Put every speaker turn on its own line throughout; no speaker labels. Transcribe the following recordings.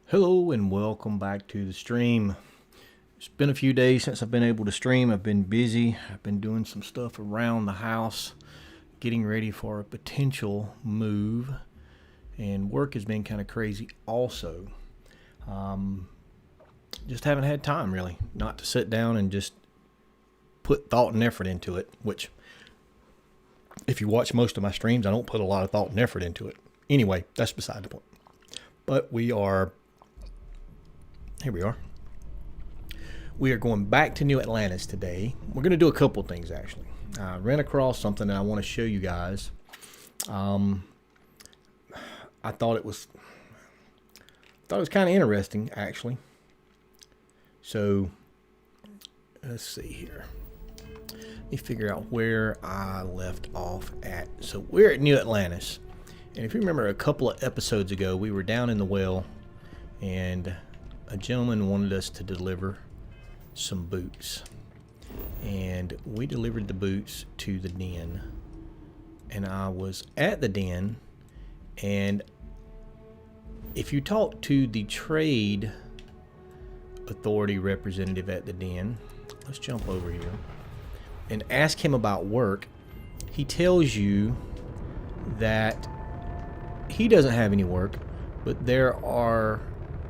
Hello and welcome back to the stream. It's been a few days since I've been able to stream. I've been busy. I've been doing some stuff around the house, getting ready for a potential move, and work has been kind of crazy also. Just haven't had time really, not to sit down and just put thought and effort into it, which if you watch most of my streams, I don't put a lot of thought and effort into it. Anyway, that's beside the point. But here we are. We are going back to New Atlantis today. We're going to do a couple things actually. I ran across something that I want to show you guys. I thought it was kind of interesting actually. So let's see here. Let me figure out where I left off at. So we're at New Atlantis. And if you remember a couple of episodes ago, we were down in the well and a gentleman wanted us to deliver some boots. And we delivered the boots to the den. And I was at the den, and if you talk to the trade authority representative at the den, let's jump over here, and ask him about work, he tells you that he doesn't have any work, but there are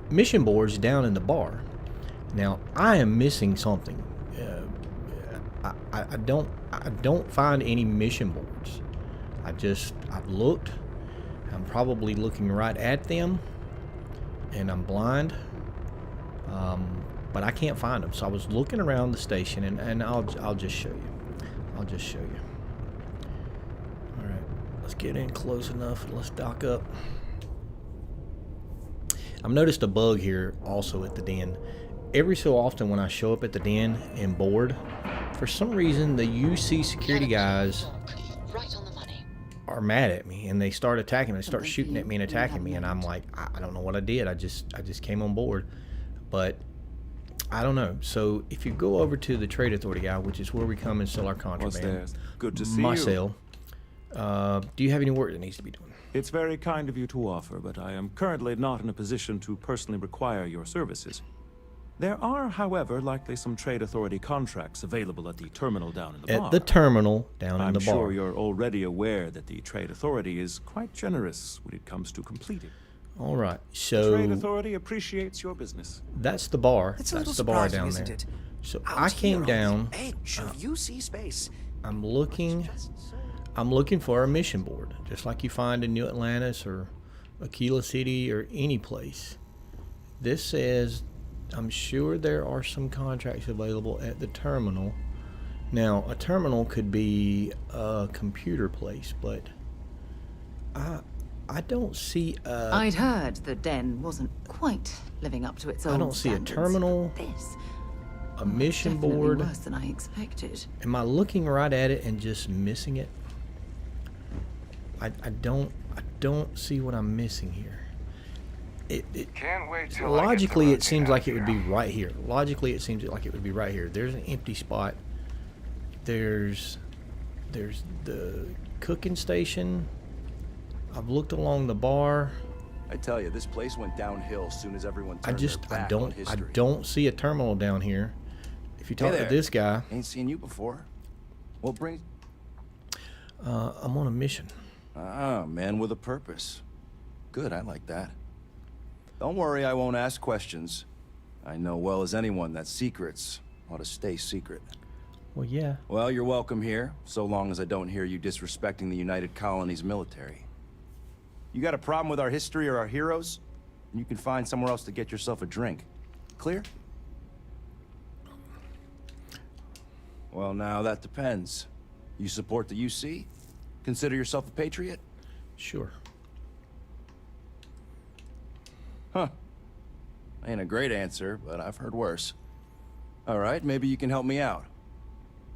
mission boards down in the bar. Now I am missing something. I don't find any mission boards. I've looked. I'm probably looking right at them, and I'm blind. But I can't find them. So I was looking around the station, and I'll just show you. All right, let's get in close enough and let's dock up. I've noticed a bug here also at the den. Every so often when I show up at the den and board, for some reason the UC security guys are mad at me and they start attacking me. They start shooting at me and attacking me, and I'm like, I don't know what I did. I just came on board, but I don't know. So if you go over to the trade authority guy, which is where we come and sell our contraband,
good to see
Marcel, do you have any work that needs to be done?
It's very kind of you to offer, but I am currently not in a position to personally require your services. There are, however, likely some trade authority contracts available at the terminal down in the bar.
At the terminal down in the bar.
I'm sure you're already aware that the trade authority is quite generous when it comes to completing.
All right, so
the trade authority appreciates your business.
that's the bar.
That's
That's the bar down there.
It?
So
Out
I came
here on
down.
the edge of UC space.
I'm looking for a mission board, just like you find in New Atlantis or Aquila City or any place. This says, I'm sure there are some contracts available at the terminal. Now, a terminal could be a computer place, but I don't see a...
I'd heard the den wasn't quite living up to its old
I don't see a
standards,
terminal,
but this
a mission
definitely
board.
worse than I expected.
Am I looking right at it and just missing it? I don't see what I'm missing here.
Can't wait till
Logically, it seems like it would be
here.
right here. Logically, it seems like it would be right here. There's an empty spot. There's the cooking station. I've looked along the bar.
I tell you, this place went downhill as soon as everyone
I
turned their back on
I
history.
don't see a terminal down here. If you talk
Hey
to
there.
this guy,
Ain't seen you before. What brings...
I'm on a mission.
Ah, man with a purpose. Good, I like that. Don't worry, I won't ask questions. I know well as anyone that secrets ought to stay secret.
Well, yeah.
Well, you're welcome here, so long as I don't hear you disrespecting the United Colonies military. You got a problem with our history or our heroes? You can find somewhere else to get yourself a drink. Clear? Well, now that depends. You support the UC? Consider yourself a patriot?
Sure.
Huh. Ain't a great answer, but I've heard worse. All right, maybe you can help me out.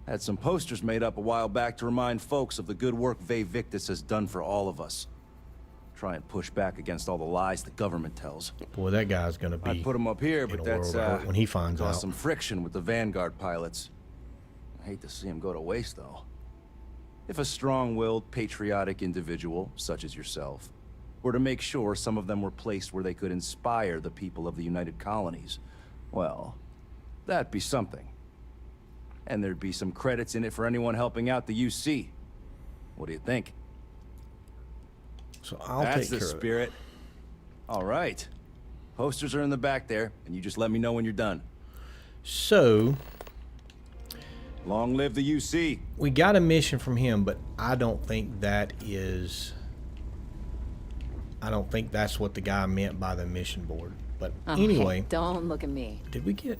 Had some posters made up a while back to remind folks of the good work Ve Victus has done for all of us. Try and push back against all the lies the government tells.
Boy, that guy's gonna be.
I'd put him up here,
in
but
a
that's
world of hurt when he finds
caused
out.
some friction with the Vanguard pilots. I hate to see him go to waste, though. If a strong-willed, patriotic individual, such as yourself, were to make sure some of them were placed where they could inspire the people of the United Colonies, well, that'd be something. And there'd be some credits in it for anyone helping out the UC. What do you think?
So I'll
That's
take
the
care of it.
spirit. All right. Posters are in the back there, and you just let me know when you're done.
So
Long live the UC.
we got a mission from him, but I don't think that is. I don't think that's what the guy meant by the mission board. But
Oh,
anyway,
hey, don't look at me.
did we get?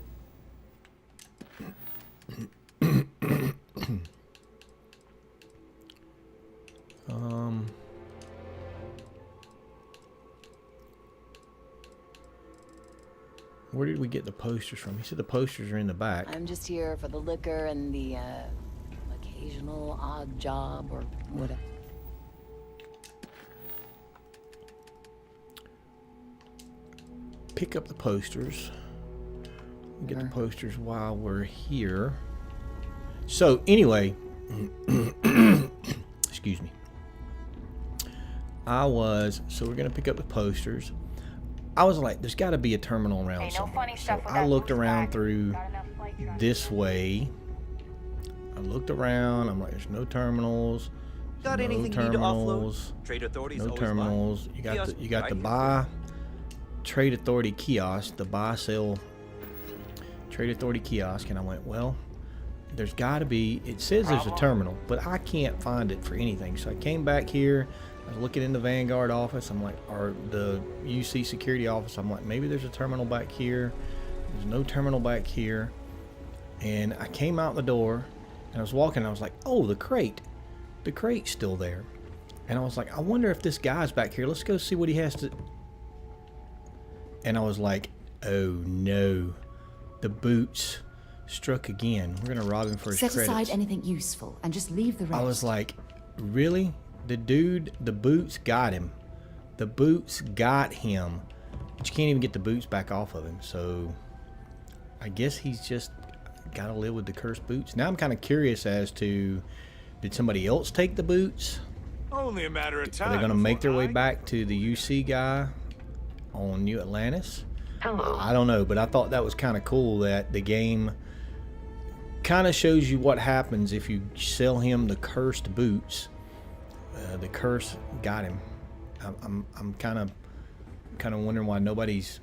Where did we get the posters from? He said the posters are in the back.
I'm just here for the liquor and the occasional odd job or whatever.
Pick up the posters. Get the posters while we're here. So anyway, excuse me. So we're gonna pick up the posters. I was like, there's got to be a terminal around
Ain't no
somewhere.
funny
So
stuff with
I
that
looked
loose
around
bag.
through
Got enough flight traffic.
this way. I looked around. I'm like, there's no terminals.
Got
no
anything you need to offload?
terminals.
Trade authorities
No
always
terminals.
buy.
You got
Kiosk
the
right here.
buy trade authority kiosk, the buy sell trade authority kiosk, and I went, well, there's got to be. It says there's a terminal, but I can't find it for anything. So I came back here. I was looking in the Vanguard office. I'm like, or the UC security office. I'm like, maybe there's a terminal back here. There's no terminal back here. And I came out the door, and I was walking. And I was like, oh, the crate. The crate's still there. And I was like, I wonder if this guy's back here. Let's go see what he has to. And I was like, oh no, the boots struck again. We're gonna rob him for his
Set
credits.
aside anything useful and just leave the rest.
I was like, really? The dude, the boots got him. The boots got him. But you can't even get the boots back off of him. So I guess he's just got to live with the cursed boots. Now I'm kind of curious as to, did somebody else take the boots?
Only a matter of time.
Are they going to make their way
before
back to the UC guy on New Atlantis?
Hello.
I don't know, but I thought that was kind of cool that the game kind of shows you what happens if you sell him the cursed boots. The curse got him. I'm kind of wondering why nobody's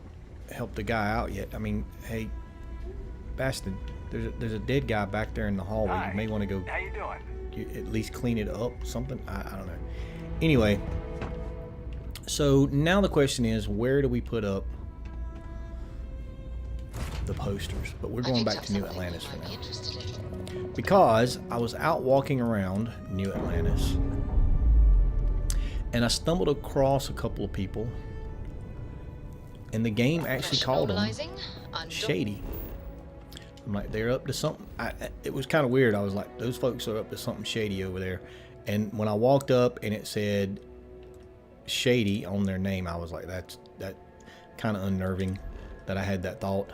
helped the guy out yet. I mean, hey, bastard, there's a dead guy back there in the hallway.
Hi.
You may want to go
How you doing?
at least clean it up, something. I don't know. Anyway, so now the question is, where do we put up the posters? But we're going back to New Atlantis for now, because I was out walking around New Atlantis and I stumbled across a couple of people, and the game actually called them shady. I'm like, they're up to something. It was kind of weird. I was like, those folks are up to something shady over there. And when I walked up and it said shady on their name, I was like, that kind of unnerving that I had that thought.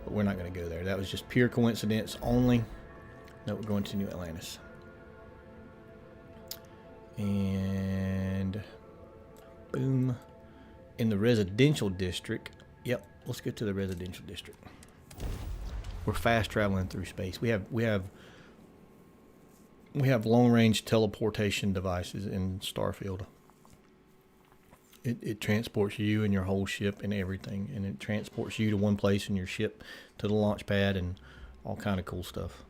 But we're not going to go there. That was just pure coincidence only. No, we're going to New Atlantis. And boom, in the residential district. Yep, let's get to the residential district. We're fast traveling through space. We have long range teleportation devices in Starfield. It transports you and your whole ship and everything, and it transports you to one place and your ship to the launch pad and all kind of cool stuff.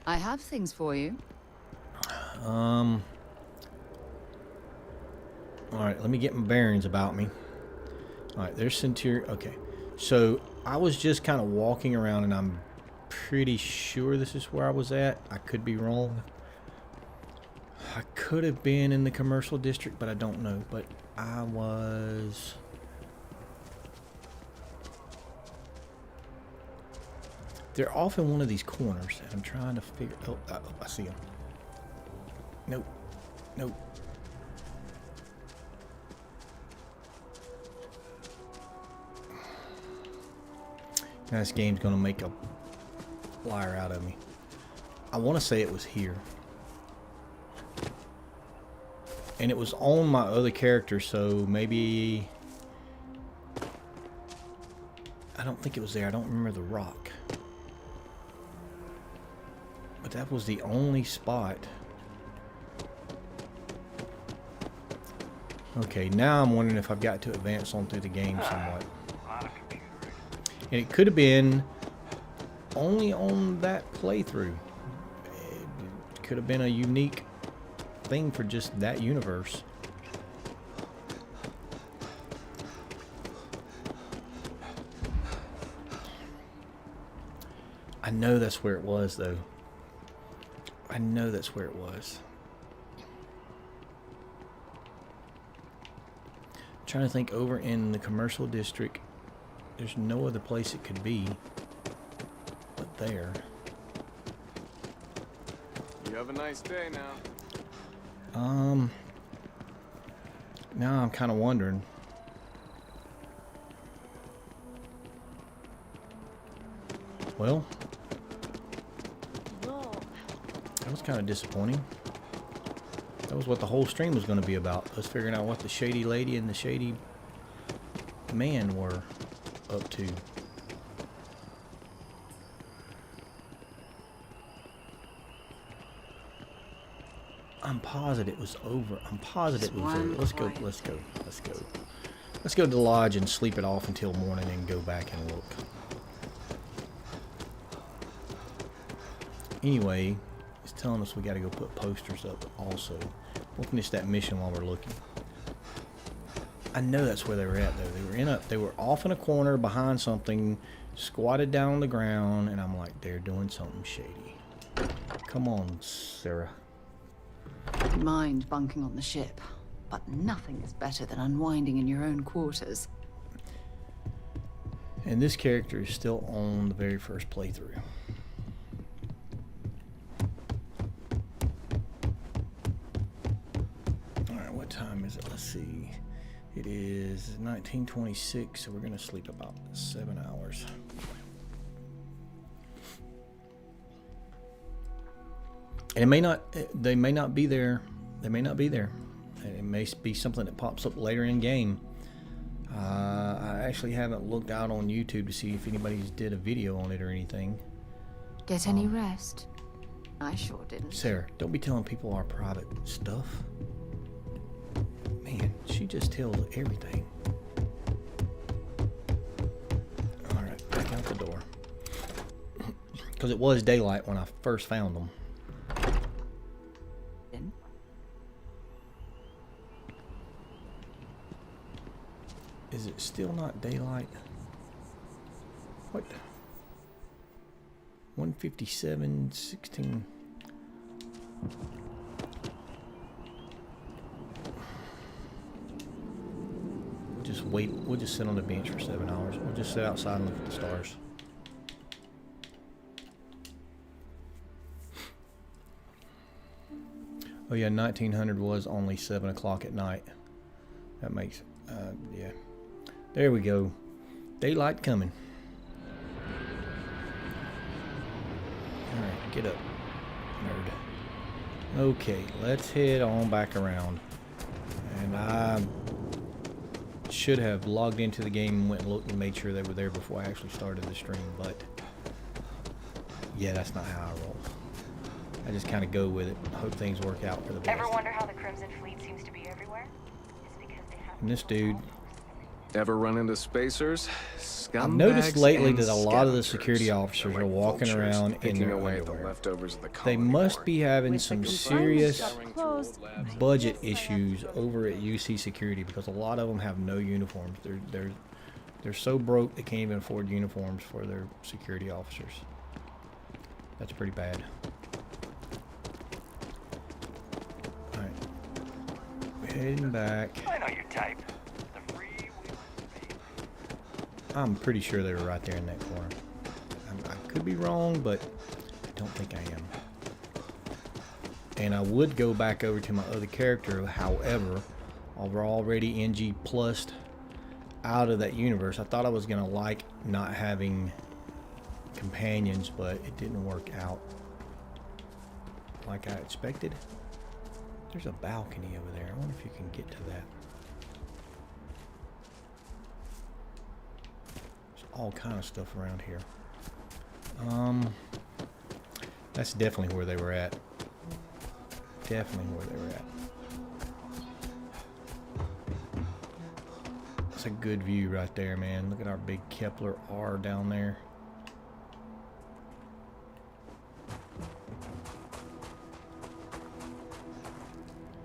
I have things for you.
All right, let me get my bearings about me. All right, there's Centurion. Okay, so I was just kind of walking around, and I'm pretty sure this is where I was at. I could be wrong. I could have been in the commercial district, but I don't know. But I was... They're off in one of these corners, and I'm trying to figure... Oh, I see them. Nope. Nope. Now this game's gonna make a liar out of me. I want to say it was here. And it was on my other character, so maybe... I don't think it was there. I don't remember the rock. But that was the only spot. Okay, now I'm wondering if I've got to advance on through the game somewhat. And it could have been only on that playthrough. It could have been a unique thing for just that universe. I know that's where it was, though. I know that's where it was. I'm trying to think over in the commercial district. There's no other place it could be but there.
You have a nice day now.
Now I'm kind of wondering. Well, that was kind of disappointing. That was what the whole stream was going to be about. Us figuring out what the shady lady and the shady man were up to. I'm positive it was over. I'm positive it was over. Let's go. Let's go. Let's go. Let's go to the lodge and sleep it off until morning and go back and look. Anyway, it's telling us we got to go put posters up also. We'll finish that mission while we're looking. I know that's where they were at though. They were off in a corner behind something, squatted down on the ground, and I'm like, they're doing something shady. Come on, Sarah.
Mind bunking on the ship, but nothing is better than unwinding in your own quarters.
And this character is still on the very first playthrough. Alright, what time is it? Let's see. It is 19:26, so we're going to sleep about 7 hours. And they may not be there. They may not be there. It may be something that pops up later in game. I actually haven't looked out on YouTube to see if anybody's did a video on it or anything.
Get any rest? I sure didn't.
Sarah, don't be telling people our private stuff. Man, she just tells everything. Alright, back out the door. Because it was daylight when I first found them. Is it still not daylight? What? 1:57:16. We'll just wait. We'll just sit on the bench for 7 hours. We'll just sit outside and look at the stars. Oh yeah, 1900 was only 7 o'clock at night. That makes, yeah. There we go. Daylight coming. Alright, get up, nerd. Okay, let's head on back around. And I should have logged into the game and went and looked and made sure they were there before I actually started the stream, but yeah, that's not how I roll. I just kind of go with it. Hope things work out for the best.
Ever wonder how the Crimson Fleet seems to be everywhere? It's because they have...
And this dude...
Ever run into spacers?
I've noticed lately that a lot of the
Scavengers.
security officers
They're
are
like
walking
vultures,
around in
picking
their
away
underwear.
the leftovers of the
They
colony
must
war.
be having some serious
closed.
budget issues over at UC Security because a lot of them have no uniforms. They're so broke they can't even afford uniforms for their security officers. That's pretty bad. All right, we're heading back.
I know your type. The free
I'm pretty sure they were right there in that corner. I could be wrong, but I don't think I am. And I would go back over to my other character. However, we're already NG plussed out of that universe. I thought I was going to like not having companions, but it didn't work out like I expected. There's a balcony over there. I wonder if you can get to that. There's all kind of stuff around here. That's definitely where they were at. Definitely where they were at. That's a good view right there, man. Look at our big Kepler R down there.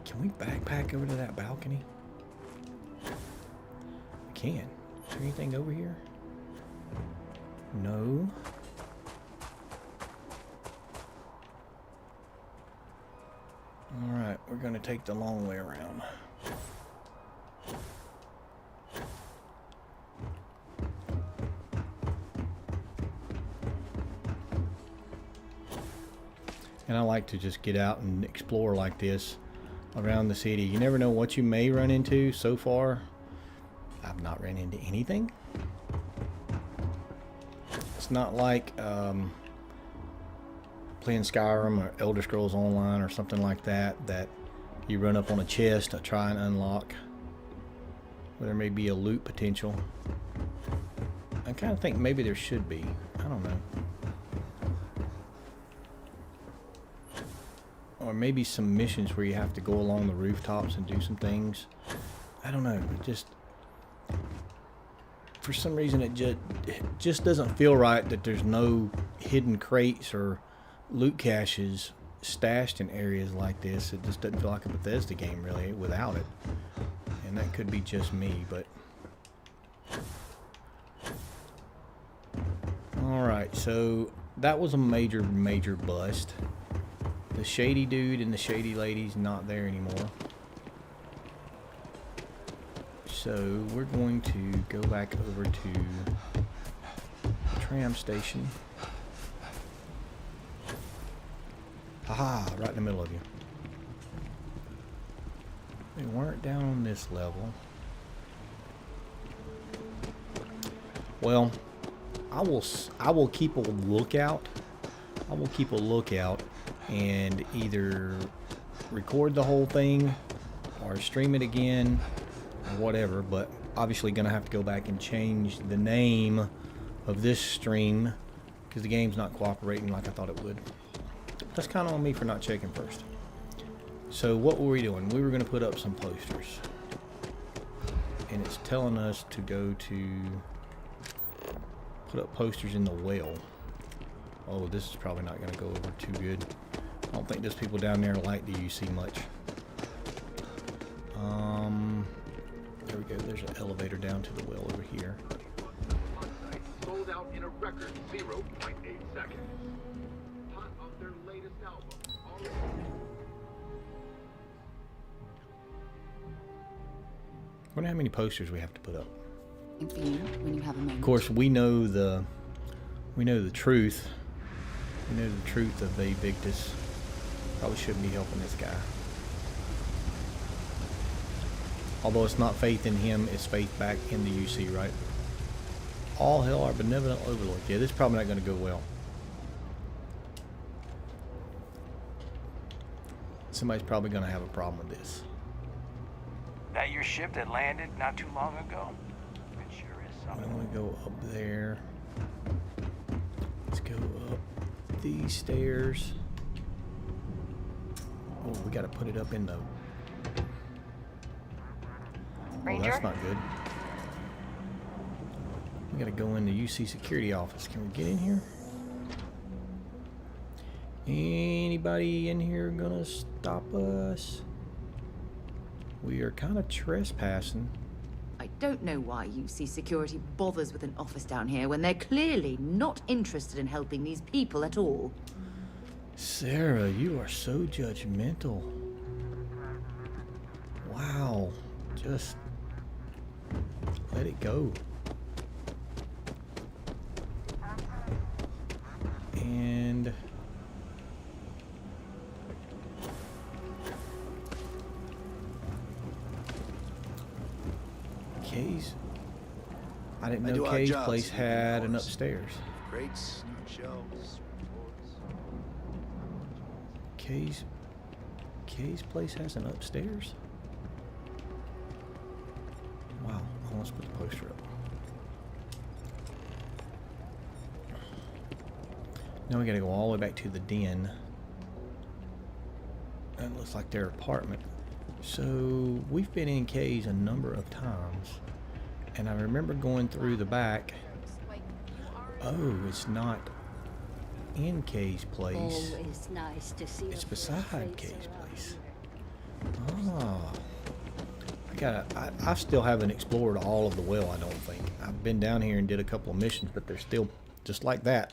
Can we backpack over to that balcony? We can. Is there anything over here? No. Alright, we're going to take the long way around. And I like to just get out and explore like this around the city. You never know what you may run into. So far, I've not ran into anything. It's not like playing Skyrim or Elder Scrolls Online or something like that, that you run up on a chest to try and unlock, where there may be a loot potential. I kind of think maybe there should be. I don't know. Or maybe some missions where you have to go along the rooftops and do some things. I don't know. It just, for some reason, it just doesn't feel right that there's no hidden crates or loot caches stashed in areas like this. It just doesn't feel like a Bethesda game really without it. And that could be just me, but alright, so that was a major bust. The shady dude and the shady lady's not there anymore. So we're going to go back over to the tram station. Haha, right in the middle of you. They weren't down on this level. Well, I will keep a lookout. I will keep a lookout and either record the whole thing or stream it again or whatever, but obviously gonna have to go back and change the name of this stream because the game's not cooperating like I thought it would. That's kind of on me for not checking first. So what were we doing? We were gonna put up some posters, and it's telling us to go to put up posters in the well. Oh, this is probably not gonna go over too good. I don't think those people down there like the UC much. There we go. There's an elevator down to the well over here.
Sold out in a record 0.8 seconds. Hot off their latest album.
Wonder how many posters we have to put up.
For you, when you have a moment.
Of course, we know the truth. We know the truth of the Evictus. Probably shouldn't be helping this guy. Although it's not faith in him, it's faith back in the UC, right? All hail our benevolent overlord. Yeah, this is probably not going to go well. Somebody's probably going to have a problem with this.
That your ship that landed not too long ago? It sure is
I
something.
want to go up there. Let's go up these stairs. Oh, we got to put it up in the... Oh, that's not good. We got to go in the UC security office. Can we get in here? Anybody in here gonna stop us? We are kind of trespassing.
I don't know why UC Security bothers with an office down here when they're clearly not interested in helping these people at all.
Sarah, you are so judgmental. Wow. Just let it go. And Kay's. I didn't know Kay's place had an upstairs.
Crates, shelves,
Kay's place has an upstairs? Wow, I almost put the poster up. Now we gotta go all the way back to the den. That looks like their apartment. So we've been in Kay's a number of times, and I remember going through the back. Oh, it's not in Kay's place.
Always nice to see
It's beside Kay's place. Oh. I still haven't explored all of the well, I don't think. I've been down here and did a couple of missions, but they're still just like that.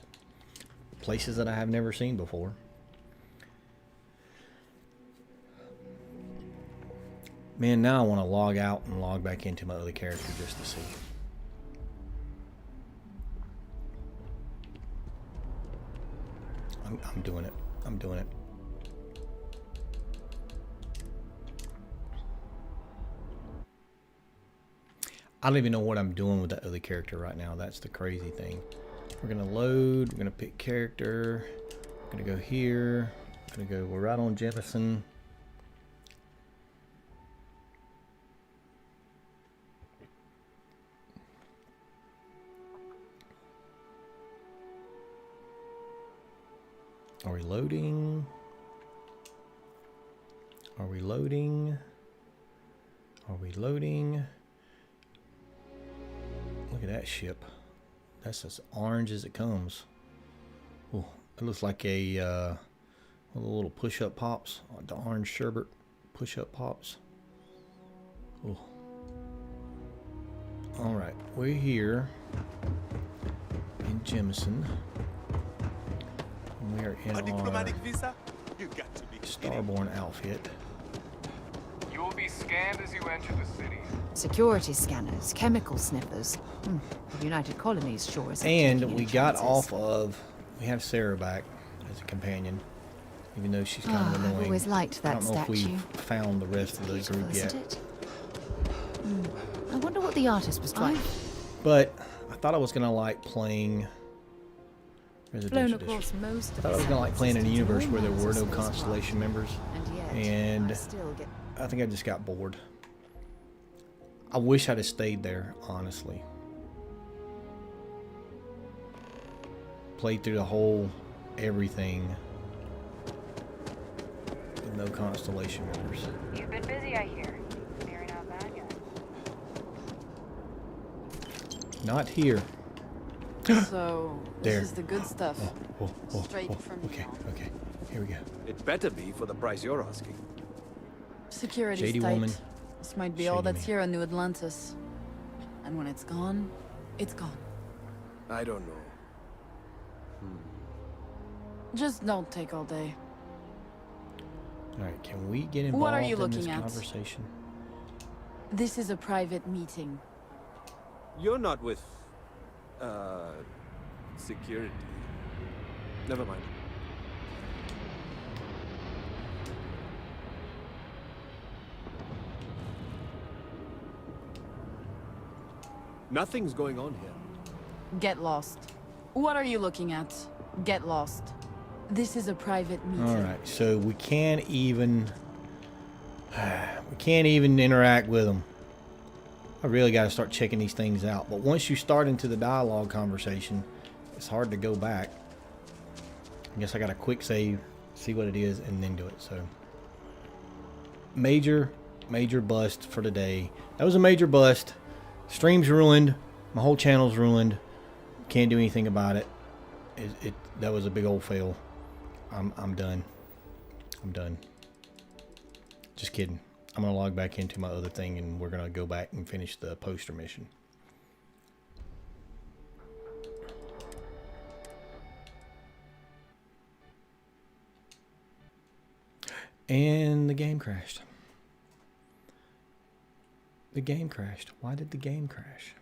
Places that I have never seen before. Man, now I want to log out and log back into my other character just to see. I'm doing it. I'm doing it. I don't even know what I'm doing with that other character right now. That's the crazy thing. We're gonna load. We're gonna pick character. We're gonna go here. We're right on Jefferson. Are we loading? Are we loading? Are we loading? Look at that ship. That's as orange as it comes. Oh, it looks like a little push-up pops. The orange sherbet push-up pops. Oh. All right, we're here in Jemison. We are in our Starborn outfit.
You will be scanned as you enter the city.
Security scanners, chemical sniffers. The United Colonies sure is.
And we got off of. We have Sarah back as a companion, even though she's kind of annoying.
I've always liked that
I don't know
statue.
if we've found the rest of the group
Beautiful,
yet.
isn't it? I wonder what the artist was trying.
But I thought I was gonna like playing Residential
Blown across
District.
most
I
of
thought I was
the
gonna like playing in a
systems
universe where there
almost
were no
as
constellation members,
And yet,
and
I still get
I think I just got bored. I wish I'd have stayed there, honestly. Played through the whole everything with no constellation members.
You've been busy, I hear. Clearing out that yet?
Not here.
So,
There.
this is the good stuff. Straight from
okay, okay. Here we go.
It better be for the price you're asking.
Security's
Shady
tight.
woman.
This might be all
Shady
that's
man.
here in New Atlantis. And when it's gone, it's gone.
I don't know.
Just don't take all day.
All right, can we get involved
What are you
in this
looking at?
conversation?
This is a private meeting.
You're not with, security. Never mind. Nothing's going on here.
Get lost. What are you looking at? Get lost. This is a private meeting.
All right, so we can't even interact with them. I really got to start checking these things out. But once you start into the dialogue conversation, it's hard to go back. I guess I got a quick save, see what it is, and then do it. So major bust for today. That was a major bust. Stream's ruined. My whole channel's ruined. Can't do anything about it. That was a big old fail. I'm done. I'm done. Just kidding. I'm gonna log back into my other thing and we're gonna go back and finish the poster mission. And the game crashed. The game crashed. Why did the game crash?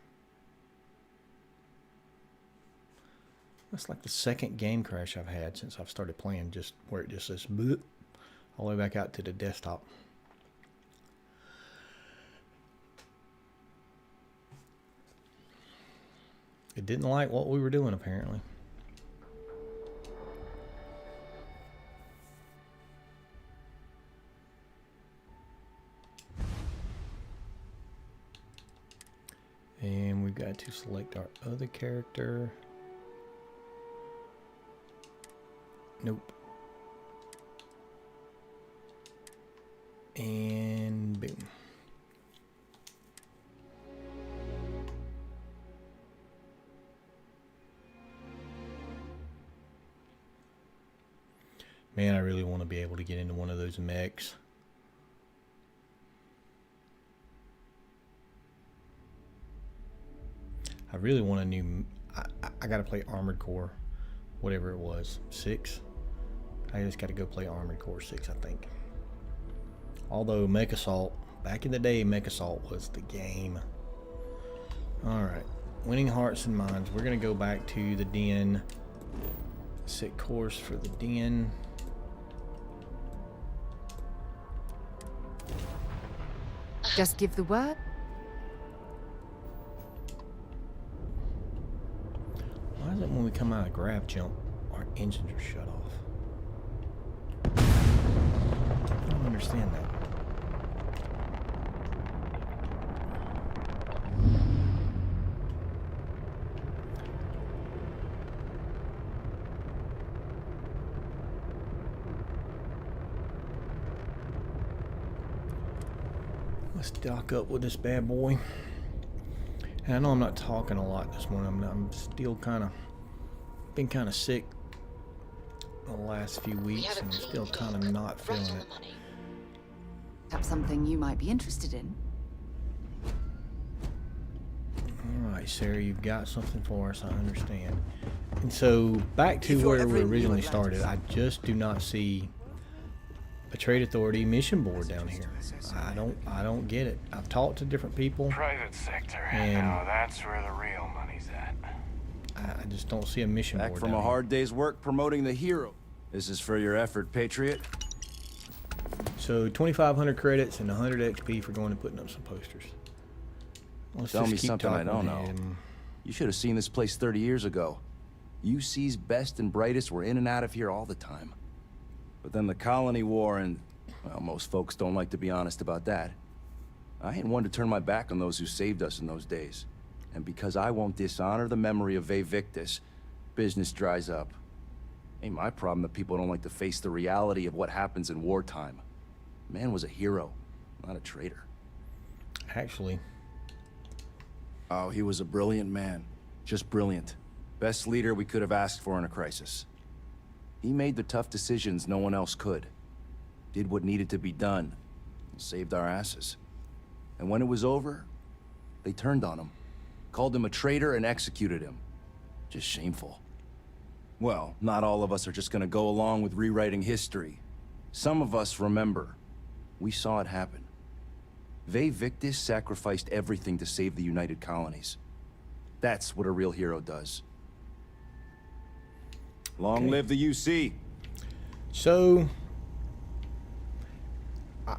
That's like the second game crash I've had since I've started playing, just where it just says bloop, all the way back out to the desktop. It didn't like what we were doing, apparently. we've got to select our other character. Nope. And boom. Man, I really want to be able to get into one of those mechs. I really want a new... I got to play Armored Core, whatever it was, 6. I just got to go play Armored Core 6, I think. Although Mech Assault, back in the day, Mech Assault was the game. Alright, winning hearts and minds. We're going to go back to the den. Set course for the den.
Just give the word.
Why is it when we come out of grab jump, our engines are shut off? I don't understand that. Let's dock up with this bad boy. And I know I'm not talking a lot this morning. I'm still been kind of sick the last few weeks, and I'm still kind of not feeling it.
Perhaps something you might be interested in.
Alright, Sarah, you've got something for us, I understand. And so, back to where we originally started, I just do not see a Trade Authority mission board down here. I don't get it. I've talked to different people.
Private sector.
And
Now that's where the real money's at.
I just don't see a mission
Back
board
from
down
a
here.
hard day's work promoting the hero. This is for your effort, Patriot.
So 2,500 credits and 100 XP for going and putting up some posters. Let's
Tell
just
me
keep
something I
talking
don't know.
and-
You should have seen this place 30 years ago. UC's best and brightest were in and out of here all the time. But then the Colony War and, well, most folks don't like to be honest about that. I ain't one to turn my back on those who saved us in those days. And because I won't dishonor the memory of Vae Victis, business dries up. Ain't my problem that people don't like to face the reality of what happens in wartime. Man was a hero, not a traitor.
Actually,
oh, he was a brilliant man. Just brilliant. Best leader we could have asked for in a crisis. He made the tough decisions no one else could. Did what needed to be done. Saved our asses. And when it was over, they turned on him. Called him a traitor and executed him. Just shameful. Well, not all of us are just gonna go along with rewriting history. Some of us remember. We saw it happen. Vae Victis sacrificed everything to save the United Colonies. That's what a real hero does. Long live the UC!
so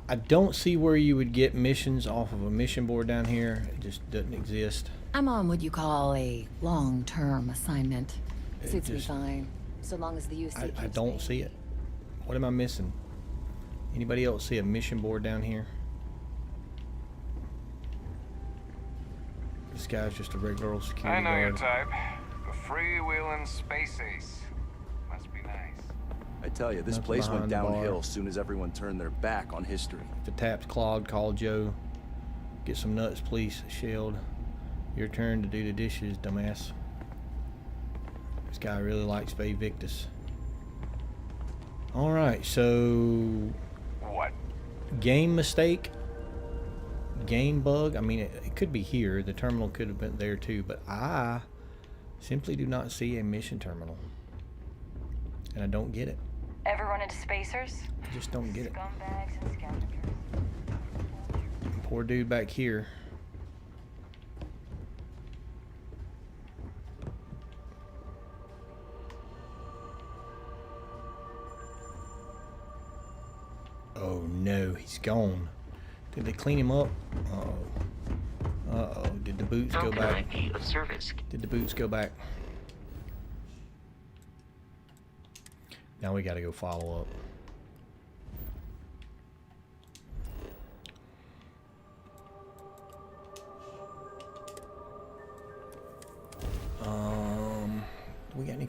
I don't see where you would get missions off of a mission board down here. It just doesn't exist.
I'm on what you call a long-term assignment.
It
Suits me
just-
fine, so long as the UC
I
keeps
don't
me.
see it. What am I missing? Anybody else see a mission board down here? This guy's just a regular old security
I know your
guard.
type. A freewheeling space ace. Must be nice.
I tell you, this
Nothing
place went
behind the bar.
downhill as soon as everyone turned their back on history.
If the tap's clogged, call Joe. Get some nuts, please. Shield. Your turn to do the dishes, dumbass. This guy really likes Vae Victis. Alright, so...
What?
Game mistake? Game bug? I mean, it could be here. The terminal could have been there too, but I simply do not see a mission terminal. And I don't get it.
Ever run into spacers?
I just don't get it.
Scumbags and scavengers.
Poor dude back here. Oh no, he's gone. Did they clean him up? Uh-oh. Uh-oh. Did the boots go back? Did the boots go back? Now we gotta go follow up.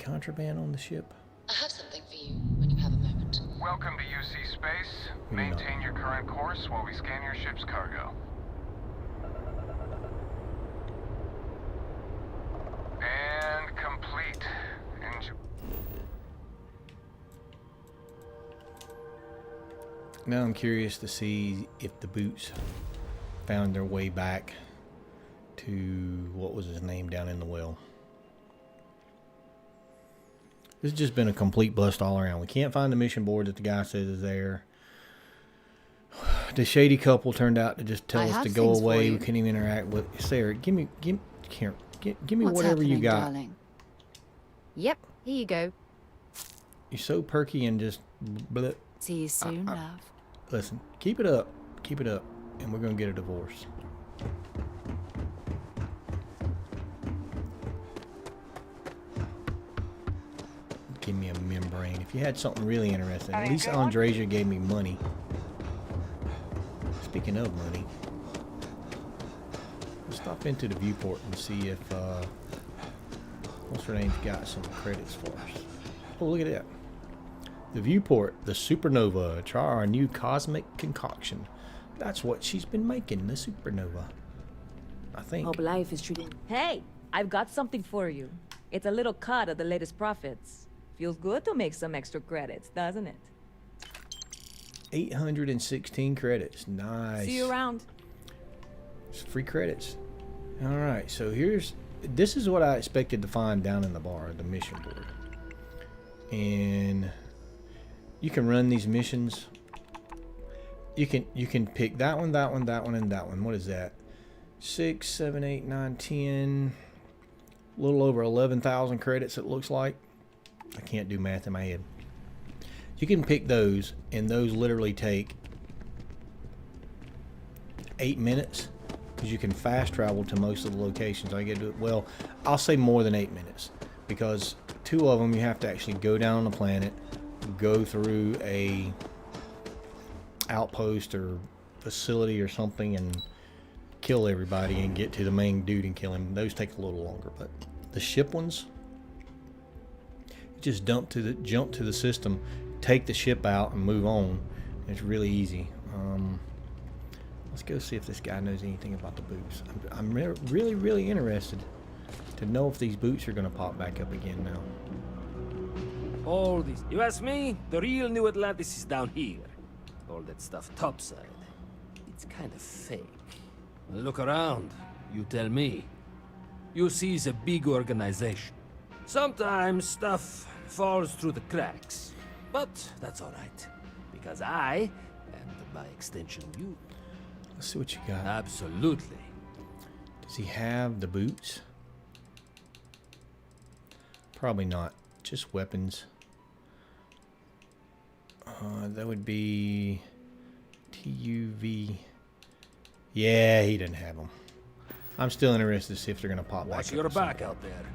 contraband on the ship?
I have something for you when you have a moment.
Welcome to UC Space.
We do not.
Maintain your current course while we scan your ship's cargo. And complete. Enjoy.
Now I'm curious to see if the boots found their way back to what was his name down in the well. This has just been a complete bust all around. We can't find the mission board that the guy says is there. The shady couple turned out to just tell us to go away. We couldn't even interact with Sarah. Give me
What's
whatever you
happening,
got.
darling? Yep, here you go.
You're so perky and just bleh.
See you soon, love.
Listen, keep it up, and we're gonna get a divorce. Give me a membrane. If you had something really interesting, at least Andresia gave me money. Speaking of money, let's stop into the viewport and see if what's her name's got some credits for us. Oh, look at that. The viewport, the supernova. Try our new cosmic concoction. That's what she's been making, the supernova. I think.
Hope life is treating. Hey, I've got something for you. It's a little cut of the latest profits. Feels good to make some extra credits, doesn't it?
816 credits. Nice.
See you around.
It's free credits. All right, so this is what I expected to find down in the bar, the mission board. And you can run these missions. You can pick that one, that one, that one, and that one. What is that? 6, 7, 8, 9, 10. A little over 11,000 credits, it looks like. I can't do math in my head. You can pick those, and those literally take 8 minutes, because you can fast travel to most of the locations. I get to it. Well, I'll say more than 8 minutes, because 2 of them you have to actually go down on the planet, go through a outpost or facility or something, and kill everybody and get to the main dude and kill him. Those take a little longer, but the ship ones, just jump to the system, take the ship out, and move on. It's really easy. Let's go see if this guy knows anything about the boots. I'm really interested to know if these boots are going to pop back up again now.
All this. You ask me? The real New Atlantis is down here. All that stuff topside. It's kind of fake. Look around. You tell me. UC is a big organization. Sometimes stuff falls through the cracks. But that's alright. Because I, and by extension you.
Let's see what you got.
Absolutely.
Does he have the boots? Probably not. Just weapons. That would be TUV. Yeah, he didn't have them. I'm still interested to see if they're going to pop back.
Watch your back out there.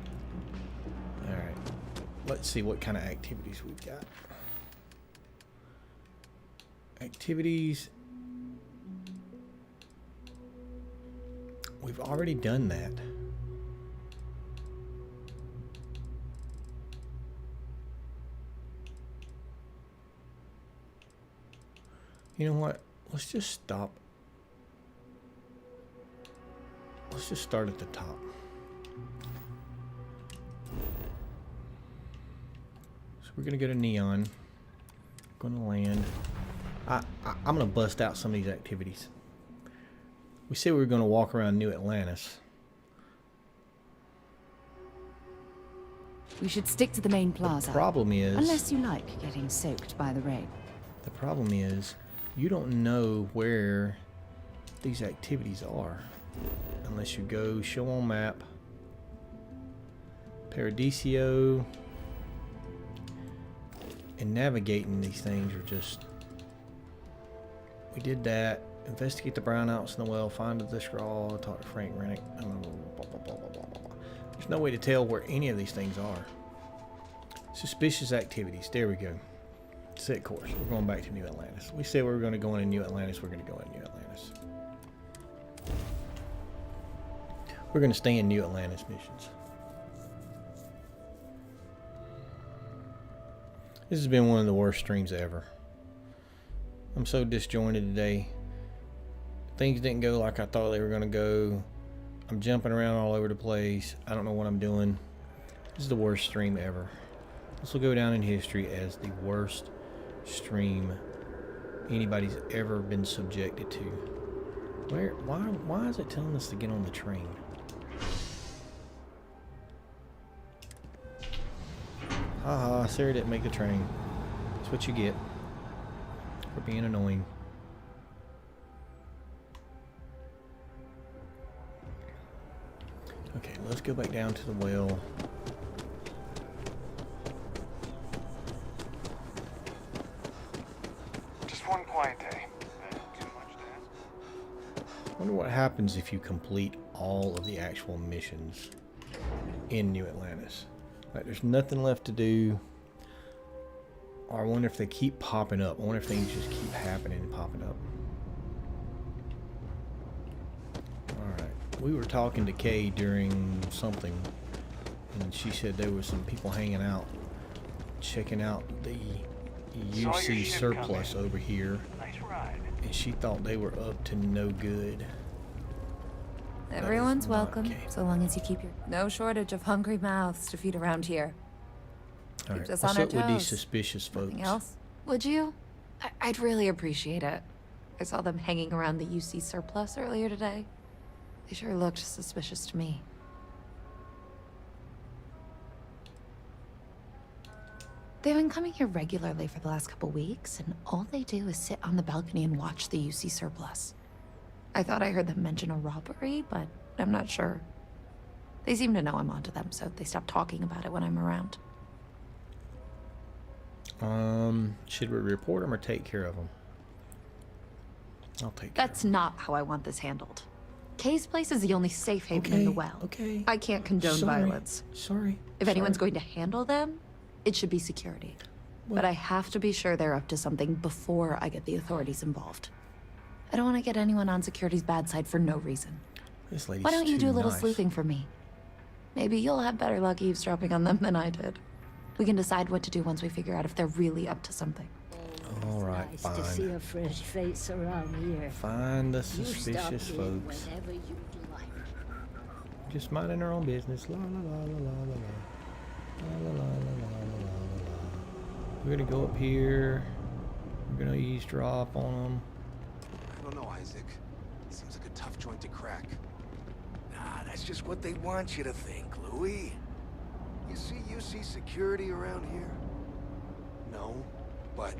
Alright. Let's see what kind of activities we've got. Activities. We've already done that. You know what? Let's just stop. Let's just start at the top. So we're gonna go to Neon. Gonna land. I'm gonna bust out some of these activities. We said we were gonna walk around New Atlantis.
We should stick to the main plaza.
The problem is,
unless you like getting soaked by the rain.
The problem is, you don't know where these activities are unless you go show on map. Paradiso and navigating these things are just. We did that. Investigate the brownouts in the well. Find the scrawl. Talk to Frank Rennick. There's no way to tell where any of these things are. Suspicious activities. There we go. Set course. We're going back to New Atlantis. We said we were going to go into New Atlantis. We're going to go into New Atlantis. We're going to stay in New Atlantis missions. This has been one of the worst streams ever. I'm so disjointed today. Things didn't go like I thought they were going to go. I'm jumping around all over the place. I don't know what I'm doing. This is the worst stream ever. This will go down in history as the worst stream anybody's ever been subjected to. Why is it telling us to get on the train? Haha, Sarah didn't make the train. That's what you get for being annoying. Okay, let's go back down to the well.
Just one quiet day. Too much to ask.
Wonder what happens if you complete all of the actual missions in New Atlantis. Like, there's nothing left to do. Or I wonder if they keep popping up. I wonder if things just keep happening and popping up. Alright. We were talking to Kay during something, and she said there was some people hanging out, checking out the UC surplus over here.
Nice ride.
And she thought they were up to no good.
Everyone's welcome, so long as you keep your... No shortage of hungry mouths to feed around here.
Alright,
Keeps us
what's
on our
up with these
toes.
suspicious folks?
Nothing else? Would you? I'd really appreciate it. I saw them hanging around the UC surplus earlier today. They sure looked suspicious to me. They've been coming here regularly for the last couple weeks, and all they do is sit on the balcony and watch the UC surplus. I thought I heard them mention a robbery, but I'm not sure. They seem to know I'm onto them, so they stop talking about it when I'm around.
Should we report them or take care of them? I'll take care.
That's not how I want this handled. Kay's place is the only safe haven in the well.
Okay.
I can't condone violence.
Sorry.
If anyone's going to handle them, it should be security. But I have to be sure they're up to something before I get the authorities involved. I don't want to get anyone on security's bad side for no reason.
This lady's
Why don't you
too
do a little
nice.
sleuthing for me? Maybe you'll have better luck eavesdropping on them than I did. We can decide what to do once we figure out if they're really up to something.
All right,
Nice
fine.
to see a fresh face around here.
Find the
You stop
suspicious
in
folks.
whenever you'd like.
Just minding their own business. La la la la la la la. La la la la la la la. We're gonna go up here. We're gonna eavesdrop on them.
I don't know, Isaac. Seems like a tough joint to crack. Nah, that's just what they want you to think, Louis. You see security around here? No, but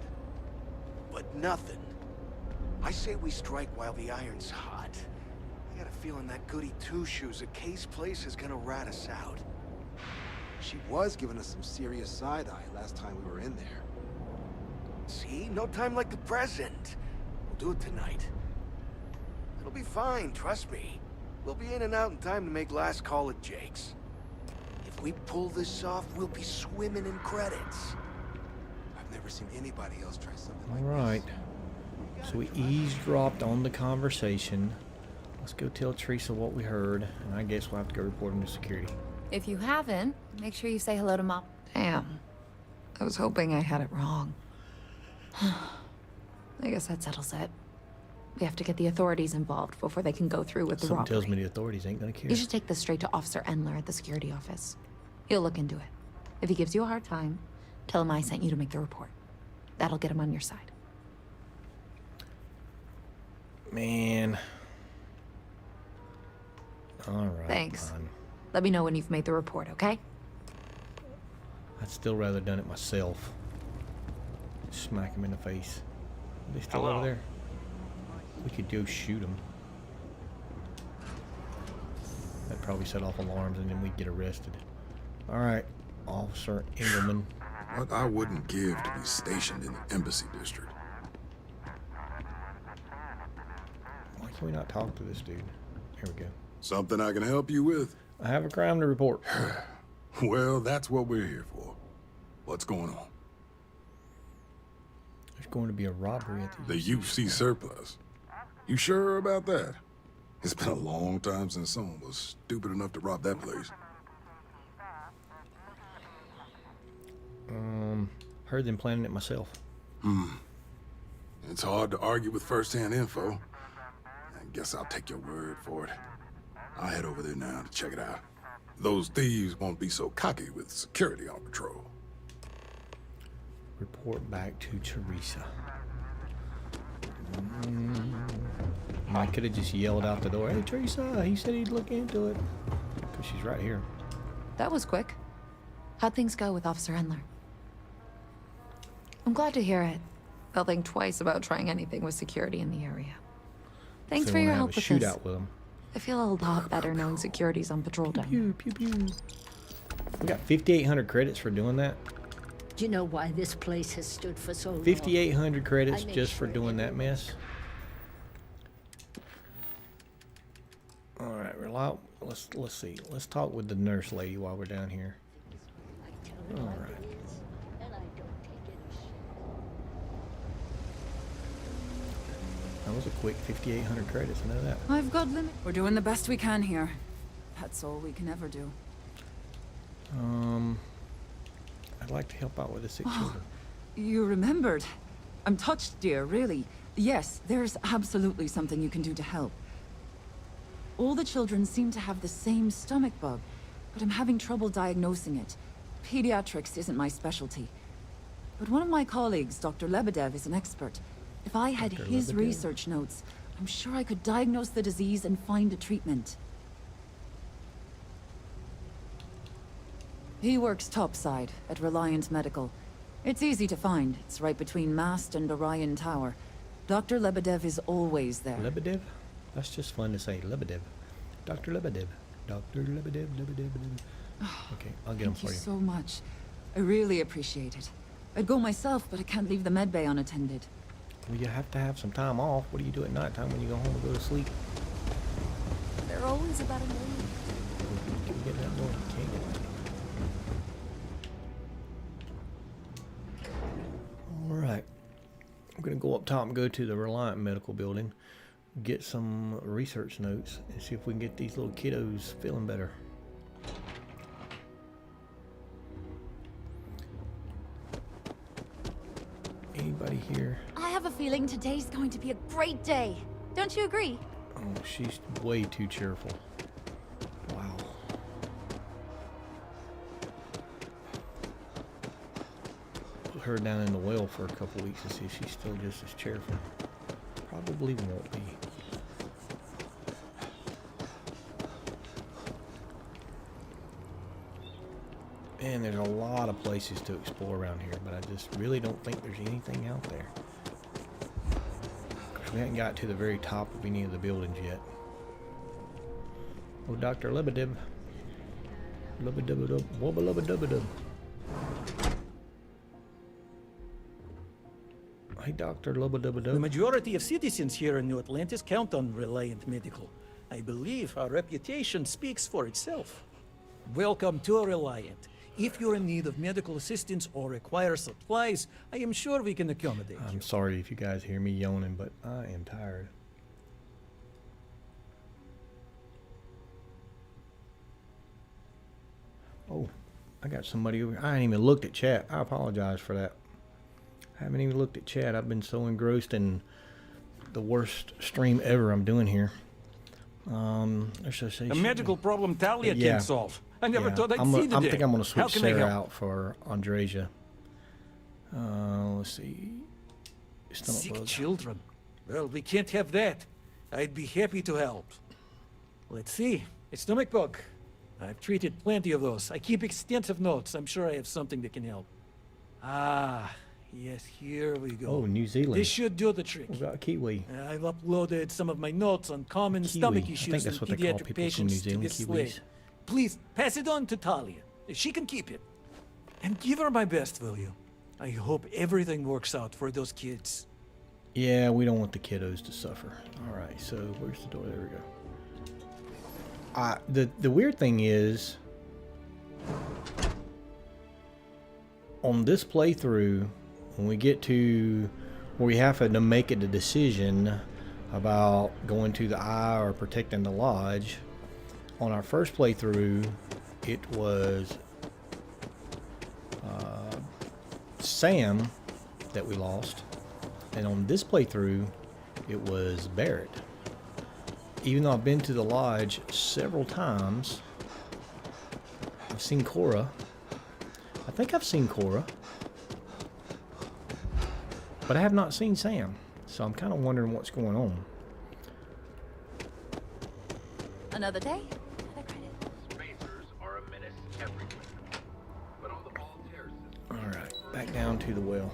nothing. I say we strike while the iron's hot. I got a feeling that goody two-shoes at Kay's place is gonna rat us out.
She was giving us some serious side-eye last time we were in there.
See? No time like the present. We'll do it tonight. It'll be fine, trust me. We'll be in and out in time to make last call at Jake's. If we pull this off, we'll be swimming in credits.
I've never seen anybody else try something
All
like
right. So we eavesdropped on the conversation. Let's go tell Teresa what we heard, and I guess we'll have to go report him to security.
If you haven't, make sure you say hello to Mom. Damn. I was hoping I had it wrong. I guess that settles it. We have to get the authorities involved before they can go through with the
Something
robbery.
tells me the authorities ain't gonna care.
You should take this straight to Officer Endler at the security office. He'll look into it. If he gives you a hard time, tell him I sent you to make the report. That'll get him on your side.
Man. All right.
Thanks.
Fine.
Let me know when you've made the report, okay?
I'd still rather done it myself. Smack him in the face. Are they still
Hello?
over there? We could go shoot them. That'd probably set off alarms and then we'd get arrested. Alright, Officer Engelman.
What I wouldn't give to be stationed in the embassy district.
Why can we not talk to this dude? Here we go.
Something I can help you with?
I have a crime to report.
Well, that's what we're here for. What's going on?
There's going to be a robbery at
The UC surplus. You sure about that? It's been a long time since someone was stupid enough to rob that place.
Heard them planning it myself.
It's hard to argue with first-hand info. I guess I'll take your word for it. I'll head over there now to check it out. Those thieves won't be so cocky with security on patrol.
Report back to Teresa. Mike could have just yelled out the door, "Hey, Teresa, he said he'd look into it." Because she's right here.
That was quick. How'd things go with Officer Endler? I'm glad to hear it. They'll think twice about trying anything with security in the area. Thanks
So
for
we
your
wanna
help
have a
with this.
shootout with them.
I feel a lot better knowing security's on patrol down
Pew, pew, pew. We got 5,800 credits for doing that.
Do you know why this place has stood for so long?
5,800 credits
I make
just for
sure
doing that mess. All right, let's see. Let's talk with the nurse lady while we're down here. All right. That was a quick 5,800 credits. I know that.
I've got limit. We're doing the best we can here. That's all we can ever do.
I'd like to help out with the sick children.
You remembered. I'm touched, dear, really. Yes, there's absolutely something you can do to help. All the children seem to have the same stomach bug, but I'm having trouble diagnosing it. Pediatrics isn't my specialty. But one of my colleagues, Dr. Lebedev, is an expert. If I had
Dr.
his
Lebedev?
research notes, I'm sure I could diagnose the disease and find a treatment. He works topside at Reliant Medical. It's easy to find. It's right between Mast and Orion Tower. Dr. Lebedev is always there.
Lebedev? That's just fun to say. Lebedev. Dr. Lebedev. Dr. Lebedev, Lebedev, Lebedev. Okay, I'll get him
Thank
for
you
you.
so much. I really appreciate it. I'd go myself, but I can't leave the med bay unattended.
Well, you have to have some time off. What do you do at night time when you go home and go to sleep?
They're always about a million.
Can we get that door? Can't get that. All right. I'm going to go up top and go to the Reliant Medical Building, get some research notes, and see if we can get these little kiddos feeling better. Anybody here?
I have a feeling today's going to be a great day. Don't you agree?
Oh, she's way too cheerful. Wow. Put her down in the well for a couple weeks to see if she's still just as cheerful. Probably won't be. Man, there's a lot of places to explore around here, but I just really don't think there's anything out there. We haven't got to the very top of any of the buildings yet. Oh, Dr. Lebedev. Lebedev, wubba lebedev. Hey, Dr. Lebedev.
The majority of citizens here in New Atlantis count on Reliant Medical. I believe our reputation speaks for itself. Welcome to Reliant. If you're in need of medical assistance or require supplies, I am sure we can accommodate you.
I'm sorry if you guys hear me yawning, but I am tired. Oh, I got somebody over here. I ain't even looked at chat. I apologize for that. I haven't even looked at chat. I've been so engrossed in the worst stream ever I'm doing here.
A medical problem Talia
Yeah.
can't solve. I never thought I'd
I'm
see
gonna,
the
I
day.
think I'm going to
How
switch
can I
Sarah
help?
out for Andreja. Let's see. Stomach
Sick
bug.
children. Well, we can't have that. I'd be happy to help. Let's see. A stomach bug. I've treated plenty of those. I keep extensive notes. I'm sure I have something that can help. Ah, yes, here we go.
Oh, New Zealand.
This should do the trick.
What about Kiwi?
I've uploaded some of my notes on common stomach
Kiwi. I
issues
think that's
in
what they call
pediatric
people from New
patients to
Zealand,
this
Kiwis.
slate. Please, pass it on to Talia. She can keep it. And give her my best, will you? I hope everything works out for those kids.
Yeah, we don't want the kiddos to suffer. All right, so where's the door? There we go. The weird thing is, on this playthrough, when we get to where we have to make a decision about going to the eye or protecting the lodge, on our first playthrough, it was Sam that we lost. And on this playthrough, it was Barrett. Even though I've been to the lodge several times, I've seen Cora. I think I've seen Cora. But I have not seen Sam. So I'm kind of wondering what's going on.
Another day?
Spacers are a menace everywhere. But on the Voltaire system...
Alright, back down to the well.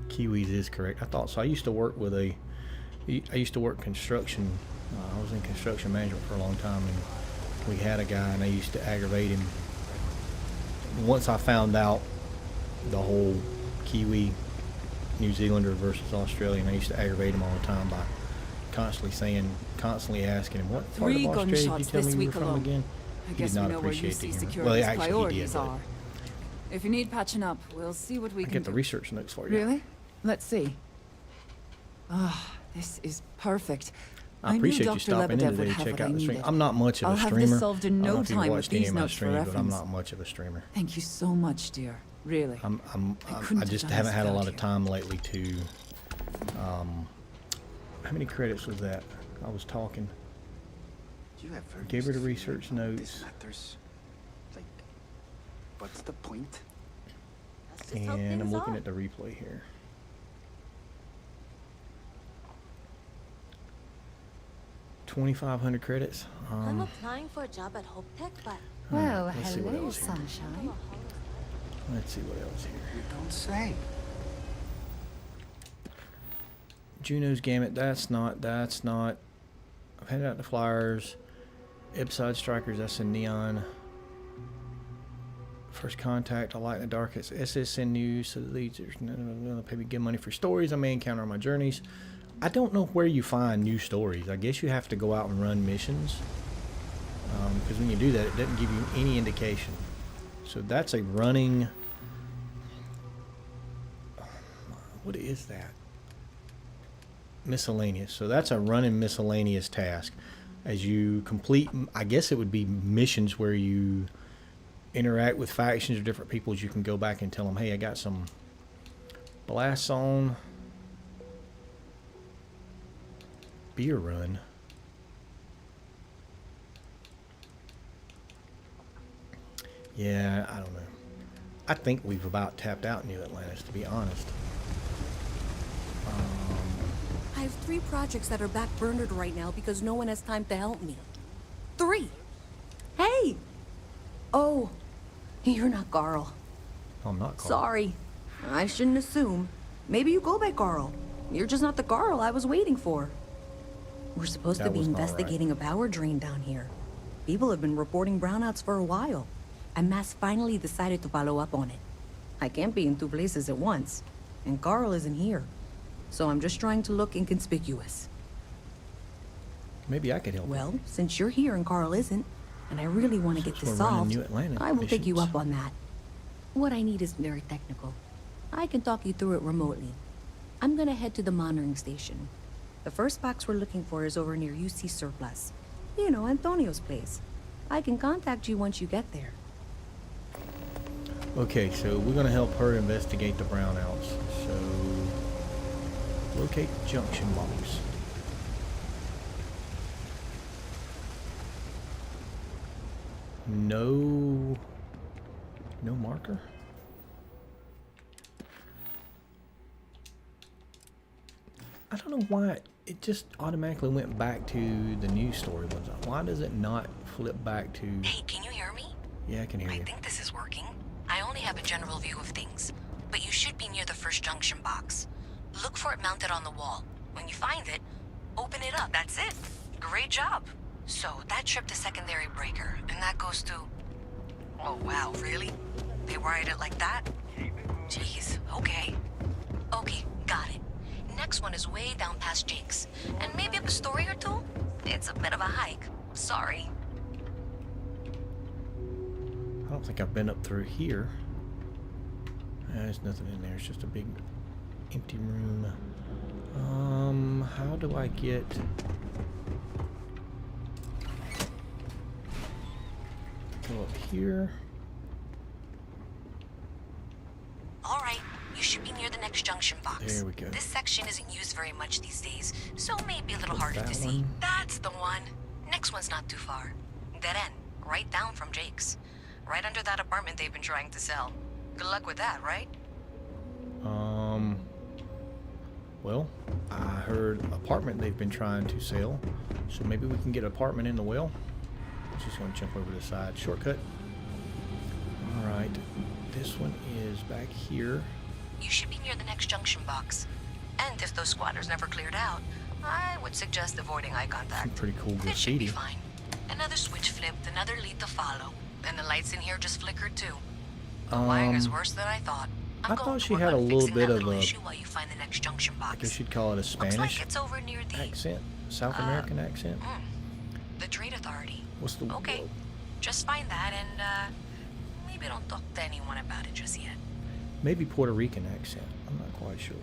Kiwis is correct. I thought so. I used to work with I used to work construction. I was in construction management for a long time, and we had a guy, and I used to aggravate him. Once I found out the whole Kiwi, New Zealander versus Australian, I used to aggravate him all the time by constantly asking him, what part of
3
Australia did you
gunshots
tell me
this
you were
week
from
alone.
again?
I
He
guess
did
we
not
know where
appreciate
UC
the humor.
Security's
Well, actually, he
priorities
did, but
are. If you need patching up, we'll see what we
I
can
get the
do.
research notes for you.
Really? Let's see. Ah, this is perfect.
I
knew
appreciate you
Dr.
stopping in
Lebedev
today
would
to
have
check
what I
out the stream.
needed.
I'm not much of
I'll
a
have
streamer.
this solved in
I don't know
no
if you've
time with
watched any
these
of my
notes for
streams, but I'm
reference.
not much of a streamer.
Thank you so much, dear. Really.
I just haven't had a lot of time lately to. How many credits was that? I was talking.
You have very
Gave her the
feeling
research
about
notes.
This matters. Like, what's the point?
And I'm looking at the replay here. $2,500 credits.
I'm applying for a job at Hope Tech, but...
Well,
let's see what
hello,
else here.
sunshine.
Let's see what else here.
You don't say.
Juno's Gamut. That's not. I've handed out the flyers. Ipside Strikers. That's in Neon. First Contact. I Light in the Dark. It's SSN News. So the leads are going to pay me good money for stories I may encounter on my journeys. I don't know where you find new stories. I guess you have to go out and run missions. Because when you do that, it doesn't give you any indication. So that's a running... What is that? Miscellaneous. So that's a running miscellaneous task. As you complete, I guess it would be missions where you interact with factions or different peoples. You can go back and tell them, hey, I got some blasts on. Beer run. Yeah, I don't know. I think we've about tapped out New Atlantis, to be honest.
I have 3 projects that are backburnered right now because no one has time to help me. 3! Hey! Oh, you're not Carl.
I'm not Carl.
Sorry. I shouldn't assume. Maybe you go by Carl. You're just not the Carl I was waiting for. We're supposed to be investigating a power drain down here. People have been reporting brownouts for a while, and Mass finally decided to follow up on it. I can't be in 2 places at once, and Carl isn't here. So I'm just trying to look inconspicuous.
Maybe I could help.
Well, since you're here and Carl isn't, and I really want to get this solved, I will take you up on that. What I need is very technical. I can talk you through it remotely. I'm gonna head to the monitoring station. The first box we're looking for is over near UC Surplus. You know, Antonio's place. I can contact you once you get there.
Okay, so we're going to help her investigate the brownouts. So, locate junction box. No marker? I don't know why it just automatically went back to the news story ones. Why does it not flip back to...
Hey, can you hear me?
Yeah, I can hear you.
I think this is working. I only have a general view of things, but you should be near the first junction box. Look for it mounted on the wall. When you find it, open it up. That's it. Great job. So that tripped a secondary breaker, and that goes to... Oh, wow, really? They wired it like that? Jeez, okay. Okay, got it. Next one is way down past Jake's, and maybe up a story or 2? It's a bit of a hike. Sorry.
I don't think I've been up through here. There's nothing in there. It's just a big empty room. How do I get... Go up here.
All right, you should be near the next junction box.
There we go.
This section isn't used very much these days, so maybe a little harder
that
to see.
one.
That's the one. Next one's not too far. Dead end, right down from Jake's. Right under that apartment they've been trying to sell. Good luck with that, right?
Well, I heard apartment they've been trying to sell, so maybe we can get an apartment in the well. Just gonna jump over the side. Shortcut. All right, this one is back here.
You should be near the next junction box. And if those squatters never cleared out, I would suggest avoiding eye contact.
Some pretty cool
It should be
graffiti.
fine. Another switch flipped, another lead to follow. And the lights in here just flickered too. The wiring is worse than I thought.
I thought she had a little bit of a,
issue while you find the next junction box.
I guess you'd call it a Spanish
it's over near the
accent, South American accent.
the Trade Authority.
What's the
Okay, just find that and maybe don't talk to anyone about it just yet.
maybe Puerto Rican accent? I'm not quite sure.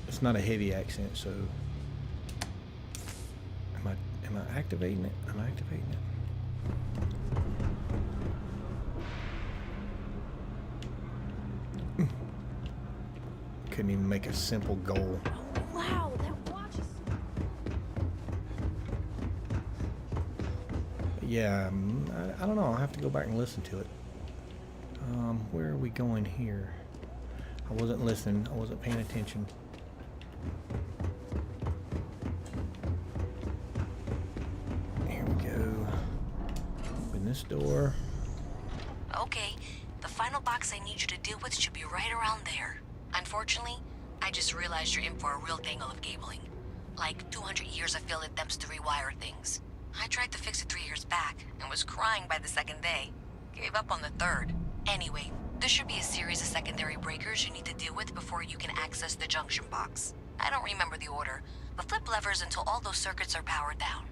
It's not a heavy accent, so am I activating it? I'm activating it. Couldn't even make a simple goal.
Wow, that watch is...
Yeah, I don't know. I'll have to go back and listen to it. Where are we going here? I wasn't listening. I wasn't paying attention. Here we go. Open this door.
Okay, the final box I need you to deal with should be right around there. Unfortunately, I just realized you're in for a real tangle of cabling. Like 200 years of failed attempts to rewire things. I tried to fix it 3 years back and was crying by the second day. Gave up on the third. Anyway, there should be a series of secondary breakers you need to deal with before you can access the junction box. I don't remember the order, but flip levers until all those circuits are powered down.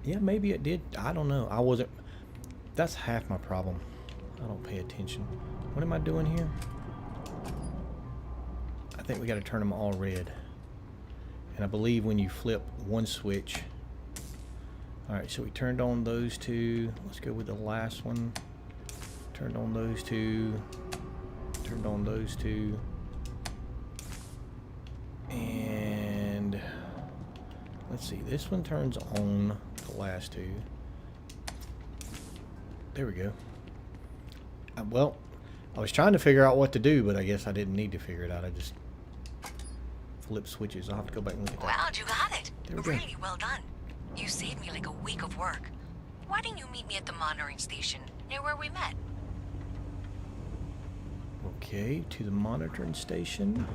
Yeah, maybe it did. I don't know. I wasn't. That's half my problem. I don't pay attention. What am I doing here? I think we got to turn them all red. And I believe when you flip one switch. Alright, so we turned on those two. Let's go with the last one. Turned on those two. Turned on those two. And let's see. This one turns on the last two. There we go. Well, I was trying to figure out what to do, but I guess I didn't need to figure it out. I just flip switches. I'll have to go back and look at that.
Wow, you got it.
There we go.
Really well done. You saved me like a week of work. Why didn't you meet me at the monitoring station, near where we met?
Okay, to the monitoring station.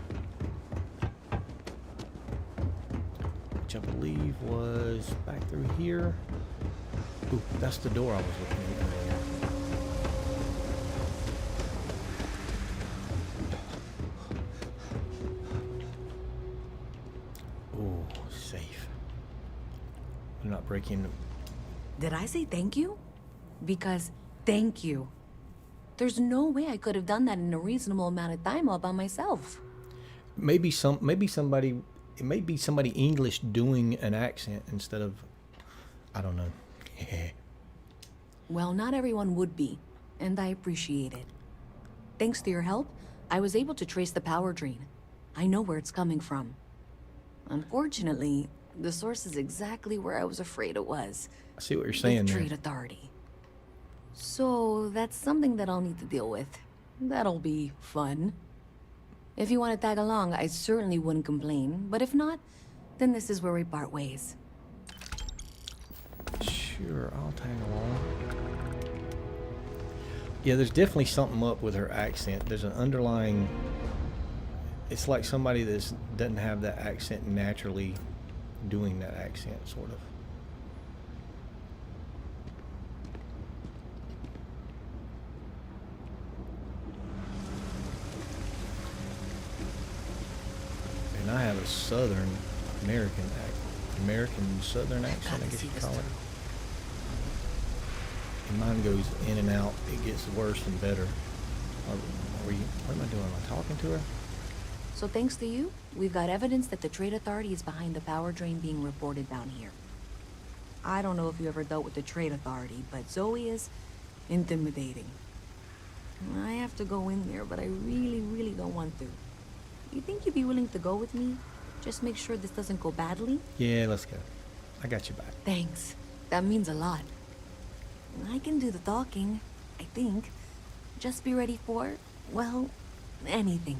Which I believe was back through here. Ooh, that's the door I was looking at earlier. Ooh, safe. I'm not breaking.
Did I say thank you? Because thank you. There's no way I could have done that in a reasonable amount of time all by myself.
Maybe somebody. It may be somebody English doing an accent instead of. I don't know.
Well, not everyone would be, and I appreciate it. Thanks to your help, I was able to trace the power drain. I know where it's coming from. Unfortunately, the source is exactly where I was afraid it was.
I see what you're saying
the
there.
Trade Authority. So that's something that I'll need to deal with. That'll be fun. If you want to tag along, I certainly wouldn't complain. But if not, then this is where we part ways.
Sure, I'll tag along. Yeah, there's definitely something up with her accent. There's an underlying... It's like somebody that doesn't have that accent naturally doing that accent, sort of. And I have a Southern American Southern accent, I guess you call it. And mine goes in and out. It gets worse and better. What am I doing? Am I talking to her?
So thanks to you, we've got evidence that the Trade Authority is behind the power drain being reported down here. I don't know if you ever dealt with the Trade Authority, but Zoe is intimidating. I have to go in there, but I really, really don't want to. You think you'd be willing to go with me? Just make sure this doesn't go badly?
Yeah, let's go. I got you back.
Thanks. That means a lot. I can do the talking, I think. Just be ready for, well, anything.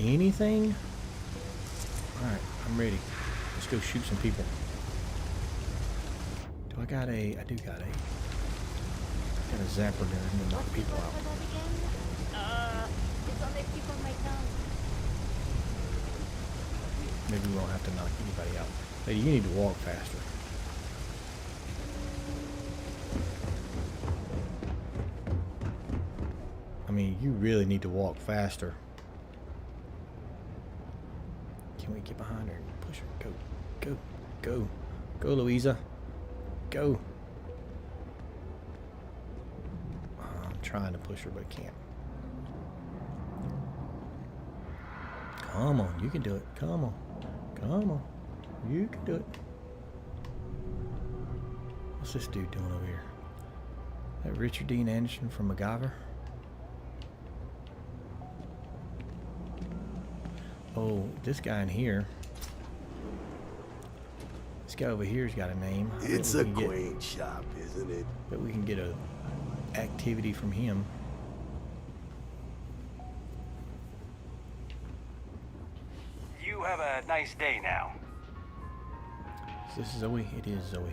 Anything? Alright, I'm ready. Let's go shoot some people. Do I got a... I do got a zapper gun to knock people out.
It's on the tip of my tongue.
Maybe we won't have to knock anybody out. Lady, you need to walk faster. I mean, you really need to walk faster. Can we get behind her and push her? Go, go, go. Go, Louisa. Go. I'm trying to push her, but I can't. Come on, you can do it. Come on. Come on. You can do it. What's this dude doing over here? That Richard Dean Anderson from MacGyver? Oh, this guy in here. This guy over here's got a name.
It's a quaint shop, isn't it?
But we can get a activity from him.
You have a nice day now.
Is this Zoe? It is Zoe.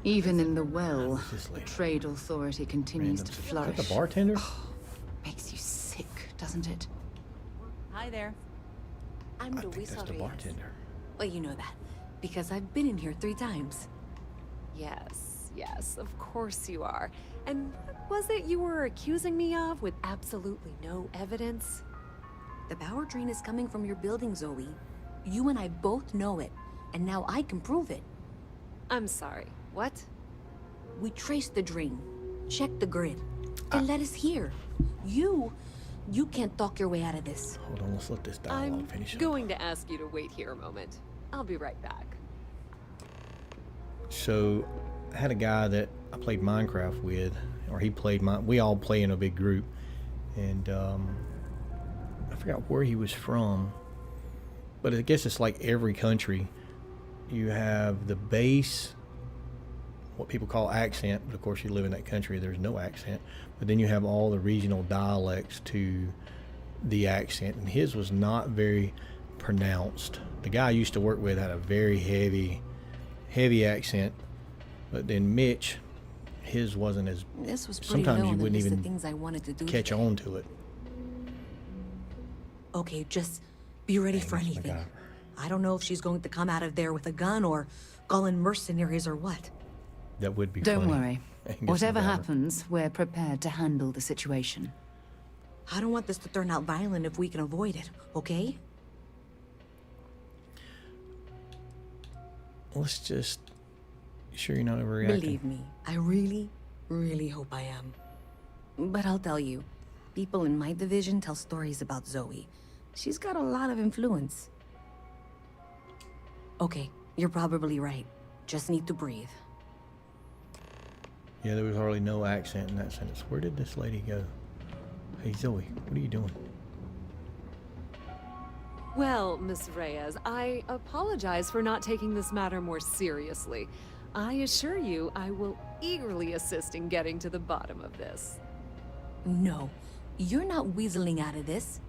Even in the well, the Trade Authority continues to flourish.
Is that the bartender?
Oh, makes you sick, doesn't it?
Hi there. I'm
I think
Louisa
that's the
Reyes.
bartender.
Well, you know that, because I've been in here 3 times.
Yes, yes, of course you are. And what was it you were accusing me of with absolutely no evidence?
The power drain is coming from your building, Zoe. You and I both know it, and now I can prove it.
I'm sorry, what?
We traced the drain, checked the grid. They let us here. You can't talk your way out of this.
Hold on, let's let this dialogue finish up.
I'm going to ask you to wait here a moment. I'll be right back.
So, I had a guy that I played Minecraft with, or he played we all play in a big group, and I forgot where he was from, but I guess it's like every country. You have the base, what people call accent, but of course you live in that country, there's no accent, but then you have all the regional dialects to the accent, and his was not very pronounced. The guy I used to work with had a very heavy accent, but then Mitch, his wasn't as,
This was pretty
sometimes
low
you
on the
wouldn't
list of
even
things I wanted to do
catch
today.
on to it.
Okay, just be ready for anything. I don't know if she's going to come out of there with a gun or call in mercenaries or what.
That would be
Don't
funny.
worry.
Angus
Whatever
McGyver.
happens, we're prepared to handle the situation.
I don't want this to turn out violent if we can avoid it, okay?
Let's just... You sure you're not overreacting?
Believe me, I really, really hope I am. But I'll tell you, people in my division tell stories about Zoe. She's got a lot of influence. Okay, you're probably right. Just need to breathe.
Yeah, there was hardly no accent in that sentence. Where did this lady go? Hey, Zoe, what are you doing?
Well, Miss Reyes, I apologize for not taking this matter more seriously. I assure you I will eagerly assist in getting to the bottom of this.
No, you're not weaseling out of this.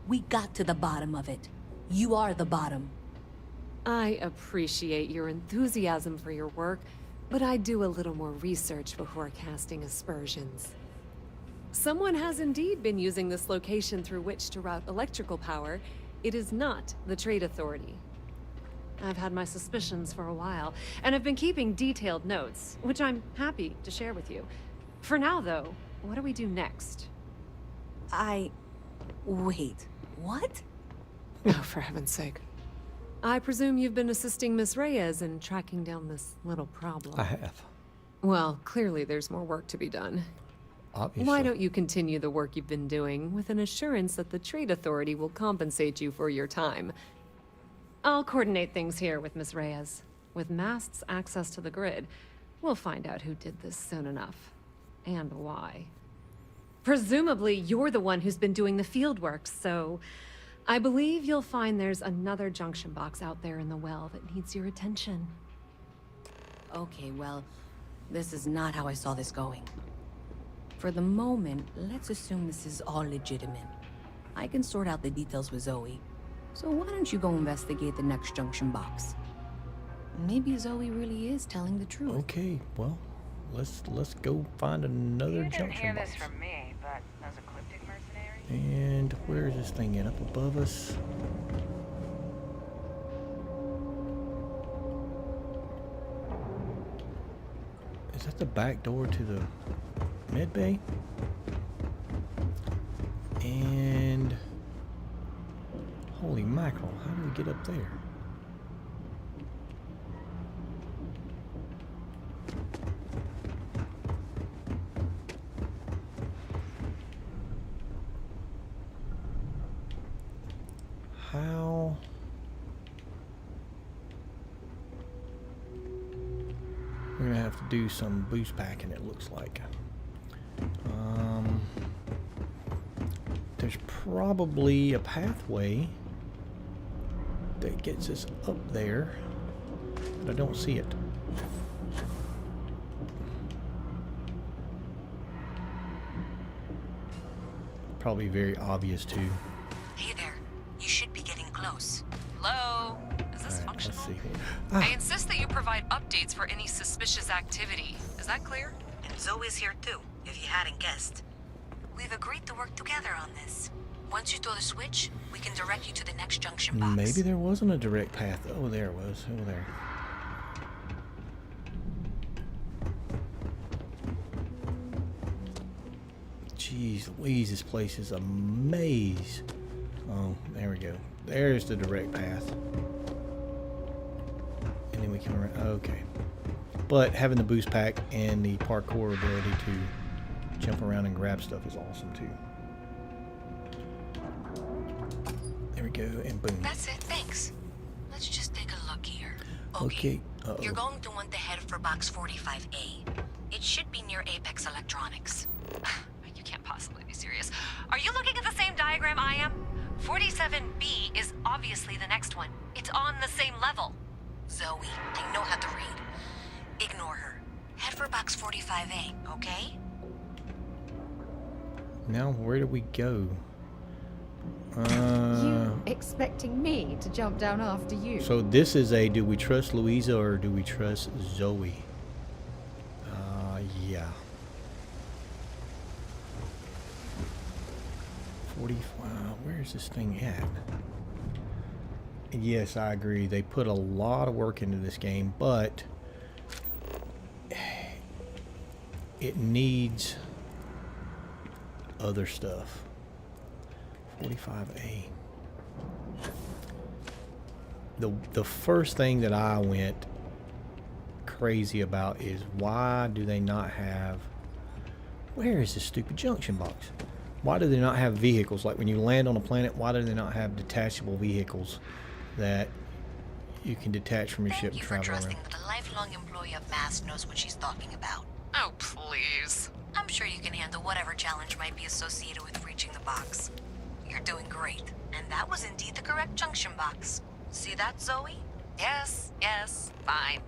We got to the bottom of it. You are the bottom.
I appreciate your enthusiasm for your work, but I do a little more research before casting aspersions. Someone has indeed been using this location through which to route electrical power. It is not the Trade Authority. I've had my suspicions for a while, and I've been keeping detailed notes, which I'm happy to share with you. For now, though, what do we do next?
Wait, what?
Oh, for heaven's sake. I presume you've been assisting Miss Reyes in tracking down this little problem.
I have.
Well, clearly there's more work to be done.
Obviously.
Why don't you continue the work you've been doing with an assurance that the Trade Authority will compensate you for your time? I'll coordinate things here with Miss Reyes. With Mast's access to the grid, we'll find out who did this soon enough. And why. Presumably, you're the one who's been doing the field work, so I believe you'll find there's another junction box out there in the well that needs your attention.
Okay, well, this is not how I saw this going. For the moment, let's assume this is all legitimate. I can sort out the details with Zoe. So why don't you go investigate the next junction box? Maybe Zoe really is telling the truth.
Okay, well, let's go find another junction box.
You didn't hear this from me, but as a Ecliptic mercenary?
And where is this thing at? Up above us? Is that the back door to the med bay? And holy mackerel, how do we get up there? How? We're gonna have to do some boost packing, it looks like. There's probably a pathway that gets us up there, but I don't see it. Probably very obvious too.
Hey there. You should be getting close.
Hello? Is this functional?
Let's see.
I insist that you provide updates for any suspicious activity. Is that clear?
And Zoe's here too, if you hadn't guessed. We've agreed to work together on this. Once you throw the switch, we can direct you to the next junction box.
Maybe there wasn't a direct path. Oh, there it was. Oh, there. Jeez Louise, this place is a maze. Oh, there we go. There's the direct path. And then we come around. Okay. But having the boost pack and the parkour ability to jump around and grab stuff is awesome too. There we go, and boom.
That's it, thanks. Let's just take a look here.
Okay.
You're going to want to head for box 45A. It should be near Apex Electronics.
You can't possibly be serious. Are you looking at the same diagram I am? 47B is obviously the next one. It's on the same level.
Zoe, I know how to read. Ignore her. Head for box 45A, okay?
Now, where do we go?
You expecting me to jump down after you?
So this is a, do we trust Louisa or do we trust Zoe? Yeah. 45, where's this thing at? Yes, I agree. They put a lot of work into this game, but it needs other stuff. 45A. The first thing that I went crazy about is why do they not have, where is this stupid junction box? Why do they not have vehicles? Like when you land on a planet, why do they not have detachable vehicles that you can detach from your ship and travel around?
Thank you for trusting that a lifelong employee of MAST knows what she's talking about.
Oh, please.
I'm sure you can handle whatever challenge might be associated with reaching the box. You're doing great. And that was indeed the correct junction box. See that, Zoe?
Yes, fine.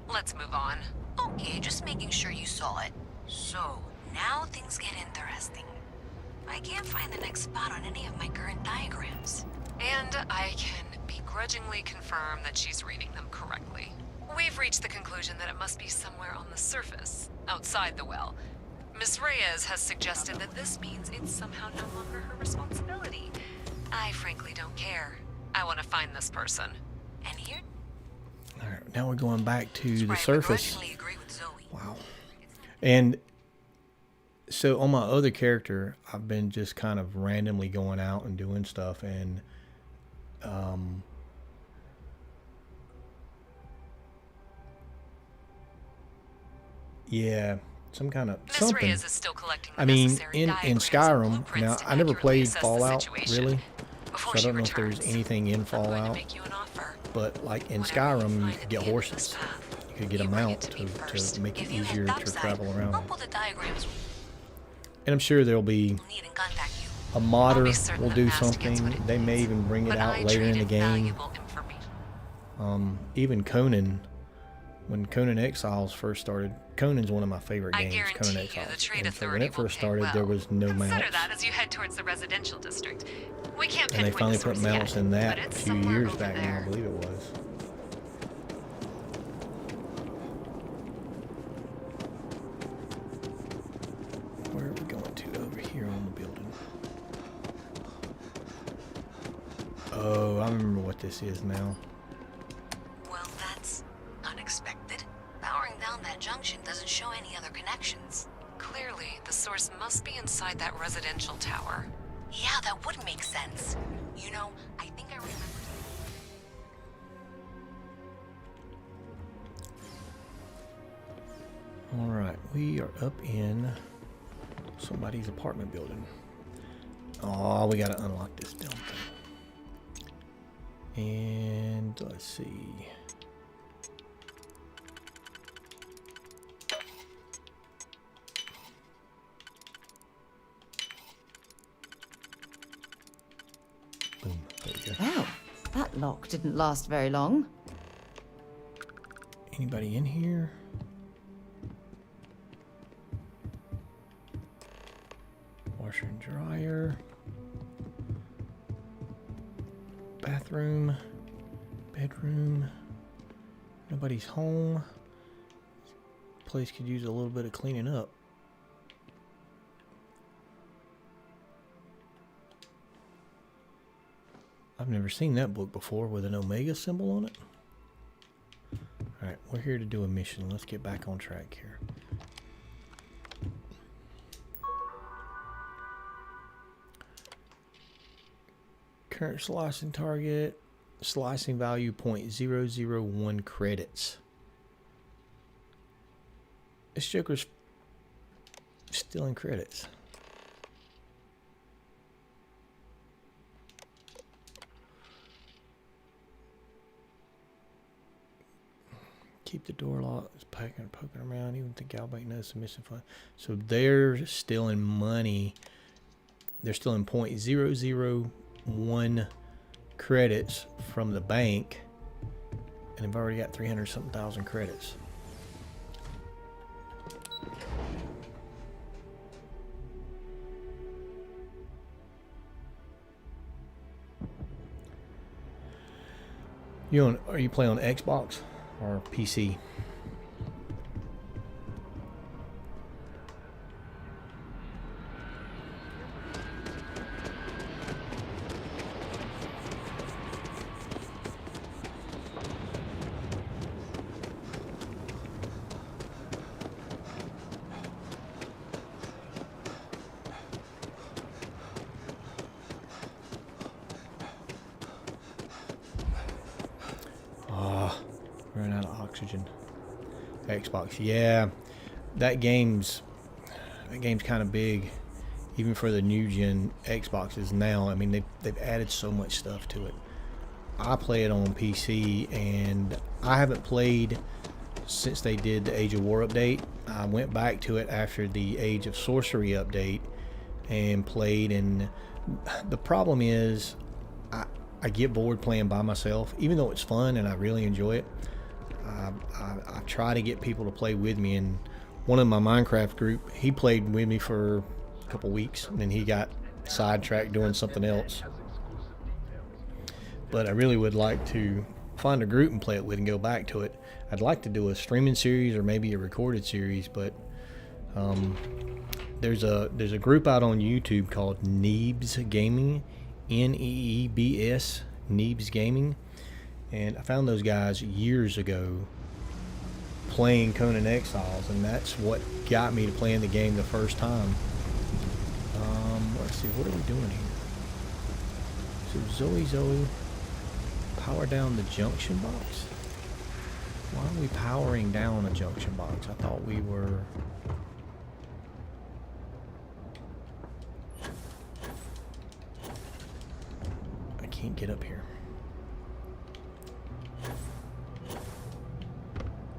Let's move on.
Okay, just making sure you saw it. So, now things get interesting. I can't find the next spot on any of my current diagrams.
And I can begrudgingly confirm that she's reading them correctly. We've reached the conclusion that it must be somewhere on the surface, outside the well. Miss Reyes has suggested that this means it's somehow no longer her responsibility. I frankly don't care. I want to find this person.
And here?
Alright, now we're going back to the
I
surface.
begrudgingly agree with Zoe.
Wow. And so on my other character, I've been just kind of randomly going out and doing stuff, and yeah, some kind of
Miss
something.
Reyes is still collecting the
I mean,
necessary
in
diagrams and
Skyrim.
blueprints
Now,
to
I never
accurately
played
assess the
Fallout
situation.
really,
Before
so I
she
don't know if there's
returns,
anything in
I'm going to
Fallout.
make you an offer.
But like in
Whatever you
Skyrim, you
find
could
at
get
the end of this
horses.
path,
You could get a
you bring it
mount
to me first.
to make it
If you head
easier to
topside,
travel around
I'll
on.
pull the diagrams.
And I'm sure there'll be
We'll need and contact you.
a
I'll be
modder
certain
will
that
do
Mast gets what
something.
it
They may
needs.
even bring it
But
out
I
later in the
traded
game.
valuable information.
Even Conan, when Conan Exiles first started, Conan's one of my favorite
I
games,
guarantee
Conan
you
Exiles.
the trade
And so when
authority
it
will
first
pay
started,
well.
there was no
Consider
mounts.
that as you head towards the residential district. We can't
And they
pinpoint
finally
the
put
source
mounts
yet,
in that
but
a
it's
few
somewhere
years
over
back now,
there.
I believe it was. Where are we going to? Over here on the building. Oh, I remember what this is now.
Well, that's unexpected. Powering down that junction doesn't show any other connections.
Clearly, the source must be inside that residential tower.
Yeah, that would make sense. You know, I think I remember.
Alright, we are up in somebody's apartment building. Oh, we gotta unlock this damn thing. And let's see. Boom. There we go.
Well, that lock didn't last very long.
Anybody in here? Washer and dryer. Bathroom. Bedroom. Nobody's home. Place could use a little bit of cleaning up. I've never seen that book before with an Omega symbol on it. Alright, we're here to do a mission. Let's get back on track here. Current slicing target. Slicing value 0.001 credits. This Joker's stealing credits. Keep the door locked. It's poking around. Even the Galbank knows the mission fund. So they're stealing money. They're stealing 0.001 credits from the bank, and they've already got 300-something thousand credits. Are you playing on Xbox or PC? Running out of oxygen. Xbox, yeah, that game's kind of big, even for the new gen Xboxes now. I mean, they've added so much stuff to it. I play it on PC, and I haven't played since they did the Age of War update. I went back to it after the Age of Sorcery update and played, and the problem is I get bored playing by myself, even though it's fun and I really enjoy it. I try to get people to play with me, and one of my Minecraft group, he played with me for a couple weeks, and then he got sidetracked doing something else. But I really would like to find a group and play it with and go back to it. I'd like to do a streaming series or maybe a recorded series, but there's a group out on YouTube called Neebs Gaming, Neebs, Neebs Gaming, and I found those guys years ago playing Conan Exiles, and that's what got me to playing the game the first time. Let's see, what are we doing here? So Zoe, power down the junction box? Why are we powering down a junction box? I thought we were can't get up here.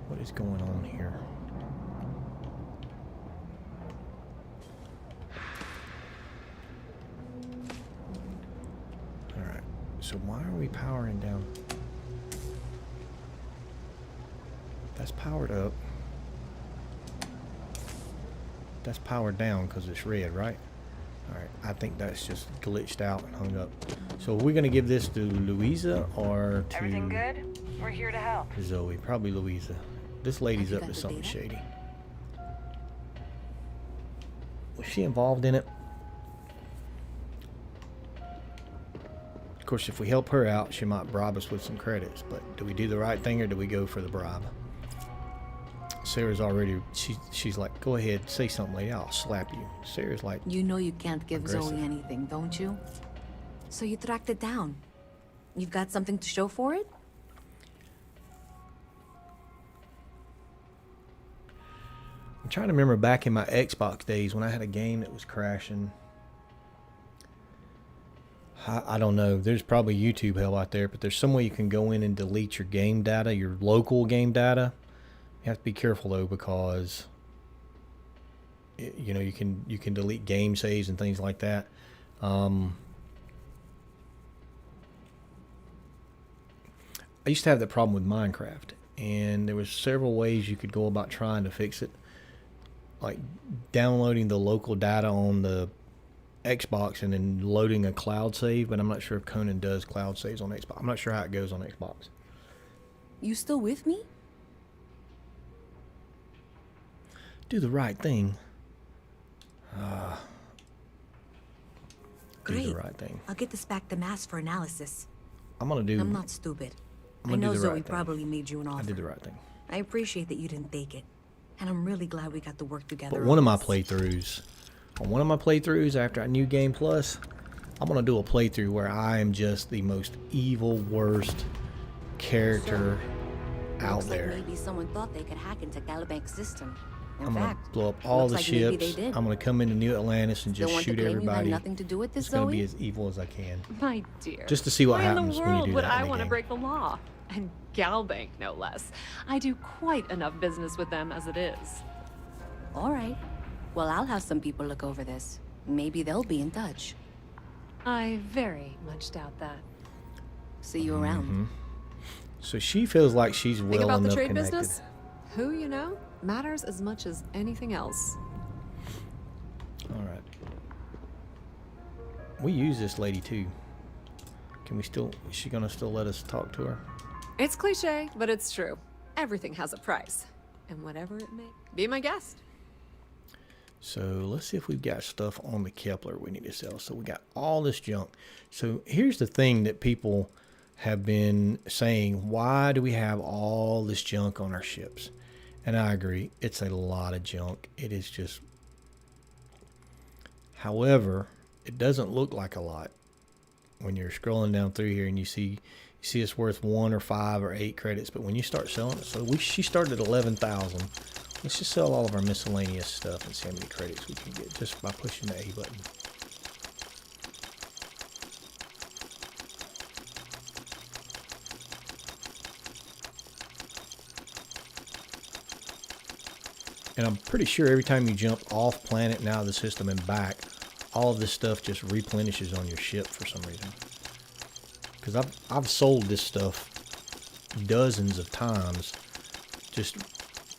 What is going on here? Alright, so why are we powering down? That's powered up. That's powered down because it's red, right? Alright, I think that's just glitched out and hung up. So are we going to give this to Louisa or to...
Everything good? We're here to help.
Zoe, probably Louisa. This lady's up to something shady. Was she involved in it? Of course, if we help her out, she might bribe us with some credits. But do we do the right thing or do we go for the bribe? Sarah's already, she's like, go ahead, say something, lady. I'll slap you. Sarah's like,
you know you can't give
aggressive.
Zoe anything, don't you? So you tracked it down. You've got something to show for it?
I'm trying to remember back in my Xbox days when I had a game that was crashing. I don't know. There's probably YouTube help out there, but there's some way you can go in and delete your game data, your local game data. You have to be careful though, because you know you can delete game saves and things like that. I used to have that problem with Minecraft, and there was several ways you could go about trying to fix it, like downloading the local data on the Xbox and then loading a cloud save. But I'm not sure if Conan does cloud saves on Xbox. I'm not sure how it goes on Xbox.
You still with me?
Do the right thing. Do
Great.
the right thing.
I'll get this back to Mass for analysis.
I'm gonna do.
I'm not stupid.
I'm
I
gonna
know
do the
Zoe
right thing.
probably made you an offer.
I did the right thing.
I appreciate that you didn't take it. And I'm really glad we got to work together.
But
on
one of my
this.
playthroughs, on one of my playthroughs after I knew Game Plus, I'm gonna do a playthrough where I am just the most evil, worst character out
Looks
there.
like maybe someone thought they could hack into Calibanc's system. In
I'm gonna
fact,
blow up all the
looks like maybe
ships.
they did.
I'm gonna come into New Atlantis and
Still
just
want to
shoot
claim
everybody.
You had nothing to do with this,
It's gonna
Zoe?
be as evil as I can.
My dear.
Just to see what
Why
happens
in the
when you
world
do
would
that in
I
the
want to
game.
break the law? And Galbank, no less. I do quite enough business with them as it is.
All right. Well, I'll have some people look over this. Maybe they'll be in touch.
I very much doubt that.
See you around.
So she feels like she's
Think
well
about the
enough
trade
connected.
business? Who you know matters as much as anything else.
All right. We use this lady too. Can we still? Is she gonna still let us talk to her?
It's cliche, but it's true. Everything has a price. And whatever it may be, my guest.
So let's see if we've got stuff on the Kepler we need to sell. So we got all this junk. So here's the thing that people have been saying: why do we have all this junk on our ships? And I agree, it's a lot of junk. It is just. However, it doesn't look like a lot when you're scrolling down through here and you see it's worth 1 or 5 or 8 credits. But when you start selling it, so she started at 11,000. Let's just sell all of our miscellaneous stuff and see how many credits we can get just by pushing the A button. And I'm pretty sure every time you jump off planet and out of the system and back, all of this stuff just replenishes on your ship for some reason. Because I've sold this stuff dozens of times just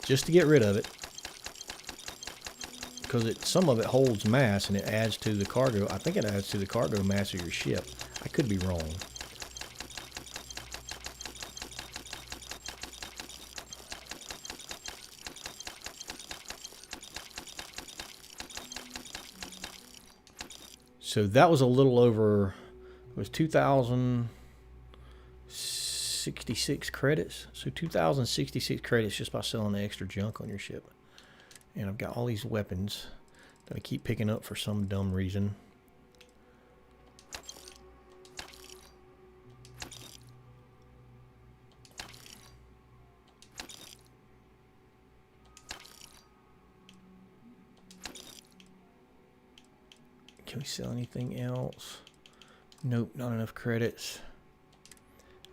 to get rid of it. Because some of it holds mass and it adds to the cargo. I think it adds to the cargo mass of your ship. I could be wrong. So that was a little over, it was 2,066 credits. So 2,066 credits just by selling the extra junk on your ship. And I've got all these weapons that I keep picking up for some dumb reason. Can we sell anything else? Nope, not enough credits.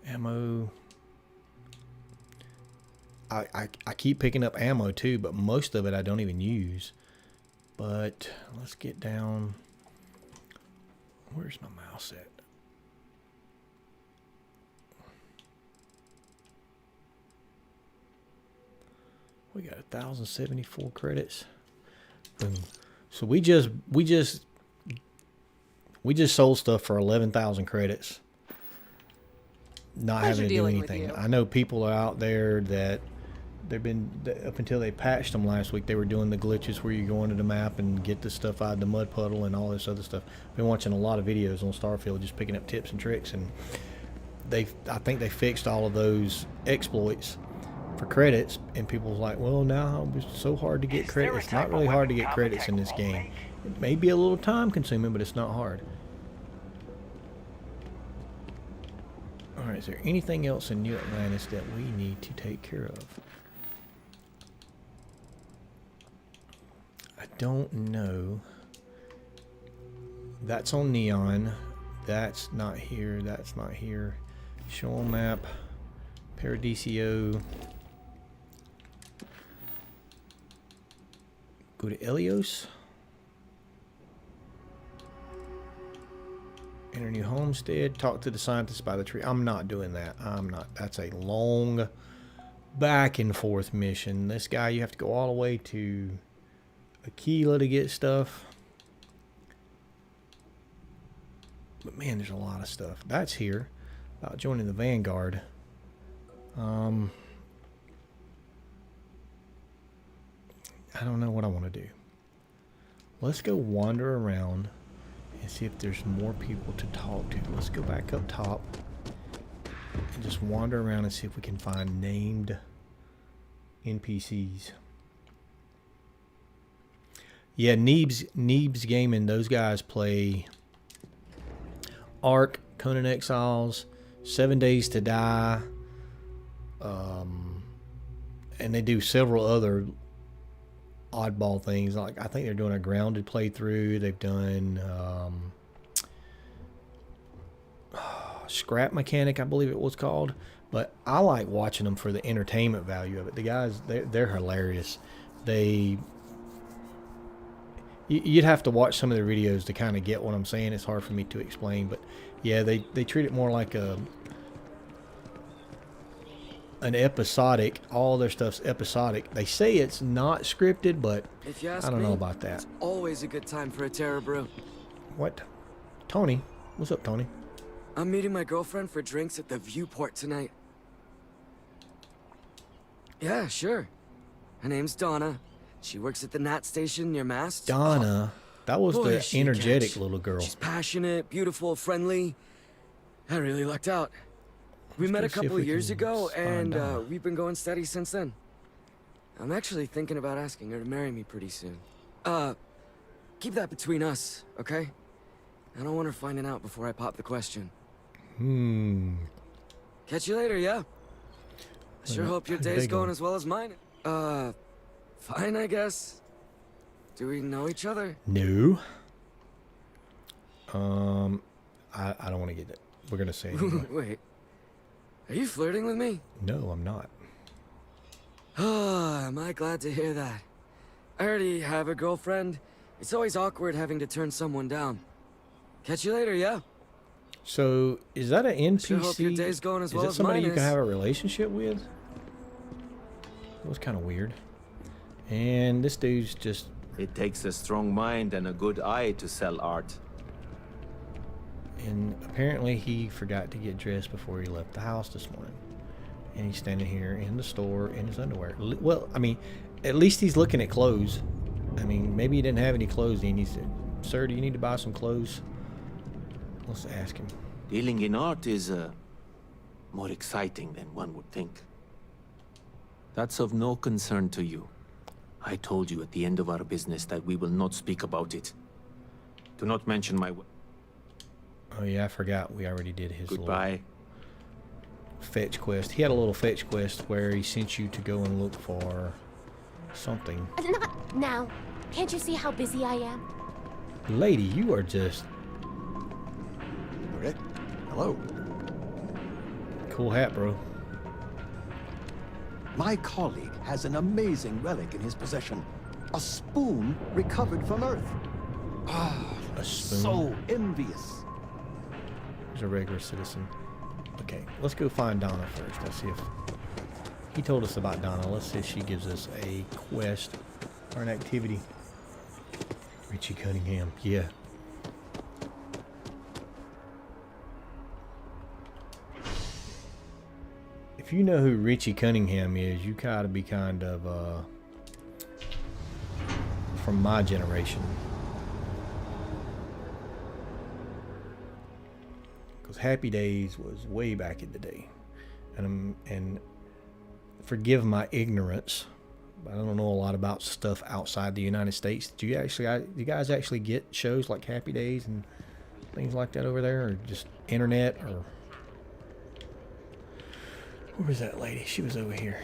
Ammo. I keep picking up ammo too, but most of it I don't even use. But let's get down. Where's my mouse at? We got 1,074 credits. Boom. So we just sold stuff for 11,000 credits. Not
Pleasure
having to do
dealing with
anything.
you.
I know people are out there that up until they patched them last week, they were doing the glitches where you go into the map and get the stuff out of the mud puddle and all this other stuff. Been watching a lot of videos on Starfield, just picking up tips and tricks, and I think they fixed all of those exploits for credits, and people was like, well, now it's so hard to get credits. It's not really hard to get credits in this game. It may be a little time consuming, but it's not hard. Alright, is there anything else in New Atlantis that we need to take care of? I don't know. That's on Neon. That's not here. That's not here. Show on map. Paradiso. Go to Elios. Enter new homestead. Talk to the scientists by the tree. I'm not doing that. I'm not. That's a long back and forth mission. This guy, you have to go all the way to Aquila to get stuff. But man, there's a lot of stuff. That's here. About joining the Vanguard. I don't know what I want to do. Let's go wander around and see if there's more people to talk to. Let's go back up top and just wander around and see if we can find named NPCs. Yeah, Neebs Gaming, those guys play Ark, Conan Exiles, 7 Days to Die, and they do several other oddball things. Like I think they're doing a grounded playthrough. They've done Scrap Mechanic, I believe it was called. But I like watching them for the entertainment value of it. The guys, they're hilarious. You'd have to watch some of their videos to kind of get what I'm saying. It's hard for me to explain, but yeah, they treat it more like an episodic. All their stuff's episodic. They say it's not scripted, but
if you ask
I don't know
me,
about that.
It's always a good time for a Terra brew.
What? Tony? What's up, Tony?
I'm meeting my girlfriend for drinks at the Viewport tonight. Yeah, sure. Her name's Donna. She works at the Nat station near Mast.
Donna? That was
Boy,
the
is she a
energetic
catch.
little girl.
She's passionate, beautiful, friendly. I really lucked out. We met a couple of years ago, and we've been going steady since then. I'm actually thinking about asking her to marry me pretty soon. Keep that between us, okay? I don't want her finding out before I pop the question. Catch you later, yeah? I sure hope your day's going as well as mine. Fine, I guess. Do we know each other?
No. I don't want to get it. We're gonna say it anyway.
Wait. Are you flirting with me?
No, I'm not.
Ah, am I glad to hear that. I already have a girlfriend. It's always awkward having to turn someone down. Catch you later, yeah?
So, is that an NPC?
Sure hope your day's going as well
is that
as
somebody
mine
you can
is.
have a relationship with? It was kind of weird. And this dude's just...
It takes a strong mind and a good eye to sell art.
And apparently he forgot to get dressed before he left the house this morning. And he's standing here in the store in his underwear. Well, I mean, at least he's looking at clothes. I mean, maybe he didn't have any clothes. And he said, sir, do you need to buy some clothes? Let's ask him.
Dealing in art is more exciting than one would think. That's of no concern to you. I told you at the end of our business that we will not speak about it. Do not mention my...
Oh yeah, I forgot. We already did his
Goodbye.
little fetch quest. He had a little fetch quest where he sent you to go and look for something.
Not now. Can't you see how busy I am?
Lady, you are just...
Rick, hello.
Cool hat, bro.
My colleague has an amazing relic in his possession. A spoon recovered from Earth. Ah,
a spoon.
So envious.
He's a regular citizen. Okay, let's go find Donna first. Let's see if he told us about Donna. Let's see if she gives us a quest or an activity. Richie Cunningham, yeah. If you know who Richie Cunningham is, you gotta be kind of from my generation. Because Happy Days was way back in the day. And forgive my ignorance, but I don't know a lot about stuff outside the United States. Do you guys actually get shows like Happy Days and things like that over there, or just internet, or where was that lady? She was over here.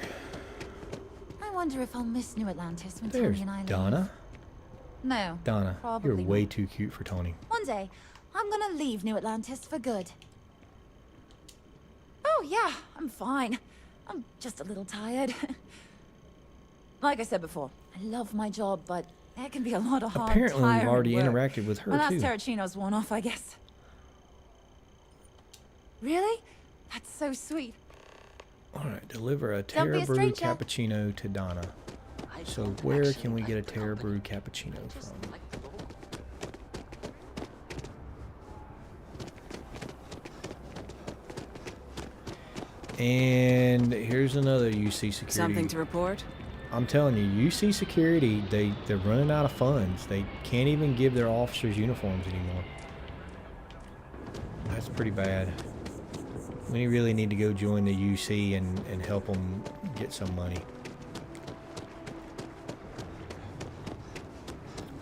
I wonder if I'll miss New Atlantis when
There's
Tony and I leave.
Donna.
No.
Donna,
probably
you're way
not.
too cute for Tony.
One day, I'm gonna leave New Atlantis for good. Oh yeah, I'm fine. I'm just a little tired. Like I said before, I love my job, but there can be a lot of hard,
Apparently, we've
tiring
already
work.
interacted with her
My last
too.
Terracino's worn off, I guess. Really? That's so sweet.
All right, deliver a
Don't be
Terra
a
Brew
stranger.
cappuccino to Donna. So where can we get a Terra Brew cappuccino from? And here's another UC security.
Something to report?
I'm telling you, UC security, they're running out of funds. They can't even give their officers uniforms anymore. That's pretty bad. We really need to go join the UC and help them get some money.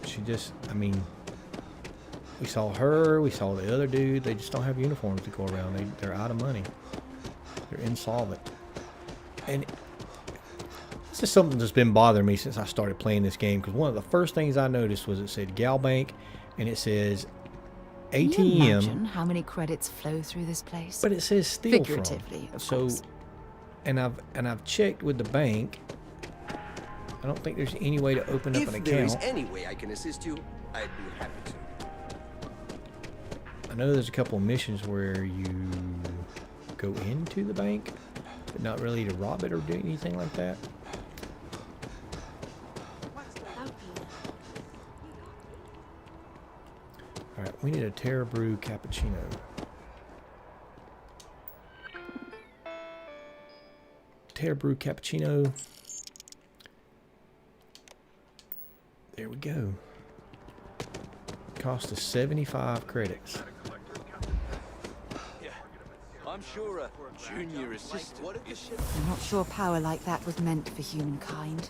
She just, I mean, we saw her, we saw the other dude. They just don't have uniforms to go around. They're out of money. They're insolvent. And this is something that's been bothering me since I started playing this game, because one of the first things I noticed was it said Gal Bank and it says ATM.
Can you imagine how many credits flow through this place?
But it says steal from.
Figuratively, of
So,
course.
and I've checked with the bank. I don't think there's any way to open up an
If there is
account.
any way I can assist you, I'd be happy to.
I know there's a couple of missions where you go into the bank, but not really to rob it or do anything like that. All right, we need a Terra Brew cappuccino. Terra Brew cappuccino. There we go. Cost us 75 credits.
Yeah, I'm sure a junior assistant is...
I'm not sure power like that was meant for humankind.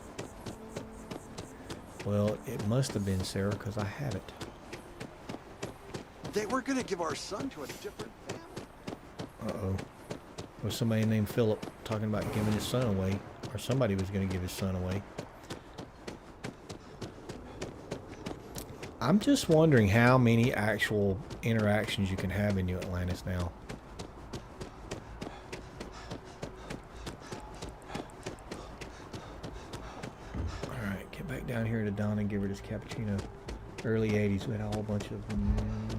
Well, it must have been, Sarah, because I have it.
They were gonna give our son to a different family.
Uh-oh. Was somebody named Philip talking about giving his son away? Or somebody was going to give his son away. I'm just wondering how many actual interactions you can have in New Atlantis now. Alright, get back down here to Donna and give her this cappuccino. Early 80s, we had a whole bunch of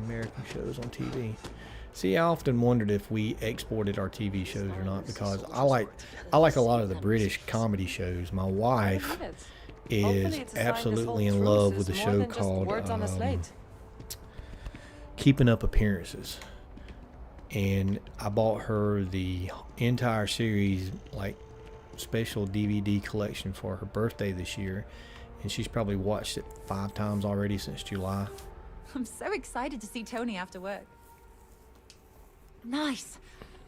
American shows on TV. See, I often wondered if we exported our TV shows or not, because I like a lot of the British comedy shows. My wife is absolutely in love with a show called Keeping Up Appearances. And I bought her the entire series, like special DVD collection for her birthday this year. And she's probably watched it 5 times already since July.
I'm so excited to see Tony after work. Nice.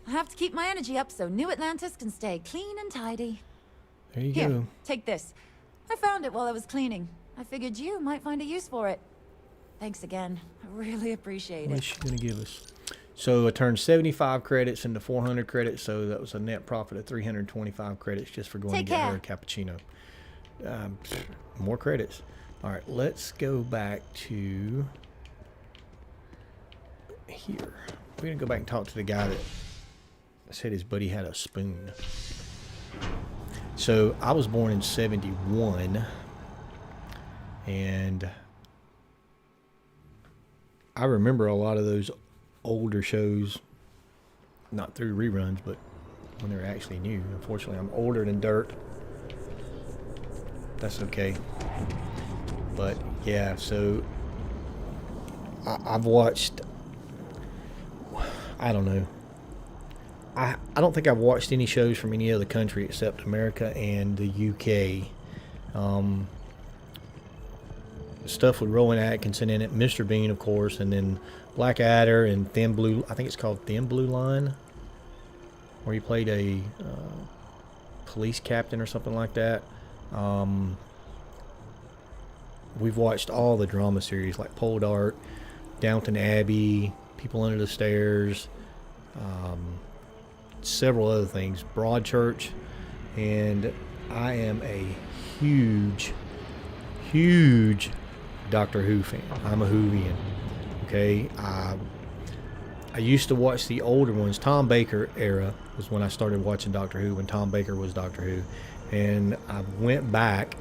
I have to keep my energy up so New Atlantis can stay clean and tidy.
There you
Here,
go.
take this. I found it while I was cleaning. I figured you might find a use for it. Thanks again. I really appreciate
What
it.
is she going to give us? So I turned 75 credits into 400 credits, so that was a net profit of 325 credits just for going
Take
to get her
care.
a cappuccino. More credits. All right, let's go back to here. We're gonna go back and talk to the guy that said his buddy had a spoon. So I was born in '71, and I remember a lot of those older shows, not through reruns, but when they were actually new. Unfortunately, I'm older than dirt. That's okay. But yeah, so I've watched, I don't know. I don't think I've watched any shows from any other country except America and the UK. Stuff with Rowan Atkinson in it, Mr. Bean, of course, and then Blackadder and Thin Blue. I think it's called Thin Blue Line, where he played a police captain or something like that. We've watched all the drama series like Poldark, Downton Abbey, People Under the Stairs, several other things, Broadchurch, and I am a huge Doctor Who fan. I'm a Whovian. Okay, I used to watch the older ones. Tom Baker era was when I started watching Doctor Who, when Tom Baker was Doctor Who, and I went back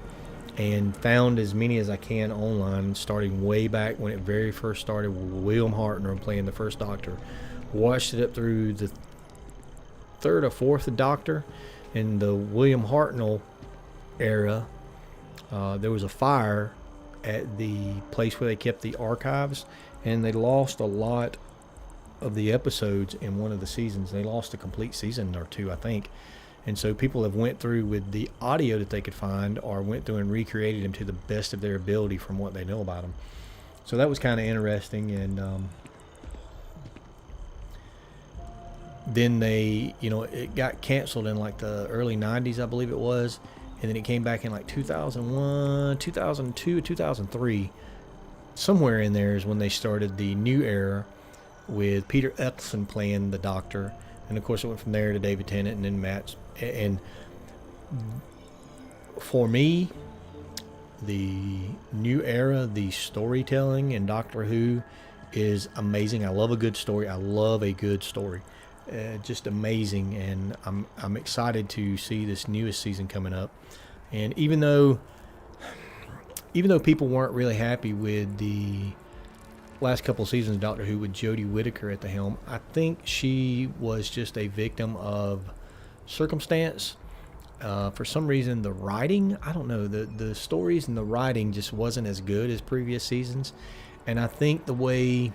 and found as many as I can online, starting way back when it very first started with William Hartnell playing the first Doctor. Watched it up through the third or fourth Doctor. In the William Hartnell era, there was a fire at the place where they kept the archives, and they lost a lot of the episodes in one of the seasons. They lost a complete season or two, I think. And so people have went through with the audio that they could find, or went through and recreated them to the best of their ability from what they know about them. So that was kind of interesting. And then they, it got canceled in like the early 90s, I believe it was. And then it came back in like 2001, 2002, 2003. Somewhere in there is when they started the new era with Peter Eccleston playing the Doctor. And of course it went from there to David Tennant and then Matt. And for me, the new era, the storytelling in Doctor Who is amazing. I love a good story. I love a good story. Just amazing, and I'm excited to see this newest season coming up. And even though people weren't really happy with the last couple of seasons of Doctor Who with Jodie Whittaker at the helm, I think she was just a victim of circumstance. For some reason, the writing, I don't know, the stories and the writing just wasn't as good as previous seasons. And I think the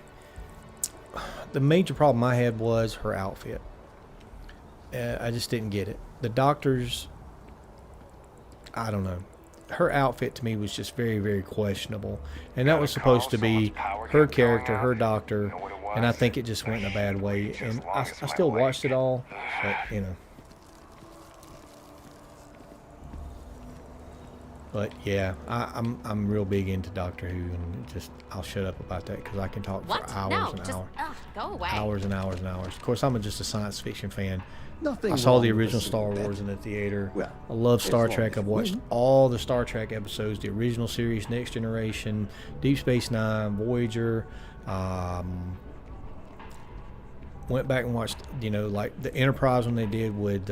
major problem I had was her outfit. I just didn't get it. The Doctor's, I don't know. Her outfit to me was just very, very questionable. And that was supposed to be her character, her Doctor. And I think it just went in a bad way. And I still watched it all, but, But yeah, I'm real big into Doctor Who, and just I'll shut up about that because I can talk for hours and hours.
Go away.
Hours and hours and hours. Of course, I'm just a science fiction fan.
Nothing
I saw the
wrong with
original
a
Star
single
Wars in the theater.
Well,
I love Star
as long
Trek.
as
I've
you
watched
win.
all the Star Trek episodes, the original series, Next Generation, Deep Space Nine, Voyager. Went back and watched, like the Enterprise when they did with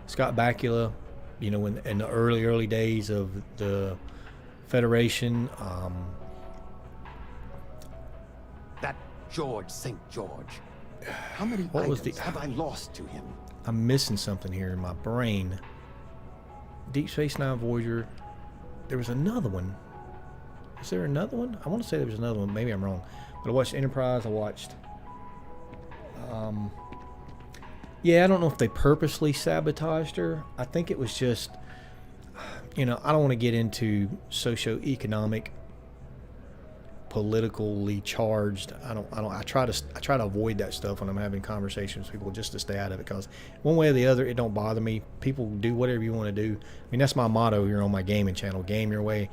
Scott Bakula, in the early days of the Federation.
That George St. George. How many
What was
items have I lost to him?
I'm missing something here in my brain. Deep Space Nine, Voyager. There was another one. Is there another one? I want to say there was another one. Maybe I'm wrong. But I watched Enterprise. I watched... yeah, I don't know if they purposely sabotaged her. I think it was just... I don't want to get into socioeconomic, politically charged. I try to avoid that stuff when I'm having conversations with people, just to stay out of it, because one way or the other, it don't bother me. People do whatever you want to do. I mean, that's my motto here on my gaming channel: game your way.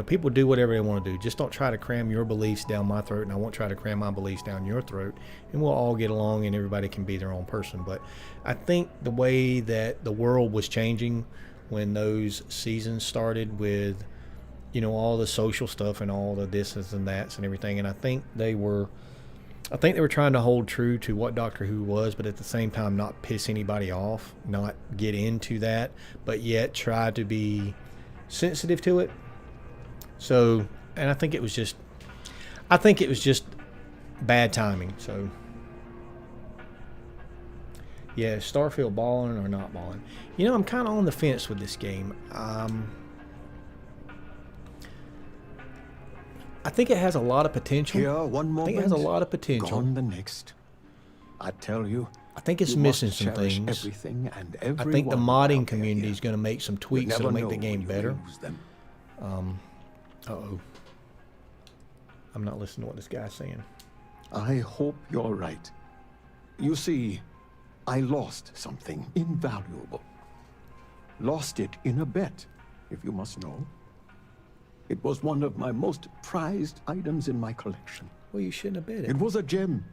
People do whatever they want to do. Just don't try to cram your beliefs down my throat, and I won't try to cram my beliefs down your throat, and we'll all get along and everybody can be their own person. But I think the way that the world was changing when those seasons started with, all the social stuff and all the thises and that's and everything, and I think they were I think they were trying to hold true to what Doctor Who was, but at the same time not piss anybody off, not get into that, but yet try to be sensitive to it. So, and I think it was just bad timing. So, yeah, Starfield balling or not balling? You know, I'm kind of on the fence with this game. I think it has a lot of potential.
Here, one moment.
I think it has a lot of potential.
Gone the next. I tell you.
I think it's missing some things.
Everything and
I think the modding community is going to make some tweaks that'll make the game better. Uh-oh. I'm not listening to what this guy's saying.
I hope you're right. You see, I lost something invaluable. Lost it in a bet, if you must know. It was one of my most prized items in my collection.
Well, you shouldn't have bet it.
It was a gem.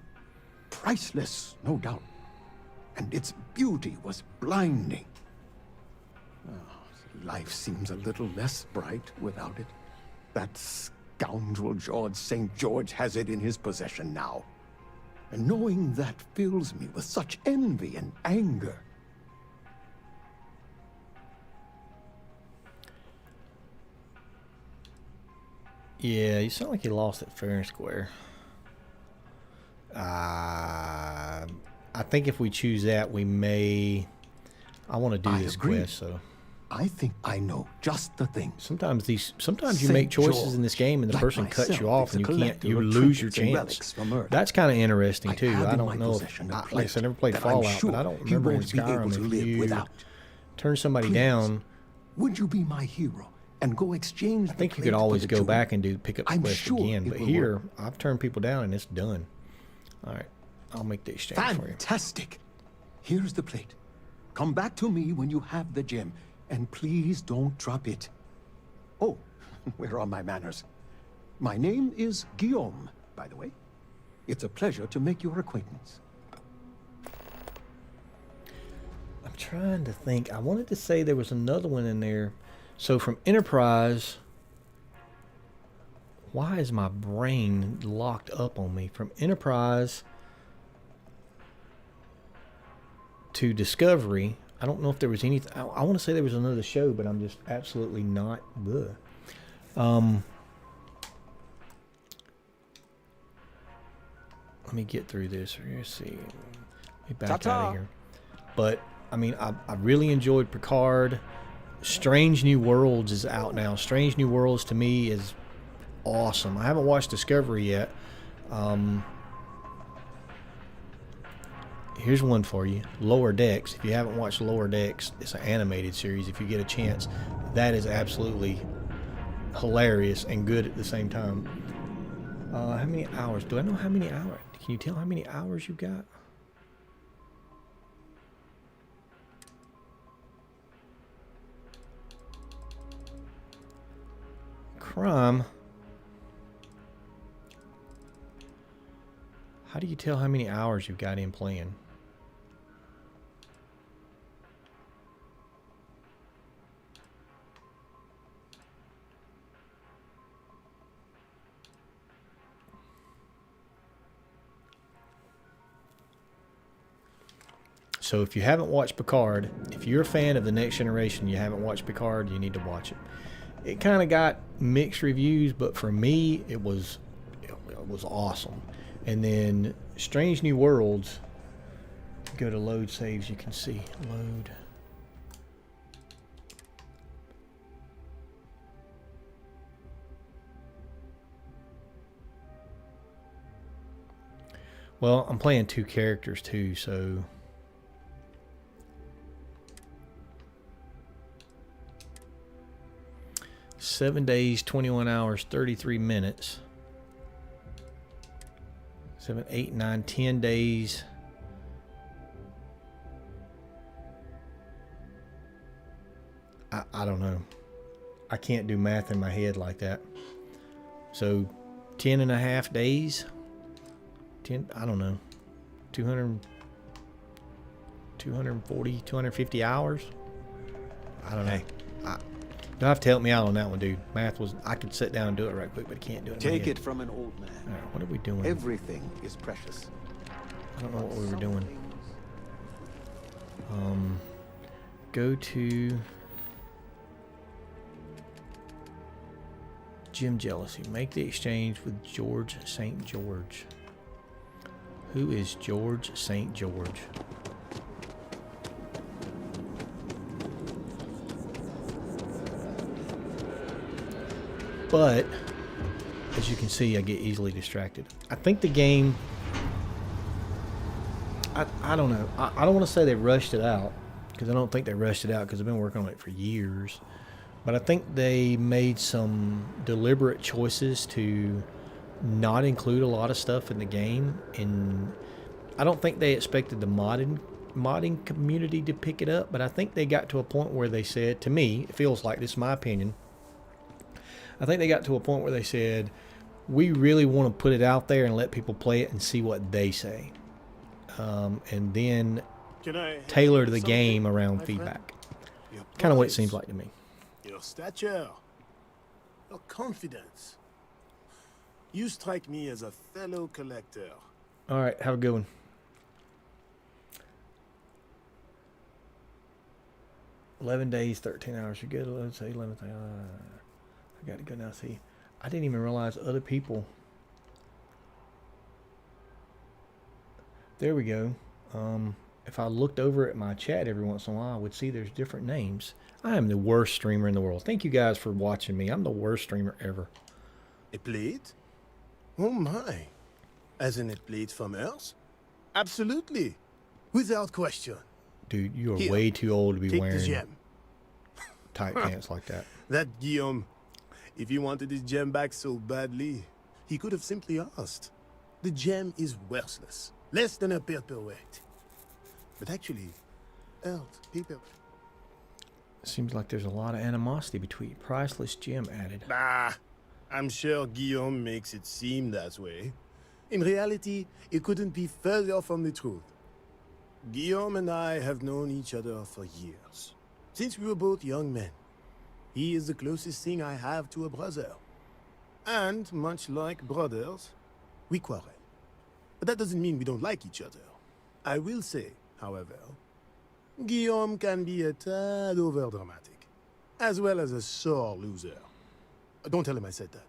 Priceless, no doubt. And its beauty was blinding. Oh, life seems a little less bright without it. That scoundrel George St. George has it in his possession now. And knowing that fills me with such envy and anger.
Yeah, you sound like you lost it fair and square. I think if we choose that, we may... I want to do this quest, so...
I think I know just the thing.
Sometimes you make choices in this game and the person cuts you off and you lose your chance. That's kind of interesting too. I don't know if, like I said, I never played Fallout, but I don't remember in Skyrim if you turn somebody down.
Would you be my hero and go exchange?
I think you could always go back and pick up the quest again, but here I've turned people down and it's done. All right, I'll make the exchange for you.
Fantastic. Here's the plate. Come back to me when you have the gem. And please don't drop it. Oh, where are my manners? My name is Guillaume, by the way. It's a pleasure to make your acquaintance.
I'm trying to think. I wanted to say there was another one in there. So from Enterprise... Why is my brain locked up on me? From Enterprise to Discovery... I don't know if there was anything. I want to say there was another show, but I'm just absolutely not. Let me get through this. Let's see. Let me back out of here. But I mean, I really enjoyed Picard. Strange New Worlds is out now. Strange New Worlds to me is awesome. I haven't watched Discovery yet. Here's one for you. Lower Decks. If you haven't watched Lower Decks, it's an animated series. If you get a chance, that is absolutely hilarious and good at the same time. How many hours? Do I know how many hours? Can you tell how many hours you've got? Crime. How do you tell how many hours you've got in playing? So if you haven't watched Picard, if you're a fan of The Next Generation, you haven't watched Picard, you need to watch it. It kind of got mixed reviews, but for me, it was awesome. And then Strange New Worlds, go to load saves, you can see. Load. Well, I'm playing two characters too, so... 7 days, 21 hours, 33 minutes. 7, 8, 9, 10 days. I don't know. I can't do math in my head like that. So 10 and a half days. 10, I don't know. 200, 240, 250 hours. I don't know. You'll have to help me out on that one, dude. Math was... I could sit down and do it right quick, but I can't do it.
Take it from an old man.
All right, what are we doing?
Everything is precious.
I don't know what we were doing. Go to... Jim Jealousy. Make the exchange with George St. George. Who is George St. George? But, as you can see, I get easily distracted. I think the game... I don't know. I don't want to say they rushed it out, because I don't think they rushed it out, because I've been working on it for years. But I think they made some deliberate choices to not include a lot of stuff in the game. And I don't think they expected the modding community to pick it up, but I think they got to a point where they said, to me, it feels like, this is my opinion, I think they got to a point where they said, we really want to put it out there and let people play it and see what they say. And then tailor the game around feedback. Kind of what it seems like to me.
Your stature, your confidence. You strike me as a fellow collector.
All right, have a good one. 11 days, 13 hours. You're good. Let's say 11. I got to go now. See, I didn't even realize other people. There we go. If I looked over at my chat every once in a while, I would see there's different names. I am the worst streamer in the world. Thank you guys for watching me. I'm the worst streamer ever.
A plate? Oh my. As in a plate from Earth? Absolutely. Without question.
Dude, you are
Here,
way too old to be
take
wearing
the gem.
tight pants like that.
That Guillaume, if he wanted his gem back so badly, he could have simply asked. The gem is worthless. Less than a paperweight. But actually, Earth, paper...
Seems like there's a lot of animosity between priceless gem added.
Bah, I'm sure Guillaume makes it seem that way. In reality, it couldn't be further from the truth. Guillaume and I have known each other for years. Since we were both young men. He is the closest thing I have to a brother. And, much like brothers, we quarrel. But that doesn't mean we don't like each other. I will say, however, Guillaume can be a tad overdramatic, as well as a sore loser. Don't tell him I said that.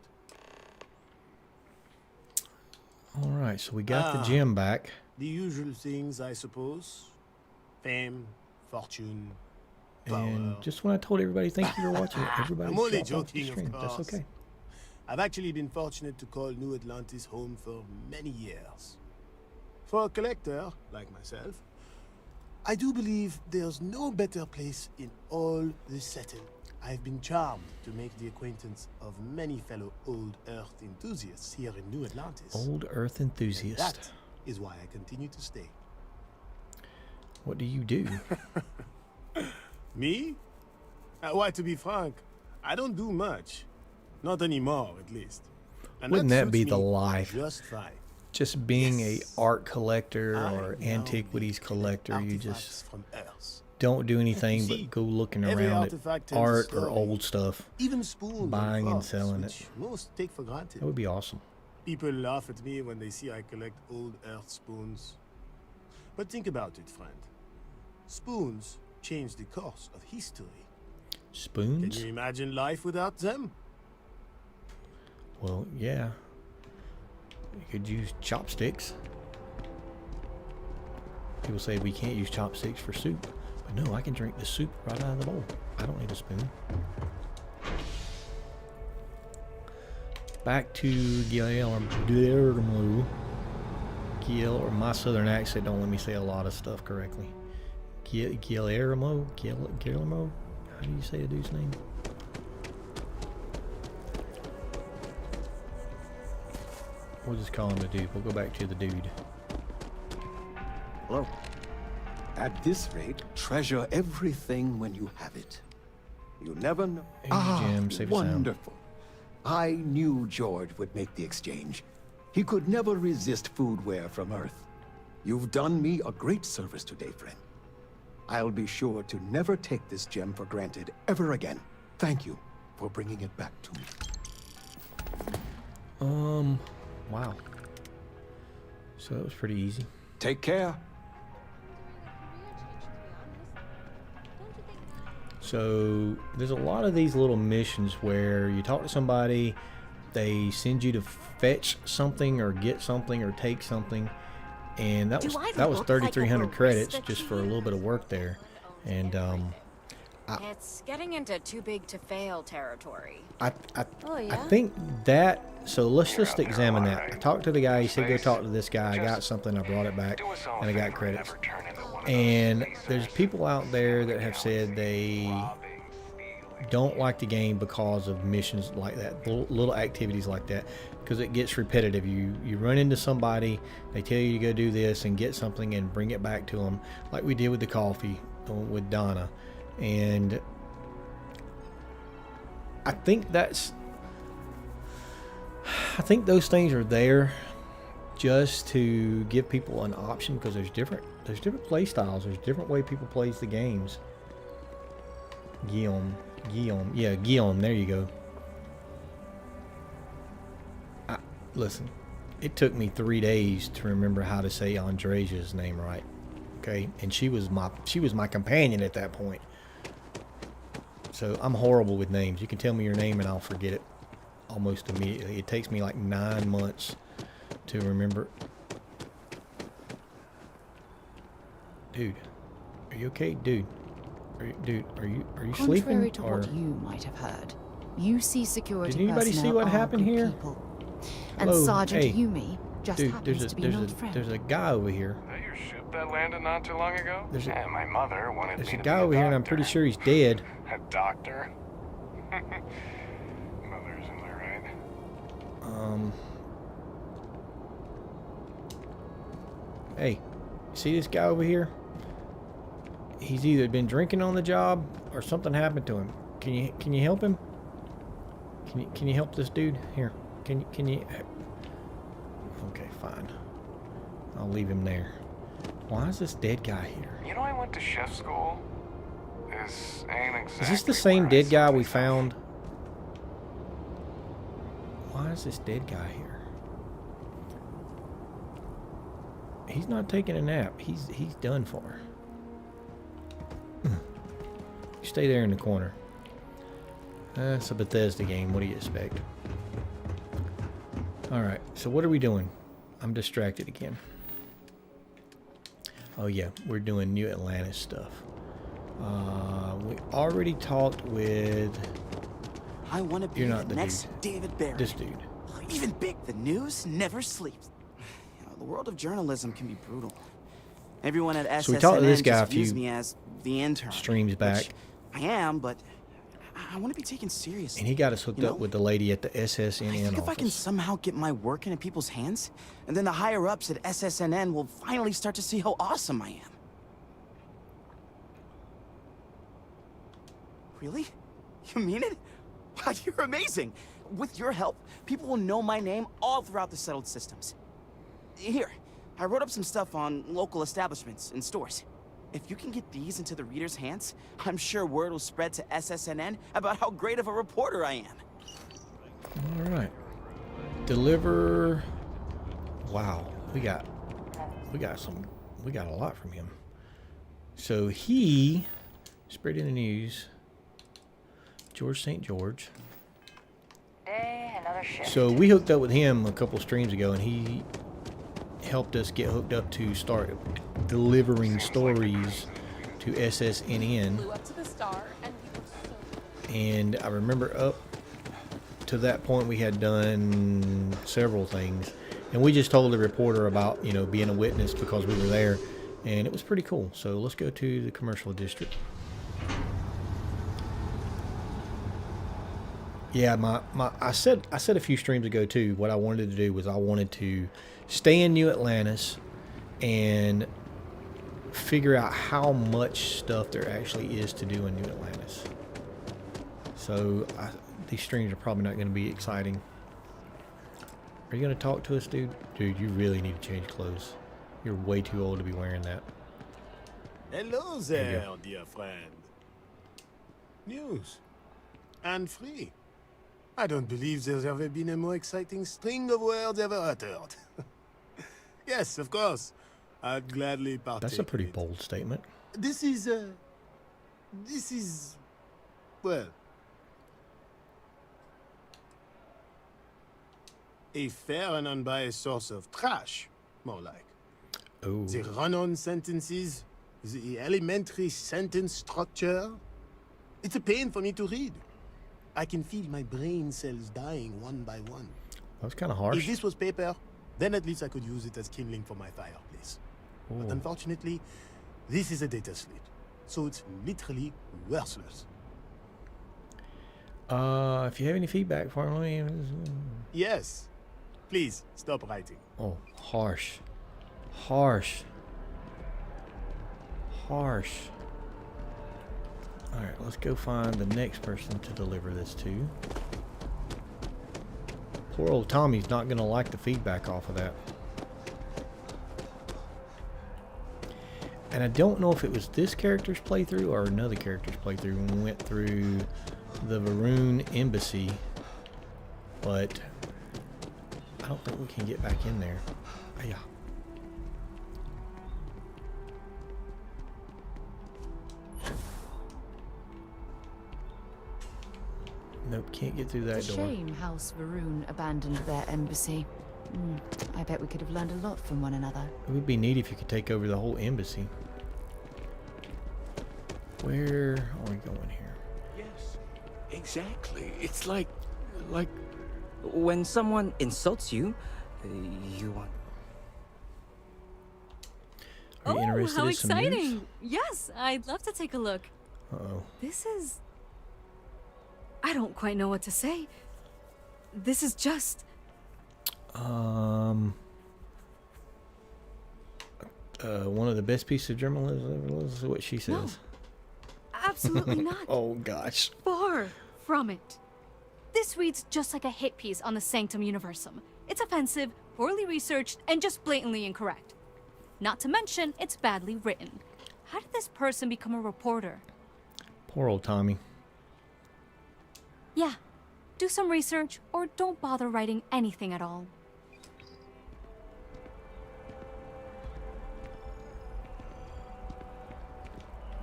All right, so we got the gem back.
The usual things, I suppose. Fame, fortune,
And
power.
just when I told everybody thank you for watching it, everybody
I'm only
dropped off the
joking,
stream.
of
That's
course.
okay.
I've actually been fortunate to call New Atlantis home for many years. For a collector, like myself, I do believe there's no better place in all the setting. I've been charmed to make the acquaintance of many fellow Old Earth enthusiasts here in New Atlantis.
Old Earth
And
enthusiast.
that is why I continue to stay.
What do you do?
Me? Why, to be frank, I don't do much. Not anymore, at least. And
Wouldn't that
suits
be the
me
life?
Just fine.
Just being a art collector
I
or
now
antiquities collector, you
artifacts
just
from Earth.
don't do anything
See,
but go looking
every
around at
artifact tells a
art or
story.
old stuff,
Even spoons
buying and
forks,
selling
which
it.
most take for granted.
That would be awesome.
People laugh at me when they see I collect old Earth spoons. But think about it, friend. Spoons change the course of history.
Spoons?
Can you imagine life without them?
Well, yeah. You could use chopsticks. People say we can't use chopsticks for soup. But no, I can drink the soup right out of the bowl. I don't need a spoon. Back to Guillermo. Or my southern accent don't let me say a lot of stuff correctly. Guillermo? Guillermo? How do you say a dude's name? We'll just call him the dude. We'll go back to the dude.
Hello. At this rate, treasure everything when you have it. You never know.
Jim, save your sound.
Wonderful. I knew George would make the exchange. He could never resist foodware from Earth. You've done me a great service today, friend. I'll be sure to never take this gem for granted ever again. Thank you for bringing it back to me.
Wow. So that was pretty easy.
Take care.
So there's a lot of these little missions where you talk to somebody, they send you to fetch something or get something or take something, and that was 3,300 credits just for a little bit of work there. And
it's getting into too big to fail territory.
I think that, so let's just examine that. I talked to the guy, he said go talk to this guy, I got something, I brought it back, and I got credits. And there's people out there that have said they don't like the game because of missions like that, little activities like that, because it gets repetitive. You run into somebody, they tell you to go do this and get something and bring it back to them, like we did with the coffee with Donna. And I think those things are there just to give people an option, because there's different play styles, there's different way people plays the games. Guillaume, yeah, Guillaume, there you go. Listen, it took me 3 days to remember how to say Andresia's name right. Okay, and she was my companion at that point. So I'm horrible with names. You can tell me your name and I'll forget it almost immediately. It takes me like 9 months to remember. Dude, are you okay, dude? Are you sleeping?
Contrary to what you might have heard, UC security
did anybody see what happened here?
And
Hello?
Sergeant
Hey,
Yumi just
dude,
happens to be an old friend.
there's a guy over here.
That your ship that landed not too long ago?
There's
Yeah, my mother wanted
There's
me
a
to
guy
be
over here, and I'm pretty sure he's dead.
A doctor? Mother's in there, right?
Hey, see this guy over here? He's either been drinking on the job or something happened to him. Can you help him? Can you help this dude? Here, can you? Okay, fine. I'll leave him there. Why is this dead guy here?
You know, I went to chef school. This ain't exactly.
Is this the same dead guy we found? Why is this dead guy here? He's not taking a nap. He's done for. You stay there in the corner. It's a Bethesda game. What do you expect? Alright, so what are we doing? I'm distracted again. Oh yeah, we're doing New Atlantis stuff. We already talked with...
I want to be
You're not
the
the
next
dude.
David Barry.
This dude.
Even big. The news never sleeps. You know, the world of journalism can be brutal. Everyone at SSNN
So we talked to this guy a
just views
few
me as the intern.
streams back.
Which I am, but I want to be taken seriously.
And he got us hooked up with the lady at the SSNN
I think if I can
office.
somehow get my work into people's hands, and then the higher-ups at SSNN will finally start to see how awesome I am. Really? You mean it? Wow, you're amazing. With your help, people will know my name all throughout the settled systems. Here, I wrote up some stuff on local establishments and stores. If you can get these into the readers' hands, I'm sure word will spread to SSNN about how great of a reporter I am.
All right. Deliver. Wow, we got a lot from him. So he spread in the news. George St. George.
Day, another shift.
So we hooked up with him a couple streams ago, and he helped us get hooked up to start delivering stories to SSNN.
Flew up to the star and
And I remember up to that point we had done several things, and we just told the reporter about, you know, being a witness because we were there, and it was pretty cool. So let's go to the commercial district. Yeah, I said a few streams ago too, what I wanted to do was I wanted to stay in New Atlantis and figure out how much stuff there actually is to do in New Atlantis. So these streams are probably not going to be exciting. Are you going to talk to us, dude? Dude, you really need to change clothes. You're way too old to be wearing that.
Hello
There you
there,
go.
dear friend. News. and free. I don't believe there's ever been a more exciting string of words ever uttered. Yes, of course. I'd gladly partake.
That's a pretty bold statement.
This is, well, a fair and unbiased source of trash, more like.
Oh.
The run-on sentences, the elementary sentence structure. It's a pain for me to read. I can feel my brain cells dying one by one.
That was kind of harsh.
If this was paper, then at least I could use it as kindling for my fireplace.
Ooh.
But unfortunately, this is a data slate, so it's literally worthless.
If you have any feedback for me.
Yes. Please, stop writing.
Oh, harsh. Harsh. Harsh. Alright, let's go find the next person to deliver this to. Poor old Tommy's not going to like the feedback off of that. And I don't know if it was this character's playthrough or another character's playthrough when we went through the Varun Embassy. But I don't think we can get back in there. Oh, yeah. Nope, can't get through that
It's a
door.
shame House Varun abandoned their embassy. I bet we could have learned a lot from one another.
It would be neat if you could take over the whole embassy. Where are we going here?
Yes, exactly. It's like...
When someone insults you, you want...
Are you interested
how
in some
exciting!
news?
Yes, I'd love to take a look.
Uh-oh.
This is... I don't quite know what to say. This is just...
One of the best pieces of journalism is what she says.
No, absolutely not.
Oh, gosh.
Far from it. This reads just like a hit piece on the Sanctum Universum. It's offensive, poorly researched, and just blatantly incorrect. Not to mention, it's badly written. How did this person become a reporter?
Poor old Tommy.
Yeah, do some research, or don't bother writing anything at all.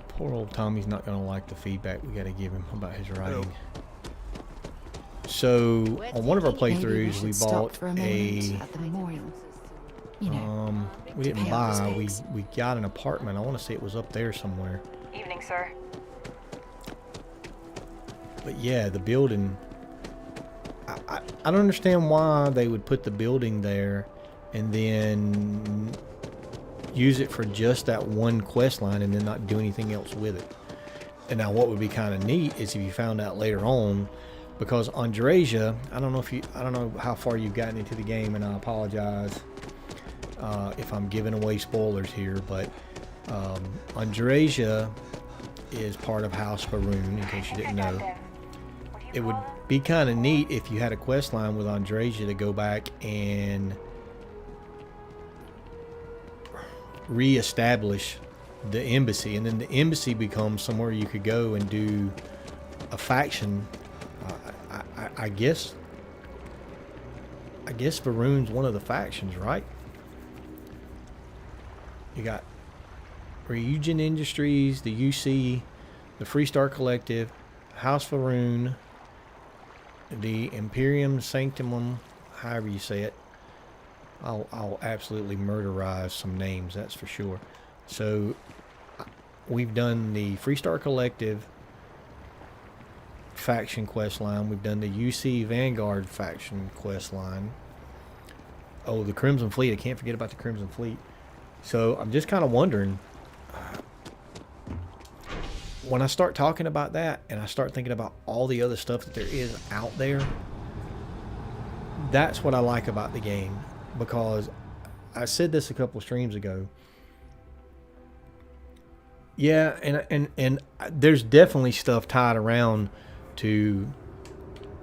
Poor old Tommy's not going to like the feedback we got to give him about his writing. So, on one of our playthroughs, we bought
at the memorial. You know,
we didn't buy, we got an apartment. I want to say it was up there somewhere.
Evening, sir.
But yeah, the building, I don't understand why they would put the building there and then use it for just that one quest line and then not do anything else with it. And now what would be kind of neat is if you found out later on, because Andrasia, I don't know how far you've gotten into the game, and I apologize if I'm giving away spoilers here, but Andrasia is part of House Varun, in case you didn't know. It would be kind of neat if you had a quest line with Andrasia to go back and re-establish the embassy, and then the embassy becomes somewhere you could go and do a faction. I guess Varun's one of the factions, right? You got Ryujin Industries, the UC, the Freestar Collective, House Varun, the Imperium Sanctumum, however you say it. I'll absolutely murderize some names, that's for sure. So we've done the Freestar Collective faction quest line. We've done the UC Vanguard faction quest line. Oh, the Crimson Fleet. I can't forget about the Crimson Fleet. So I'm just kind of wondering, when I start talking about that and I start thinking about all the other stuff that there is out there, that's what I like about the game. Because I said this a couple of streams ago. Yeah, and there's definitely stuff tied around to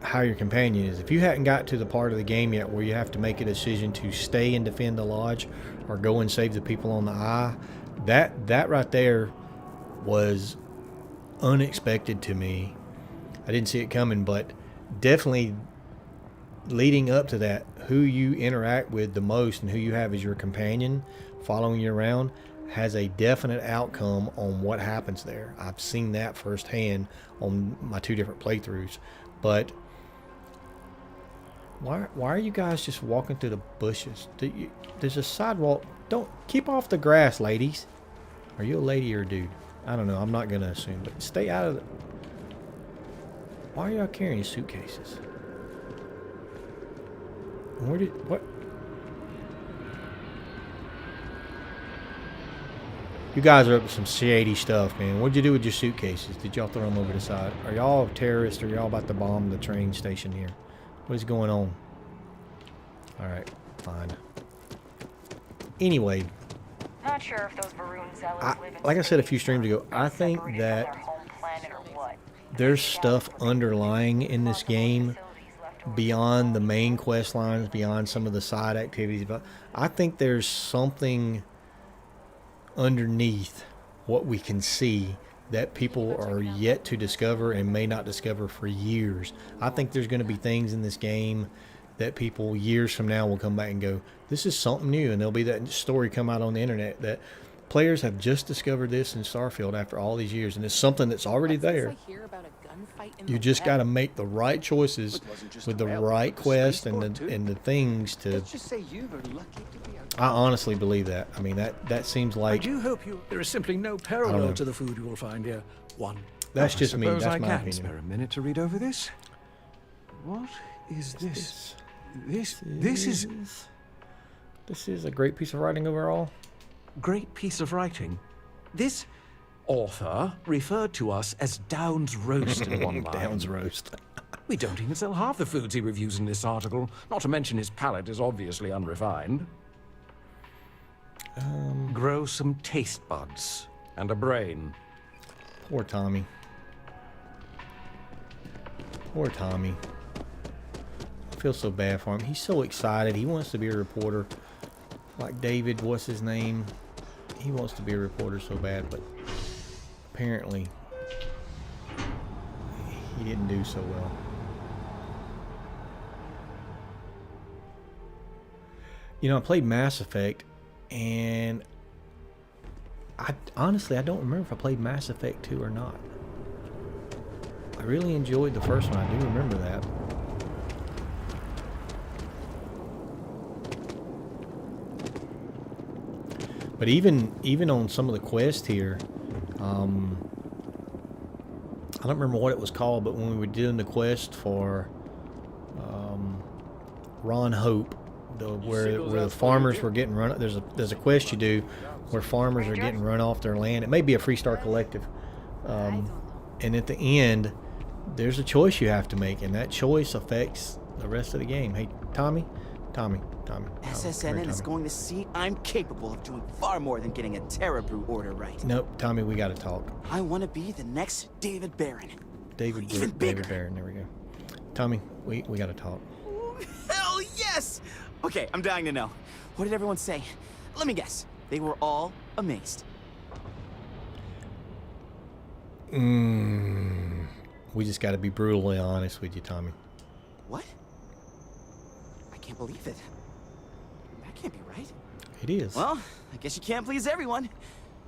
how your companion is. If you hadn't got to the part of the game yet where you have to make a decision to stay and defend the lodge or go and save the people on the eye, that right there was unexpected to me. I didn't see it coming, but definitely leading up to that, who you interact with the most and who you have as your companion following you around has a definite outcome on what happens there. I've seen that firsthand on my 2 different playthroughs. But why are you guys just walking through the bushes? There's a sidewalk. Don't keep off the grass, ladies. Are you a lady or a dude? I don't know. I'm not gonna assume, but stay out of the... Why are y'all carrying your suitcases? What? You guys are up to some shady stuff, man. What'd you do with your suitcases? Did y'all throw them over the side? Are y'all terrorists or y'all about to bomb the train station here? What is going on? Alright, fine. Anyway,
Not sure if those Varun zealots live in
like I said a few streams ago, I think that there's stuff underlying in this game beyond the main quest lines, beyond some of the side activities. But I think there's something underneath what we can see that people are yet to discover and may not discover for years. I think there's going to be things in this game that people years from now will come back and go, this is something new, and there'll be that story come out on the internet that players have just discovered this in Starfield after all these years, and it's something that's already there. You just got to make the right choices with the right quest and the things to... I honestly believe that. I mean, that seems like...
I do hope there is simply no parallel to the food you will find here.
That's just me. That's
I
my
can
opinion.
spare a minute to read over this. What is this? This
is a great piece of writing overall.
Great piece of writing. This author referred to us as Downs Roast in one line.
Downs Roast.
We don't even sell half the foods he reviews in this article, not to mention his palate is obviously unrefined. Grow some taste buds and a brain.
Poor Tommy. Poor Tommy. I feel so bad for him. He's so excited. He wants to be a reporter. Like David, what's his name? He wants to be a reporter so bad, but apparently he didn't do so well. You know, I played Mass Effect, and honestly, I don't remember if I played Mass Effect 2 or not. I really enjoyed the first one. I do remember that. But even on some of the quests here, I don't remember what it was called, but when we were doing the quest for Ron Hope, where the farmers were getting run, there's a quest you do where farmers are getting run off their land. It may be a Freestar Collective, and at the end, there's a choice you have to make, and that choice affects the rest of the game. Hey, Tommy.
SSNN is going to see I'm capable of doing far more than getting a Terra Brew order right.
Nope, Tommy, we gotta talk.
I want to be the next David Barron.
David Barron, there we go. Tommy, we gotta talk.
Hell yes! Okay, I'm dying to know. What did everyone say? Let me guess. They were all amazed.
We just gotta be brutally honest with you, Tommy.
What? I can't believe it. That can't be right.
It is.
Well, I guess you can't please everyone.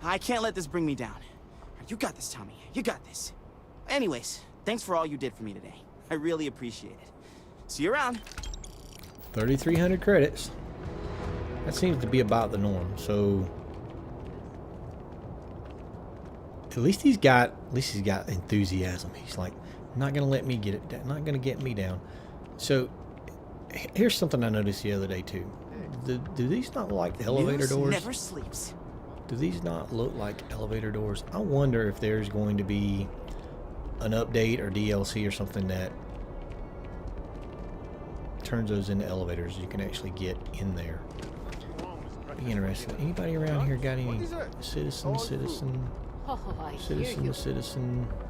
I can't let this bring me down. You got this, Tommy. You got this. Anyways, thanks for all you did for me today. I really appreciate it. See you around.
3,300 credits. That seems to be about the norm. So at least he's got enthusiasm. He's like, not gonna let me get it down. Not gonna get me down. So here's something I noticed the other day too. Do these not look like elevator doors?
Never sleeps.
Do these not look like elevator doors? I wonder if there's going to be an update or DLC or something that turns those into elevators. You can actually get in there. Be interesting. Anybody around here got any citizen?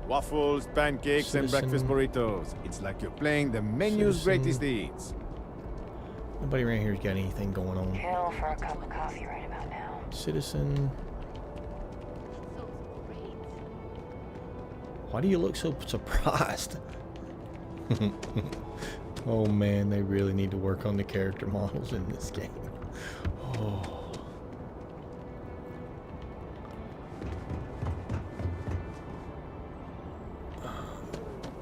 Waffles, pancakes, and breakfast burritos. It's like you're playing the menu's greatest hits.
Nobody around here's got anything going on.
Kill for a cup of coffee right about now.
Citizen. Why do you look so surprised? Oh man, they really need to work on the character models in this game. Oh.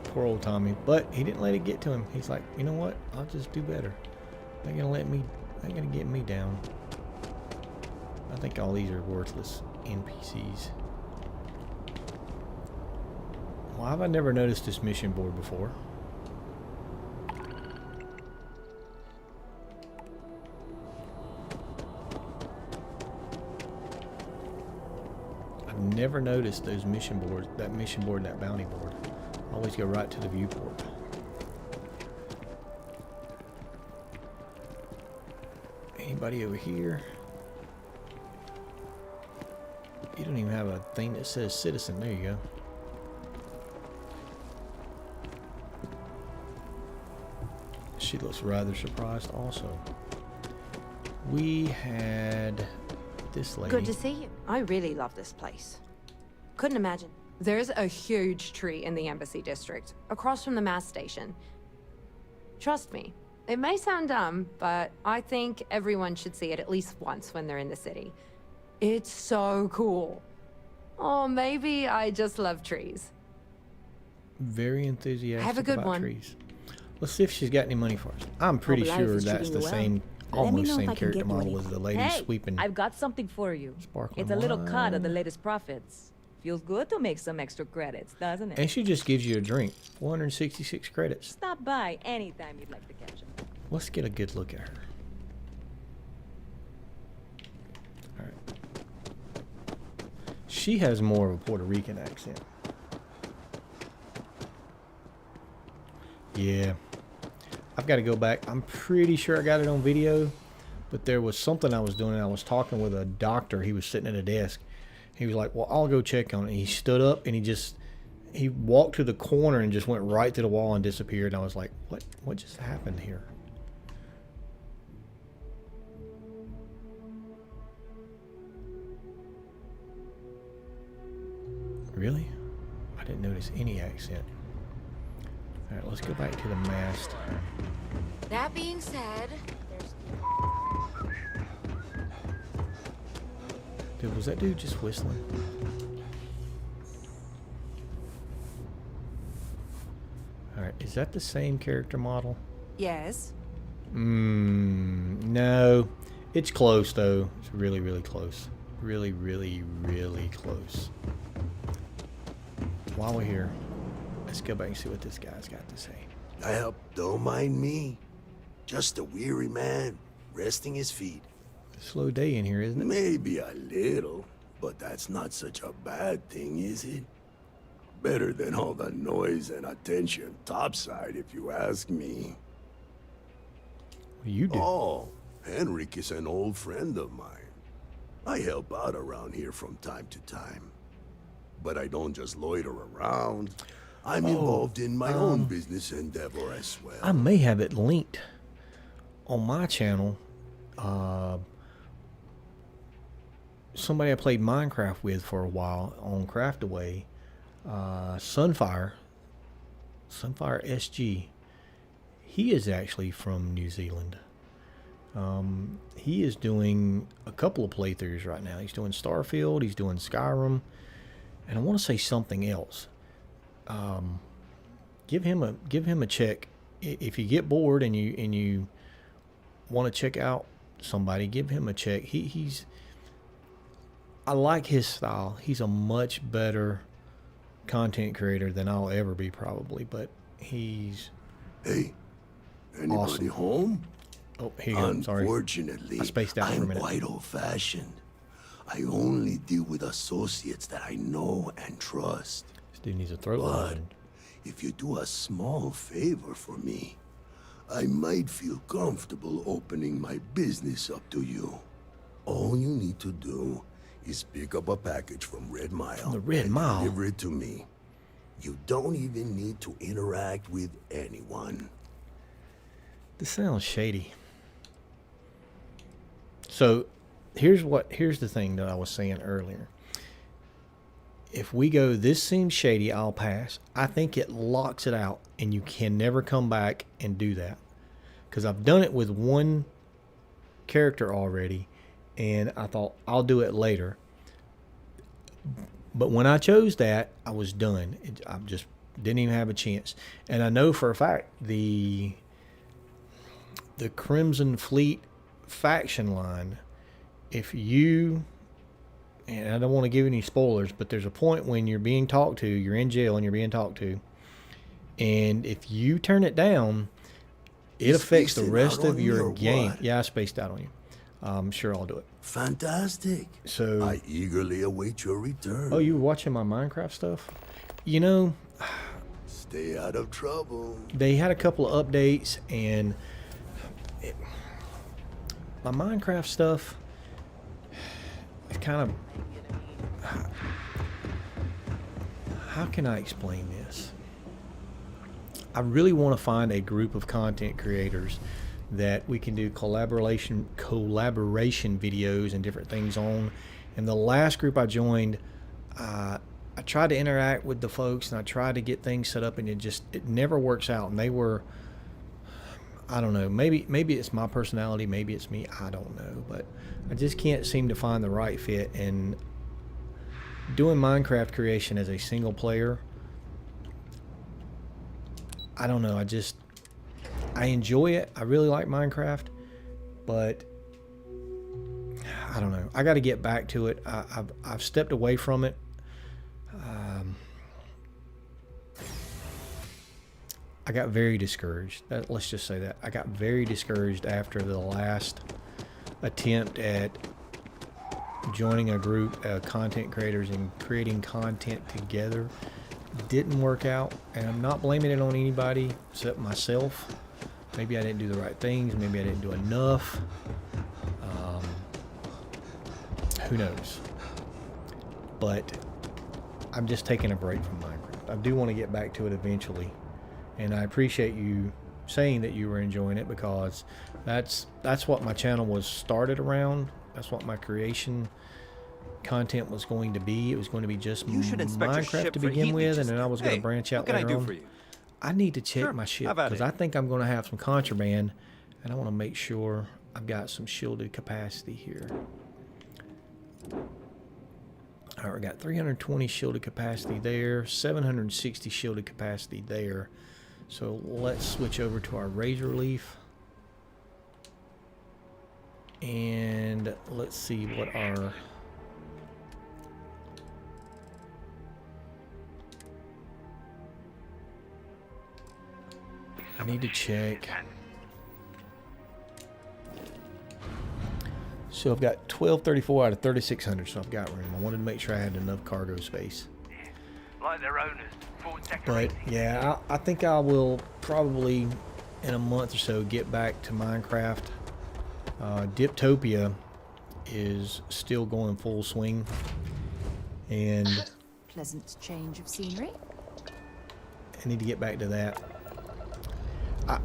Poor old Tommy, but he didn't let it get to him. He's like, you know what? I'll just do better. They're gonna get me down. I think all these are worthless NPCs. Why have I never noticed this mission board before? I've never noticed those mission boards, that mission board and that bounty board. Always go right to the viewport. Anybody over here? You don't even have a thing that says citizen. There you go. She looks rather surprised also. We had this lady.
Good to see you. I really love this place. Couldn't imagine.
There's a huge tree in the Embassy District, across from the mass station. Trust me, it may sound dumb, but I think everyone should see it at least once when they're in the city. It's so cool. Or maybe I just love trees.
Very enthusiastic
Have a good
about
one.
trees. Let's see if she's got any money for us. I'm pretty sure that's the same, almost same character model as the lady sweeping.
I've got something for you.
Sparkling
It's a little
wine.
cut of the latest profits. Feels good to make some extra credits, doesn't it?
And she just gives you a drink. 466 credits.
Stop by anytime you'd like to catch up.
Let's get a good look at her. Alright. She has more of a Puerto Rican accent. Yeah. I've got to go back. I'm pretty sure I got it on video. But there was something I was doing, and I was talking with a doctor. He was sitting at a desk. He was like, well, I'll go check on it. And he stood up and he walked to the corner and just went right to the wall and disappeared. And I was like, what just happened here? Really? I didn't notice any accent. All right, let's go back to the mast.
That being said,
Dude, was that dude just whistling? Alright, is that the same character model?
Yes.
No. It's close, though. It's really, really close. Really, really, really close. While we're here, let's go back and see what this guy's got to say.
I hope don't mind me. Just a weary man, resting his feet.
Slow day in here, isn't it?
Maybe a little, but that's not such a bad thing, is it? Better than all the noise and attention topside, if you ask me.
What do you do?
Oh, Henrik is an old friend of mine. I help out around here from time to time. But I don't just loiter around. I'm involved in my own business endeavor as well.
I may have it linked on my channel. Somebody I played Minecraft with for a while on Craftaway, Sunfire SG. He is actually from New Zealand. He is doing a couple of playthroughs right now. He's doing Starfield, he's doing Skyrim, and I want to say something else. Give him a check if you get bored and you want to check out somebody. Give him a check. I like his style. He's a much better content creator than I'll ever be, probably. But he's
Anybody
awesome.
home?
Oh, here you go. I'm sorry.
Unfortunately,
I spaced out for a
I'm
minute.
quite old-fashioned. I only deal with associates that I know and trust.
This dude needs a throat
But
line.
if you do a small favor for me, I might feel comfortable opening my business up to you. All you need to do is pick up a package from Red Mile.
From the Red
and
Mile?
deliver it to me. You don't even need to interact with anyone.
This sounds shady. So here's the thing that I was saying earlier. if we go, this seems shady, I'll pass. I think it locks it out, and you can never come back and do that. Because I've done it with one character already, and I thought I'll do it later. But when I chose that, I was done. I just didn't even have a chance. And I know for a fact the Crimson Fleet faction line, if you, and I don't want to give any spoilers, but there's a point when you're being talked to, you're in jail and you're being talked to, and if you turn it down, it affects the rest of your game. Yeah, I spaced out on you. I'm sure I'll do it.
Fantastic.
So
I eagerly await your return.
Oh, you were watching my Minecraft stuff? You know,
stay out of trouble.
They had a couple of updates, and my Minecraft stuff is kind of, how can I explain this? I really want to find a group of content creators that we can do collaboration videos and different things on. And the last group I joined, I tried to interact with the folks and I tried to get things set up, and it never works out. And they were, I don't know, maybe it's my personality, maybe it's me, I don't know, but I just can't seem to find the right fit. And doing Minecraft creation as a single player, I don't know, I enjoy it. I really like Minecraft, but I don't know. I got to get back to it. I've stepped away from it. I got very discouraged. Let's just say that. I got very discouraged after the last attempt at joining a group of content creators and creating content together. Didn't work out, and I'm not blaming it on anybody except myself. Maybe I didn't do the right things. Maybe I didn't do enough. Who knows? But I'm just taking a break from Minecraft. I do want to get back to it eventually, and I appreciate you saying that you were enjoying it, because that's what my channel was started around. That's what my creation content was going to be. It was going to be just Minecraft to begin with, and then I was going to branch out later on. I need to check my ship, because I think I'm going to have some contraband, and I want to make sure I've got some shielded capacity here. All right, we got 320 shielded capacity there, 760 shielded capacity there. So let's switch over to our razor leaf, and let's see what our I need to check. So I've got 1234 out of 3600, so I've got room. I wanted to make sure I had enough cargo space.
Like their owners,
But yeah, I think I will probably in a month or so get back to Minecraft. Diptopia is still going full swing, and
pleasant change of scenery.
I need to get back to that. I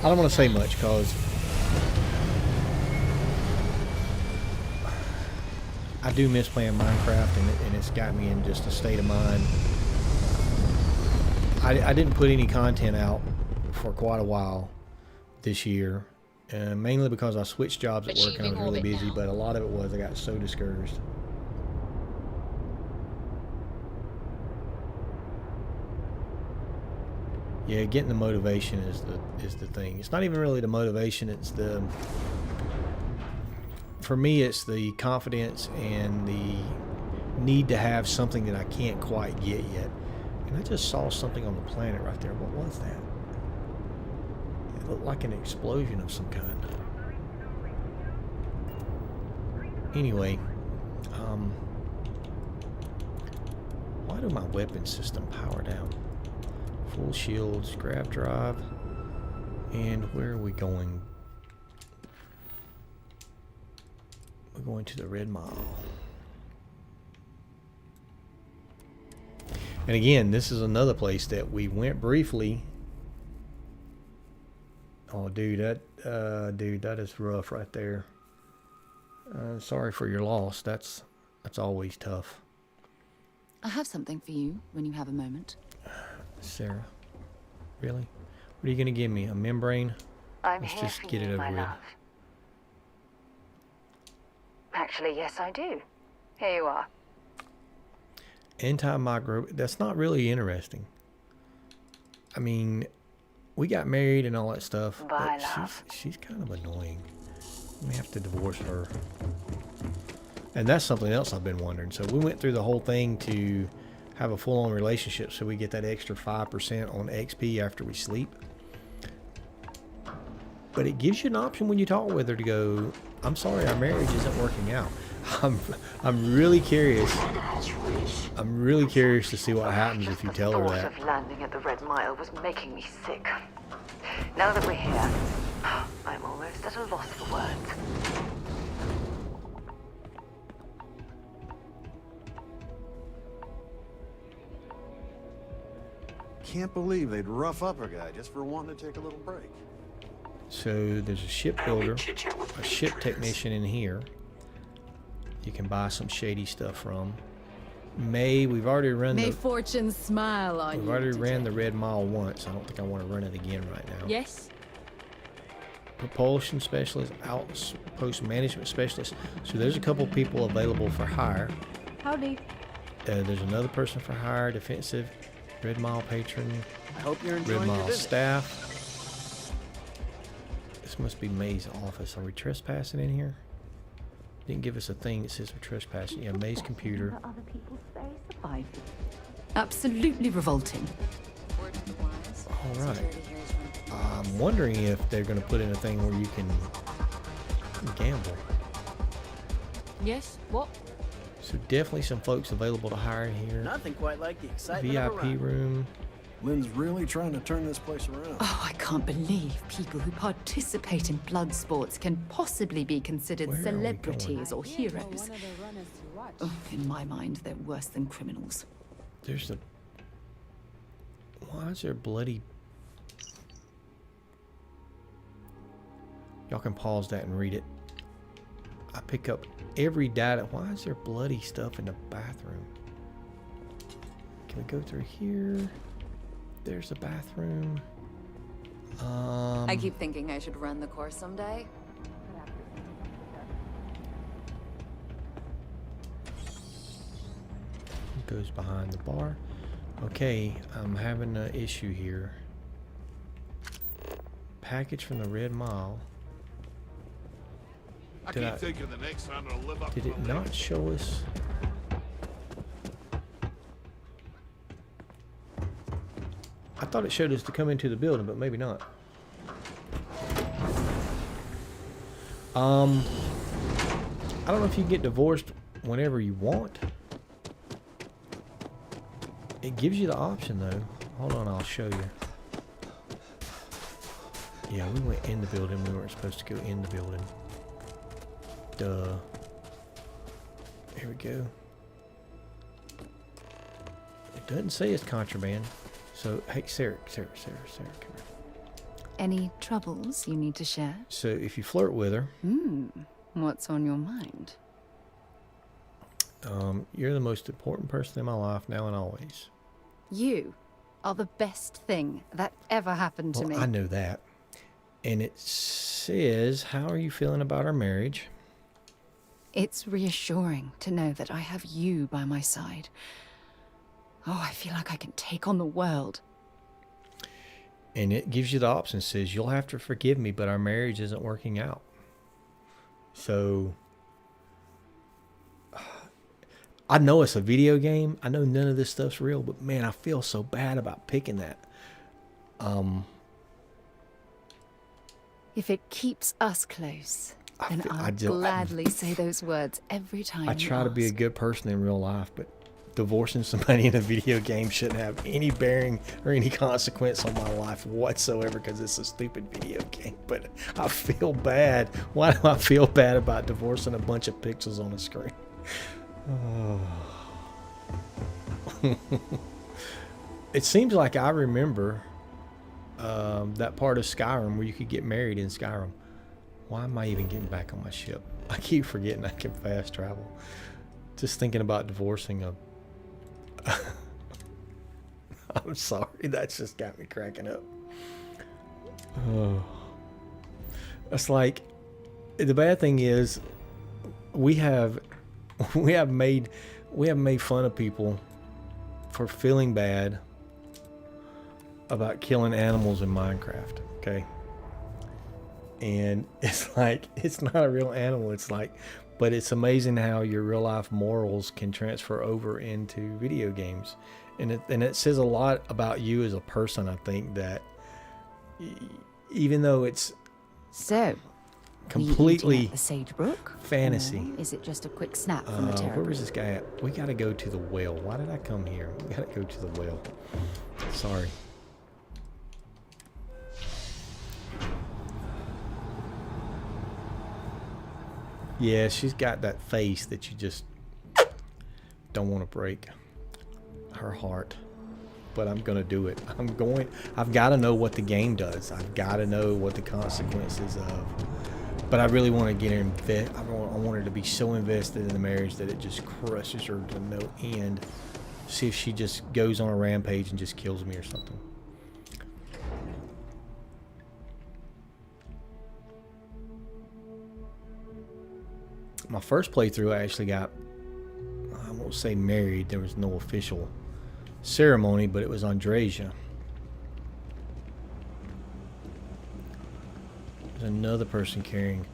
don't
want to say much, because I do miss playing Minecraft, and it's got me in just a state of mind. I didn't put any content out for quite a while this year, mainly because I switched jobs at work and I was really busy, but a lot of it was I got so discouraged. Yeah, getting the motivation is the thing. It's not even really the motivation, it's the, for me, it's the confidence and the need to have something that I can't quite get yet. And I just saw something on the planet right there. What was that? It looked like an explosion of some kind. Anyway, why do my weapon system power down? Full shields, grav drive, and where are we going? We're going to the Red Mile. And again, this is another place that we went briefly. Oh, dude, that is rough right there. Sorry for your loss. That's That's always tough.
I have something for you when you have a moment.
Sarah, really? What are you gonna give me? A membrane?
I'm
Let's
here
just
for
get
you,
it over
my
with.
love. Actually, yes, I do. Here you are.
Antimicrobial. That's not really interesting. I mean, we got married and all that stuff,
Bye,
but
love.
she's kind of annoying. We have to divorce her. And that's something else I've been wondering. So we went through the whole thing to have a full-on relationship so we get that extra 5% on XP after we sleep. But it gives you an option when you talk with her to go, I'm sorry, our marriage isn't working out. I'm really curious. I'm really curious to see what happens if you tell her that.
The thought of landing at the Red Mile was making me sick. Now that we're here, I'm almost at a loss for words.
Can't believe they'd rough up a guy just for wanting to take a little break.
So there's a ship builder, a ship technician in here. You can buy some shady stuff from. We've already run
May fortune smile on you.
We've already ran the Red Mile once. I don't think I want to run it again right now.
Yes.
Propulsion specialist, outpost management specialist. So there's a couple people available for hire.
Howdy.
There's another person for hire, defensive, Red Mile patron,
I hope you're enjoying
Red
your
Mile
visit.
staff. This must be May's office. Are we trespassing in here? Didn't give us a thing that says we're trespassing. Yeah, May's computer.
Other people's very survived.
Absolutely revolting.
All right. I'm wondering if they're going to put in a thing where you can gamble.
Yes. What?
So definitely some folks available to hire in here.
Nothing quite like the excitement of a
VIP
run.
room.
Lynn's really trying to turn this place around.
Oh, I can't believe people who participate in blood sports can possibly be considered
Where are we
celebrities or heroes. Oh, in my mind, they're worse than criminals.
There's a... Why is there bloody... Y'all can pause that and read it. I pick up every data. Why is there bloody stuff in the bathroom? Can we go through here? There's the bathroom.
I keep thinking I should run the course someday.
Goes behind the bar. Okay, I'm having an issue here. Package from the Red Mile. Did it not show us? I thought it showed us to come into the building, but maybe not. I don't know if you can get divorced whenever you want. It gives you the option though. Hold on, I'll show you. Yeah, we went in the building. We weren't supposed to go in the building. Duh. Here we go. It doesn't say it's contraband. So, hey, Sarah, come here.
Any troubles you need to share?
So, if you flirt with her,
What's on your mind?
you're the most important person in my life now and always.
You are the best thing that ever happened to
Well,
me.
I know that. And it says, how are you feeling about our marriage?
It's reassuring to know that I have you by my side. Oh, I feel like I can take on the world.
And it gives you the option. It says, you'll have to forgive me, but our marriage isn't working out. So, I know it's a video game. I know none of this stuff's real, but man, I feel so bad about picking that.
If it keeps us close, then I'll
I
gladly say those words every time
I
you
try to be a
ask.
good person in real life, but divorcing somebody in a video game shouldn't have any bearing or any consequence on my life whatsoever because it's a stupid video game. But I feel bad. Why do I feel bad about divorcing a bunch of pixels on a screen? Oh. It seems like I remember that part of Skyrim where you could get married in Skyrim. Why am I even getting back on my ship? I keep forgetting I can fast travel. Just thinking about divorcing a... I'm sorry, that's just got me cracking up. Oh. It's like, the bad thing is, we have made fun of people for feeling bad about killing animals in Minecraft, okay? And it's like, it's not a real animal. It's like, but it's amazing how your real life morals can transfer over into video games. And it says a lot about you as a person, I think, that even though it's completely
the Sagebrook
fantasy.
Is it just a quick snap from the terror?
Where was this guy at? We gotta go to the well. Why did I come here? We gotta go to the well. Sorry. Yeah, she's got that face that you just don't want to break her heart. But I'm gonna do it. I've got to know what the game does. I've got to know what the consequences of. But I really want to get her I want her to be so invested in the marriage that it just crushes her to no end. See if she just goes on a rampage and just kills me or something. My first playthrough, I actually got, I won't say married. There was no official ceremony, but it was Andresia. There's another person carrying.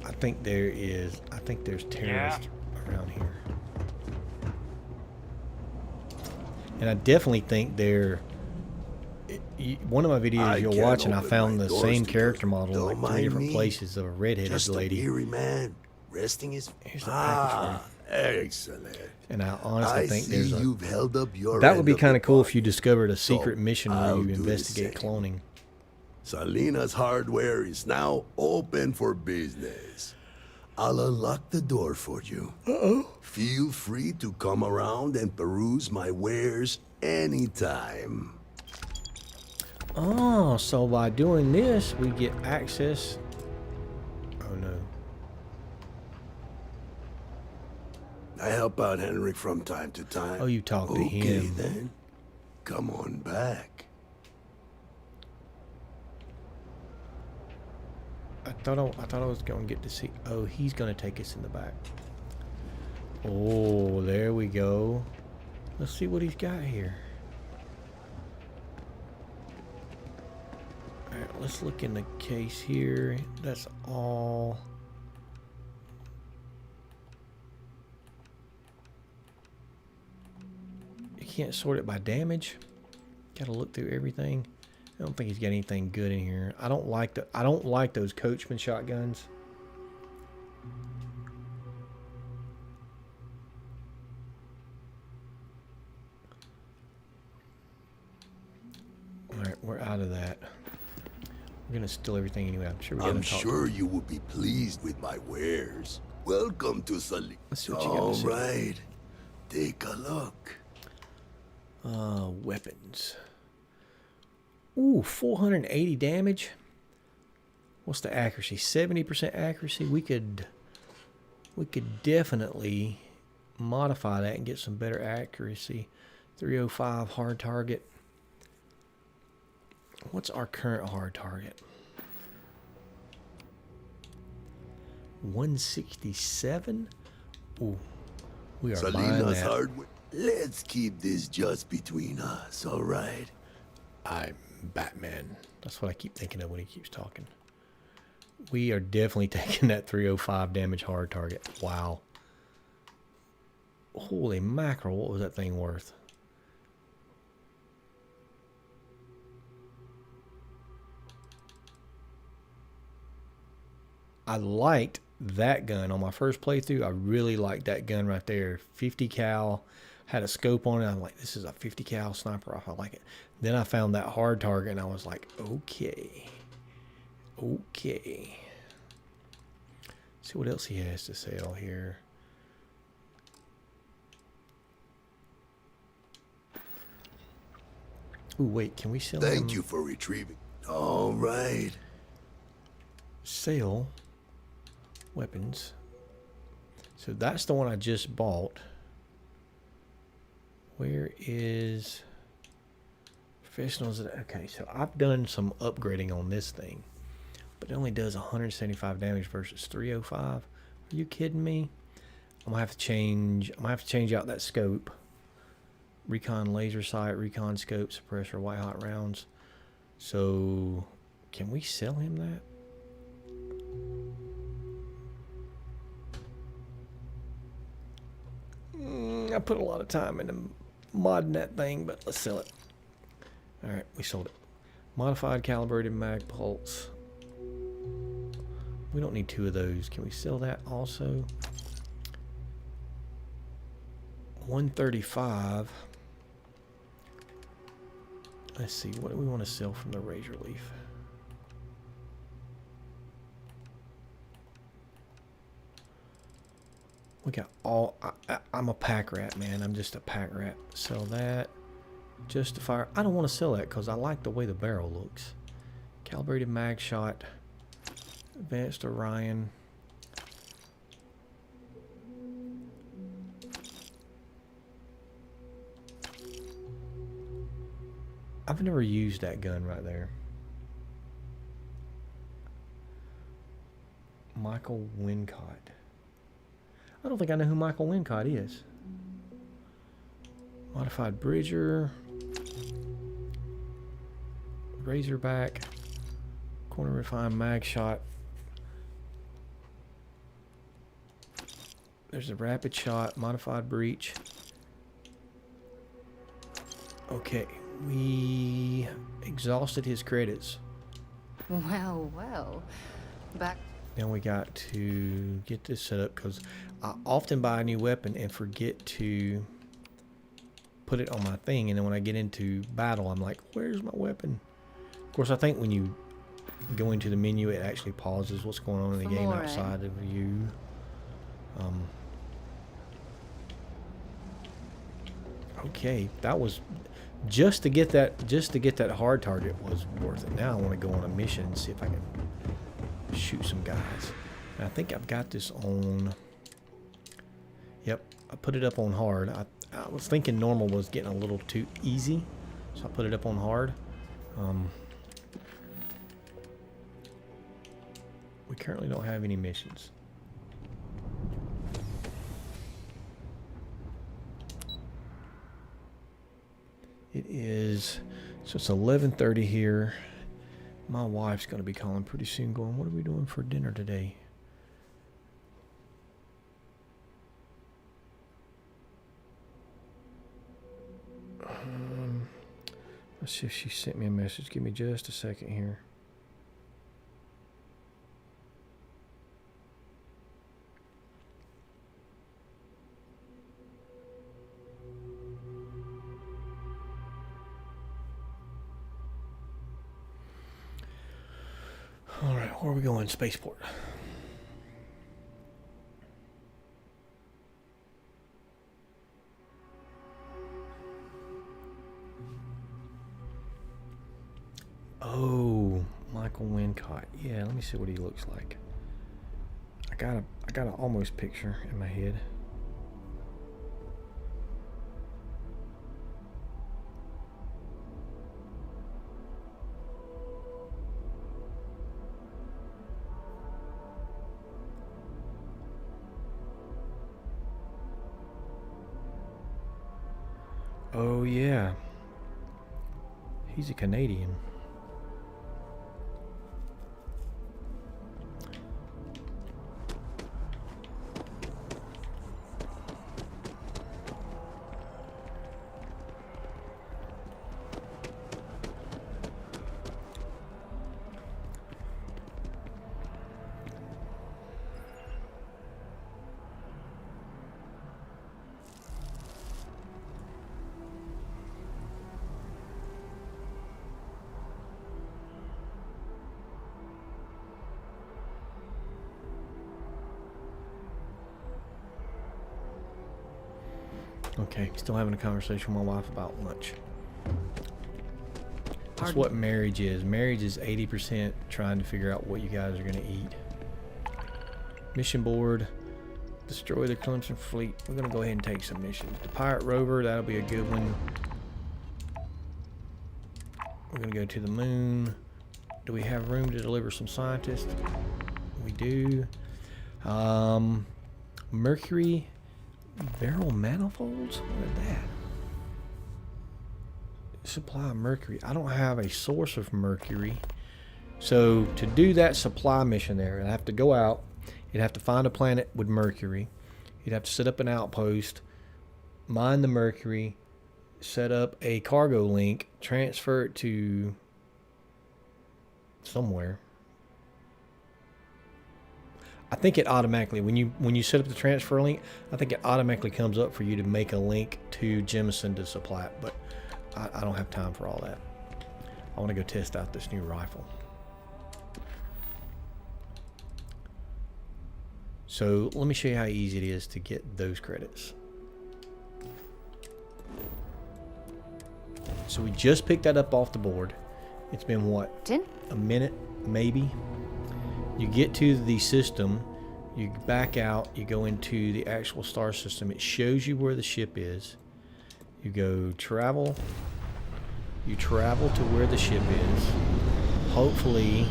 I think there's terrorists around here. And I definitely think they're. One of my videos you're watching, I found the same character model in like 3 different places of a redheaded lady.
Just a weary man resting his.
Here's the package for you.
Excellent.
And I honestly think there's a.
You've held up your
That would be kind
kind
of cool if you discovered a secret mission where you investigate cloning.
Salena's hardware is now open for business. I'll unlock the door for you. Feel free to come around and peruse my wares anytime.
Oh, so by doing this, we get access. Oh no.
I help out Henrik from time to time.
Oh, you talk to him.
Okay then. Come on back.
I thought I was going to get to see. Oh, he's going to take us in the back. Oh, there we go. Let's see what he's got here. All right, let's look in the case here. That's all. You can't sort it by damage. Got to look through everything. I don't think he's got anything good in here. I don't like those Coachman shotguns. All right, we're out of that. We're gonna steal everything anyway. I'm sure
I'm sure you will be pleased with my wares. Welcome to Sali.
Let's see what you got to say.
All right, take a look.
Weapons. Ooh, 480 damage. What's the accuracy? 70% accuracy. We could definitely modify that and get some better accuracy. 305 hard target. What's our current hard target? 167. Ooh, we are buying that.
Hardware. Let's keep this just between us, all right?
I'm Batman. That's what I keep thinking of when he keeps talking. We are definitely taking that 305 damage hard target. Wow. Holy mackerel, what was that thing worth? I liked that gun on my first playthrough. I really liked that gun right there. 50 cal. Had a scope on it. I'm like, this is a 50 cal sniper rifle. I like it. Then I found that hard target and I was like, okay. Okay. See what else he has to sell here. Ooh, wait, can we sell him?
Thank you for retrieving. All right.
Sale weapons. So that's the one I just bought. Where is professionals? Okay, so I've done some upgrading on this thing, but it only does 175 damage versus 305. Are you kidding me? I'm gonna have to change. I'm gonna have to change out that scope. Recon laser sight, recon scope, suppressor, white hot rounds. So, can we sell him that? I put a lot of time into modding that thing, but let's sell it. Alright, we sold it. Modified calibrated mag pulse. We don't need 2 of those. Can we sell that also? 135. Let's see, what do we want to sell from the razor leaf? We got all. I'm a pack rat, man. I'm just a pack rat. Sell that. Justifier. I don't want to sell that because I like the way the barrel looks. Calibrated mag shot. Advanced Orion. I've never used that gun right there. Michael Wincott. I don't think I know who Michael Wincott is. Modified Bridger. Razorback. Corner refined mag shot. There's a rapid shot. Modified breach. Okay. We exhausted his credits.
Well, well. Back.
Then we got to get this set up because I often buy a new weapon and forget to put it on my thing, and then when I get into battle I'm like, where's my weapon? Of course, I think when you go into the menu it actually pauses what's going on in the game outside of you. Okay, that was just to get that hard target was worth it. Now I want to go on a mission and see if I can shoot some guys. And I think I've got this on. Yep, I put it up on hard. I was thinking normal was getting a little too easy, so I put it up on hard. We currently don't have any missions. It is, so it's 11:30 here. My wife's going to be calling pretty soon going, what are we doing for dinner today? Let's see if she sent me a message. Give me just a second here. Alright, where are we going? Spaceport. Oh, Michael Wincott. Yeah, let me see what he looks like. I got an almost picture in my head. Oh yeah, he's a Canadian. Okay, still having a conversation with my wife about lunch. That's what marriage is. Marriage is 80% trying to figure out what you guys are going to eat. Mission board. Destroy the Clemson fleet. We're gonna go ahead and take some missions. The pirate rover, that'll be a good one. We're gonna go to the moon. Do we have room to deliver some scientists? We do. Mercury barrel manifolds? What is that? Supply mercury. I don't have a source of mercury. So to do that supply mission there, I'd have to go out. You'd have to find a planet with mercury. You'd have to set up an outpost, mine the mercury, set up a cargo link, transfer it to somewhere. I think it automatically, when you set up the transfer link, I think it automatically comes up for you to make a link to Jemison to supply it, but I don't have time for all that. I want to go test out this new rifle. So let me show you how easy it is to get those credits. So we just picked that up off the board. It's been what? A minute, maybe. You get to the system, you back out, you go into the actual star system. It shows you where the ship is. You go travel. You travel to where the ship is. Hopefully,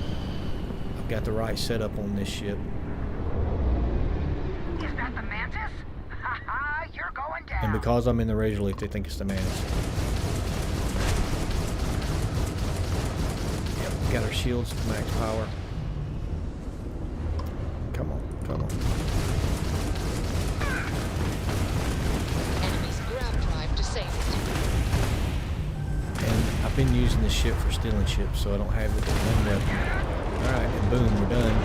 I've got the right setup on this ship.
Is that the Mantis? Haha, you're going down.
And because I'm in the Razor Leaf, they think it's the Mantis. Yep, we got our shields to max power. Come on, come on.
Enemy's grab drive disabled.
And I've been using this ship for stealing ships, so I don't have it one weapon. Alright, and boom, we're done.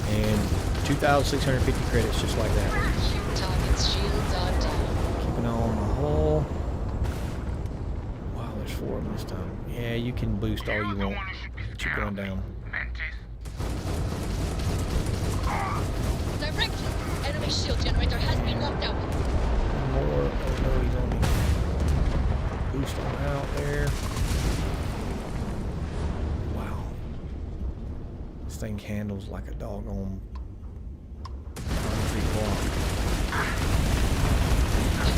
And 2,650 credits just like that.
Target's shields are down.
Keep an eye on my hull. Wow, there's 4 of them this time. Yeah, you can boost all you want, but you're going down.
Direction! Enemy shield generator has been knocked out.
One more. Oh no, he's on me. Boost on out there. Wow. This thing handles like a doggone concrete block.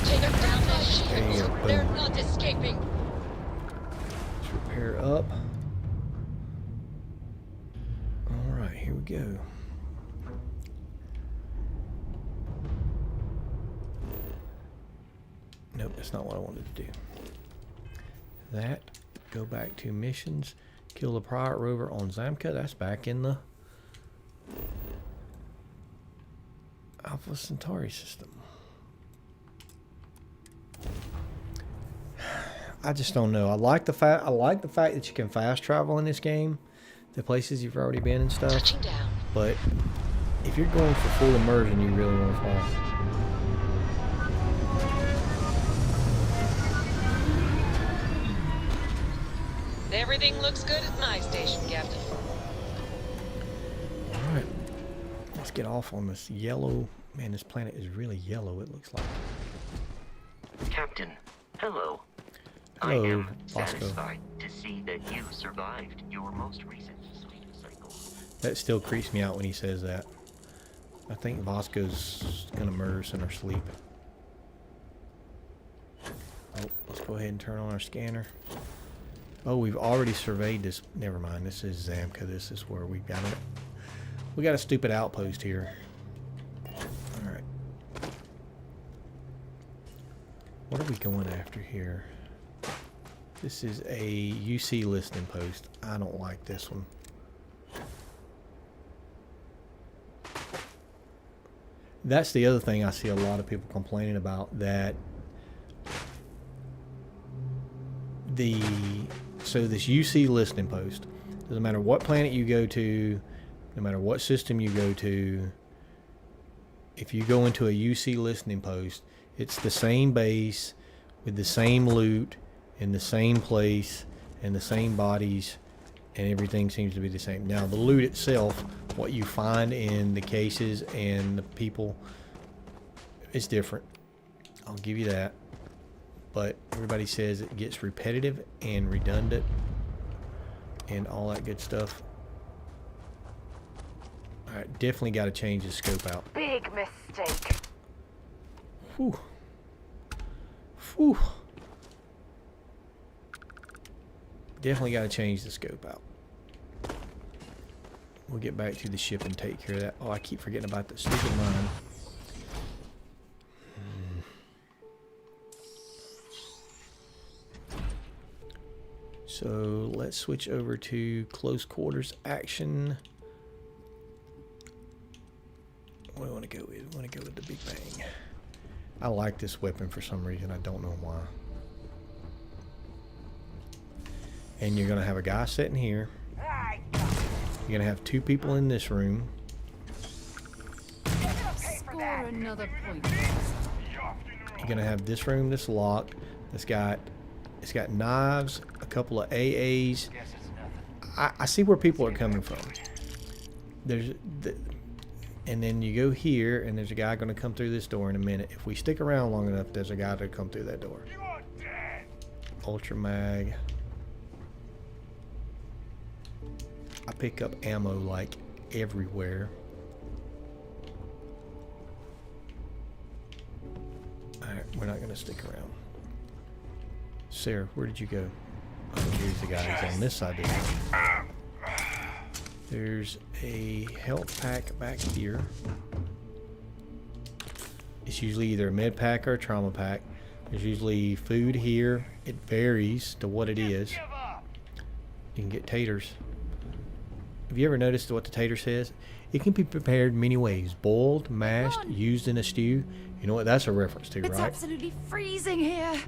Take her down by shields.
There you go,
They're
boom.
not escaping.
Let's repair up. Alright, here we go. Nope, that's not what I wanted to do. That, go back to missions, kill the pirate rover on Zamka. That's back in the Alpha Centauri system. I just don't know. I like the fact that you can fast travel in this game, the places you've already been and stuff.
Touching down.
But if you're going for full immersion, you really want to fall.
Everything looks good at my station, Captain.
Alright. Let's get off on this yellow. Man, this planet is really yellow, it looks like.
Captain, hello.
Hello,
I am
Bosco.
satisfied to see that you survived your most recent sleep cycle.
That still creeps me out when he says that. I think Vasco's gonna murder us in our sleep. Oh, let's go ahead and turn on our scanner. Oh, we've already surveyed this. Never mind. This is Zamka. This is where we've got it. We got a stupid outpost here. Alright. What are we going after here? This is a UC listening post. I don't like this one. That's the other thing I see a lot of people complaining about, that so this UC listening post, doesn't matter what planet you go to, no matter what system you go to, if you go into a UC listening post, it's the same base with the same loot in the same place and the same bodies, and everything seems to be the same. Now the loot itself, what you find in the cases and the people, is different. I'll give you that. But everybody says it gets repetitive and redundant and all that good stuff. Alright, definitely got to change the scope out.
Big mistake.
Whew. Whew. Definitely got to change the scope out. We'll get back to the ship and take care of that. Oh, I keep forgetting about the stupid mine. So let's switch over to close quarters action. What do I want to go with? I want to go with the Big Bang. I like this weapon for some reason. I don't know why. And you're going to have a guy sitting here. You're going to have 2 people in this room.
Score another point.
You're going to have this room that's locked. It's got knives, a couple of AAs. I see where people are coming from. And then you go here, and there's a guy going to come through this door in a minute. If we stick around long enough, there's a guy to come through that door. Ultra mag. I pick up ammo like everywhere. Alright, we're not going to stick around. Sarah, where did you go? Oh, here's the guy. He's on this side of the room. There's a health pack back here. It's usually either a med pack or a trauma pack. There's usually food here. It varies to what it is. You can get taters. Have you ever noticed what the tater says? It can be prepared many ways. Boiled, mashed, used in a stew. You know what that's a reference to,
It's
right?
absolutely freezing here.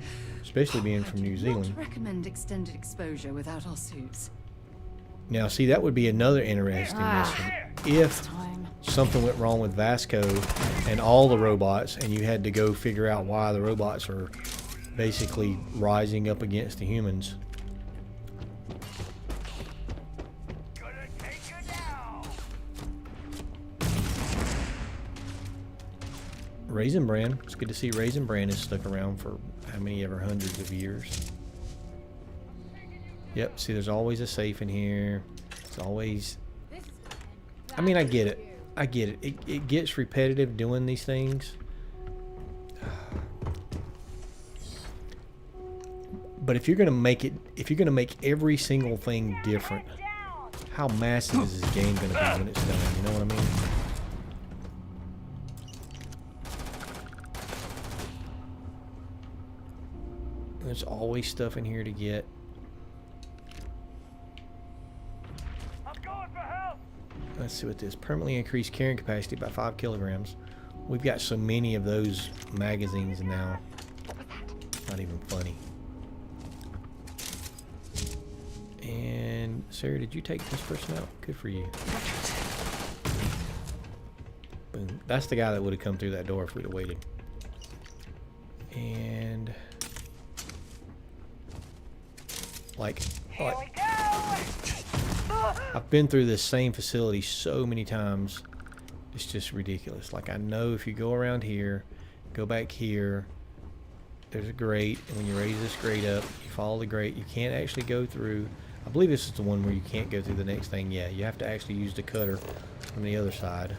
Especially being from New Zealand.
Not recommend extended exposure without our suits.
Now, see, that would be another interesting mission. If something went wrong with Vasco and all the robots, and you had to go figure out why the robots are basically rising up against the humans. Raisin Bran. It's good to see Raisin Bran is stuck around for how many ever hundreds of years. Yep, see there's always a safe in here. It's always... I mean, I get it. I get it. It gets repetitive doing these things. But if you're gonna make it, if you're gonna make every single thing different, how massive is this game gonna be when it's done? You know what I mean? There's always stuff in here to get. Let's see what this permanently increased carrying capacity by 5 kilograms. We've got so many of those magazines now. Not even funny. And Sarah, did you take this person out? Good for you. Boom. That's the guy that would have come through that door if we'd have waited. And like I've been through this same facility so many times. It's just ridiculous. Like, I know if you go around here, go back here, there's a grate, and when you raise this grate up, you follow the grate. You can't actually go through. I believe this is the one where you can't go through the next thing. Yeah, you have to actually use the cutter from the other side.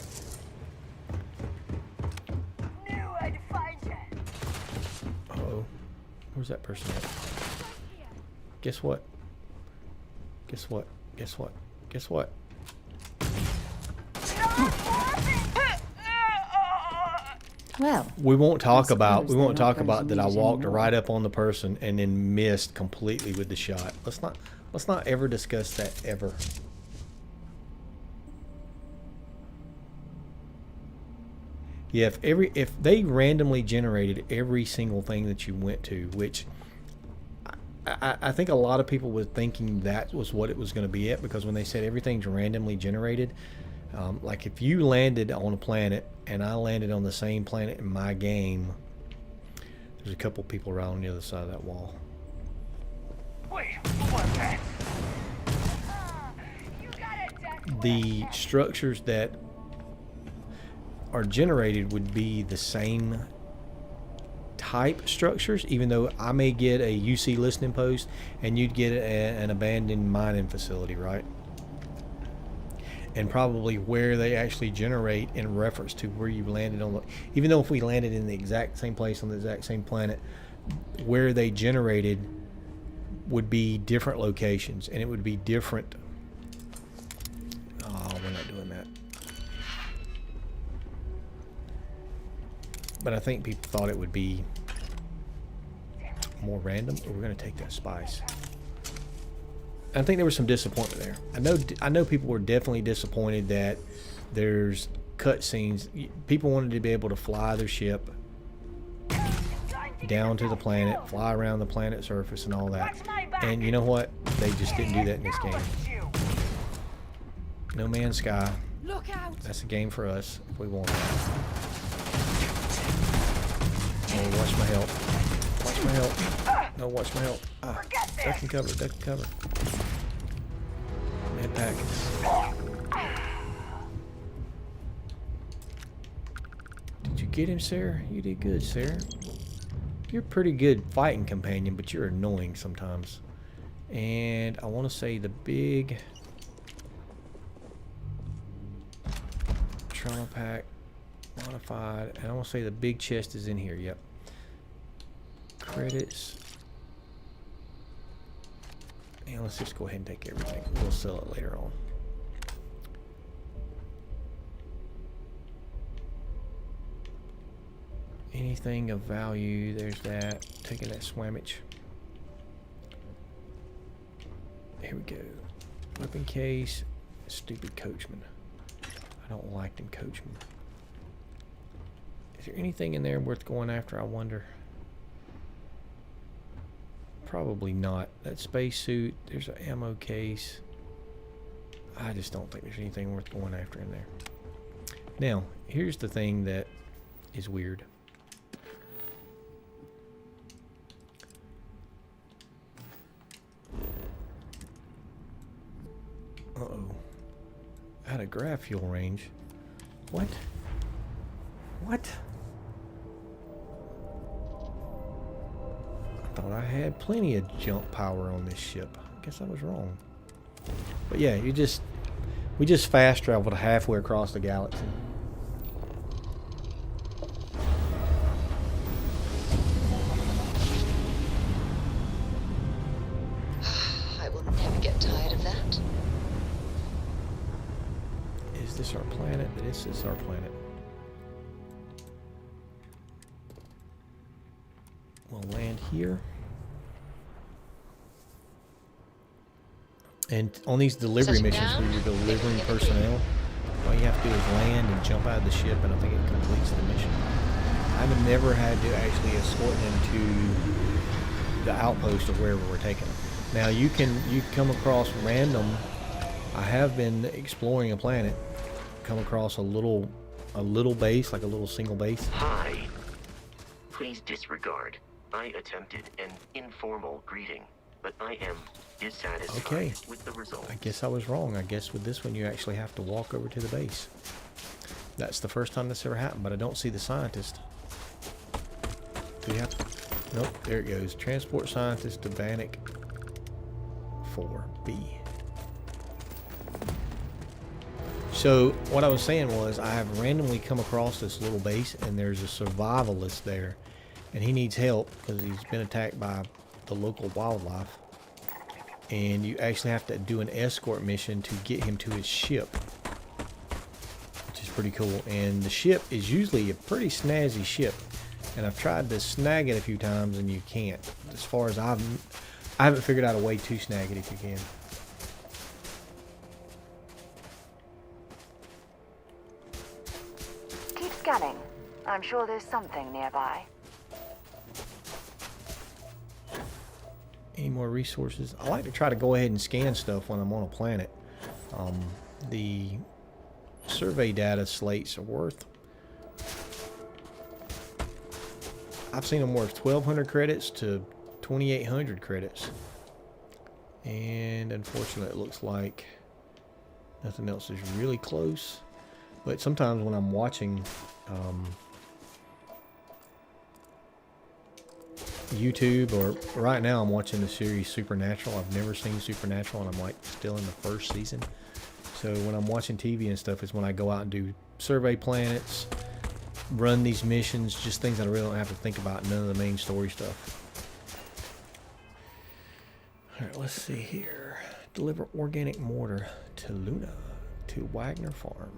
Uh-oh. Where's that person at? Guess what? Guess what? Guess what? Guess what?
Well,
we won't talk about that I walked right up on the person and then missed completely with the shot. Let's not ever discuss that ever. Yeah, if they randomly generated every single thing that you went to, which I think a lot of people were thinking that was what it was going to be at, because when they said everything's randomly generated, like if you landed on a planet and I landed on the same planet in my game, there's a couple people right on the other side of that wall.
Wait, what's that?
The structures that are generated would be the same type structures, even though I may get a UC listening post and you'd get an abandoned mining facility, right? and probably where they actually generate in reference to where you landed on the, even though if we landed in the exact same place on the exact same planet, where they generated would be different locations, and it would be different. Oh, we're not doing that. But I think people thought it would be more random. We're going to take that spice. I think there was some disappointment there. I know people were definitely disappointed that there's cutscenes. People wanted to be able to fly their ship down to the planet, fly around the planet's surface and all that. And you know what? They just didn't do that in this game. No Man's Sky. That's a game for us if we want that. Oh, watch my help. Watch my help. No, watch my help. Duck and cover, duck and cover. Med pack. Did you get him, Sarah? You did good, Sarah. You're a pretty good fighting companion, but you're annoying sometimes. And I want to say the big trauma pack modified, and I want to say the big chest is in here. Yep. Credits. And let's just go ahead and take everything. We'll sell it later on. Anything of value, there's that. Taking that swammage. Here we go. Weapon case. Stupid coachman. I don't like them coachmen. Is there anything in there worth going after, I wonder? Probably not. That spacesuit, there's an ammo case. I just don't think there's anything worth going after in there. Now, here's the thing that is weird. Uh-oh. Out of grav fuel range. What? What? I thought I had plenty of jump power on this ship. I guess I was wrong. But yeah, we just fast traveled halfway across the galaxy.
I will never get tired of that.
Is this our planet? This is our planet. We'll land here. And on these delivery missions where you're delivering personnel, all you have to do is land and jump out of the ship, and I think it completes the mission. I've never had to actually escort them to the outpost of wherever we're taking them. Now you come across random. I have been exploring a planet, come across a little base, like a little single base.
Hi. Please disregard. I attempted an informal greeting, but I am dissatisfied with the result.
I guess I was wrong. I guess with this one you actually have to walk over to the base. That's the first time this ever happened, but I don't see the scientist. Do you have to? Nope, there it goes. Transport scientist to Bannock 4B. So what I was saying was I have randomly come across this little base, and there's a survivalist there, and he needs help because he's been attacked by the local wildlife. And you actually have to do an escort mission to get him to his ship, which is pretty cool. And the ship is usually a pretty snazzy ship, and I've tried to snag it a few times and you can't. As far as I haven't figured out a way to snag it if you can.
Keep scanning. I'm sure there's something nearby.
Any more resources? I like to try to go ahead and scan stuff when I'm on a planet. The survey data slates are worth, I've seen them worth 1,200 credits to 2,800 credits. And unfortunately it looks like nothing else is really close. But sometimes when I'm watching YouTube, or right now I'm watching the series Supernatural. I've never seen Supernatural, and I'm like still in the first season. So when I'm watching TV and stuff is when I go out and do survey planets, run these missions, just things that I really don't have to think about, none of the main story stuff. Alright, let's see here. Deliver organic mortar to Luna, to Wagner Farm.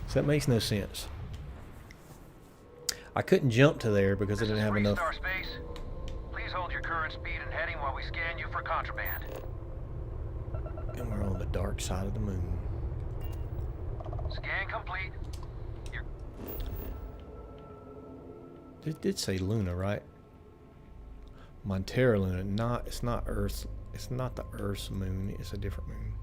So that makes no sense. I couldn't jump to there because I didn't have enough.
Star Space. Please hold your current speed and heading while we scan you for contraband.
And we're on the dark side of the moon.
Scan complete.
It did say Luna, right? Montera Luna. It's not Earth. It's not the Earth's moon. It's a different moon.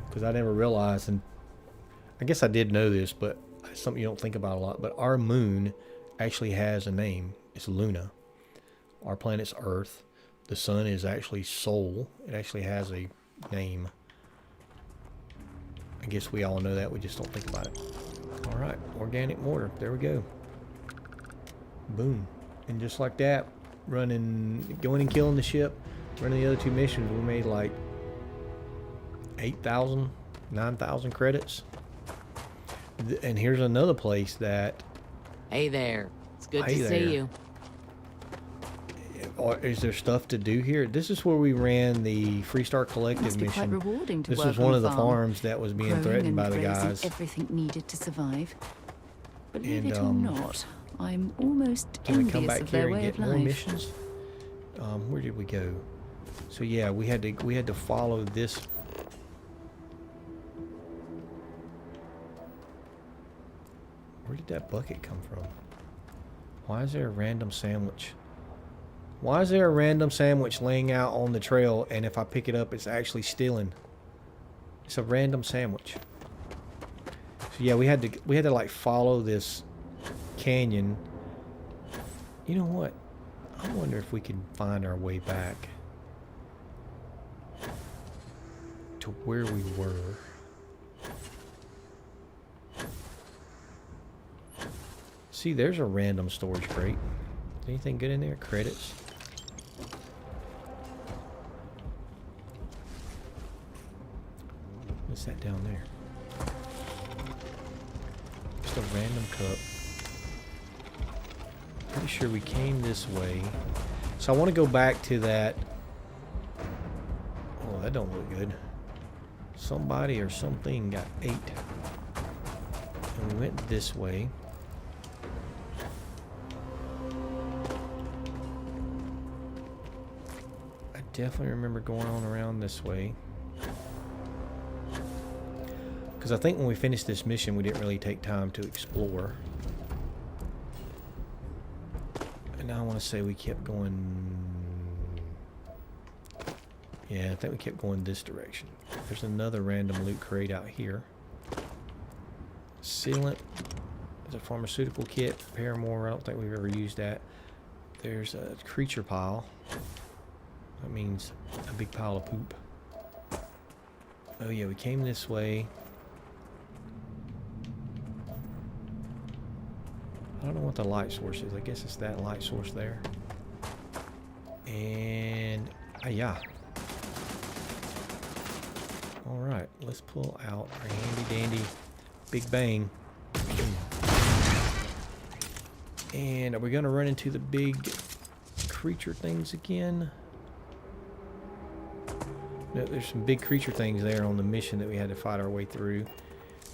Because I never realized, and I guess I did know this, but it's something you don't think about a lot. But our moon actually has a name. It's Luna. Our planet's Earth. The sun is actually Sol. It actually has a name. I guess we all know that. We just don't think about it. All right, organic mortar. There we go. Boom. And just like that, going and killing the ship, running the other two missions, we made like 8,000, 9,000 credits. And here's another place that...
Hey there. It's good
Hey
to
there.
see you.
Is there stuff to do here? This is where we ran the Freestar Collective
Must be
mission.
quite rewarding to
This
work
was
on
one
a
of the
farm,
farms that was being
growing
threatened
and
by the
raising
guys.
everything needed to survive. Believe
And,
it or not, I'm almost
Can we come
envious
back
of
here
their
and
way
get
of
more
life.
missions? Where did we go? So yeah, we had to follow this. Where did that bucket come from? Why is there a random sandwich? Why is there a random sandwich laying out on the trail, and if I pick it up, it's actually stealing? It's a random sandwich. So yeah, we had to like follow this canyon. You know what? I wonder if we can find our way back to where we were. See, there's a random storage crate. Anything good in there? Credits. What's that down there? Just a random cup. Pretty sure we came this way. So I want to go back to that. Oh, that don't look good. Somebody or something got ate. And we went this way. I definitely remember going on around this way. Because I think when we finished this mission, we didn't really take time to explore. And now I want to say we kept going... Yeah, I think we kept going this direction. There's another random loot crate out here. Sealant. There's a pharmaceutical kit. Paramore, I don't think we've ever used that. There's a creature pile. That means a big pile of poop. Oh yeah, we came this way. I don't know what the light source is. I guess it's that light source there. And yeah. Alright, let's pull out our handy dandy Big Bang. And are we going to run into the big creature things again? No, there's some big creature things there on the mission that we had to fight our way through.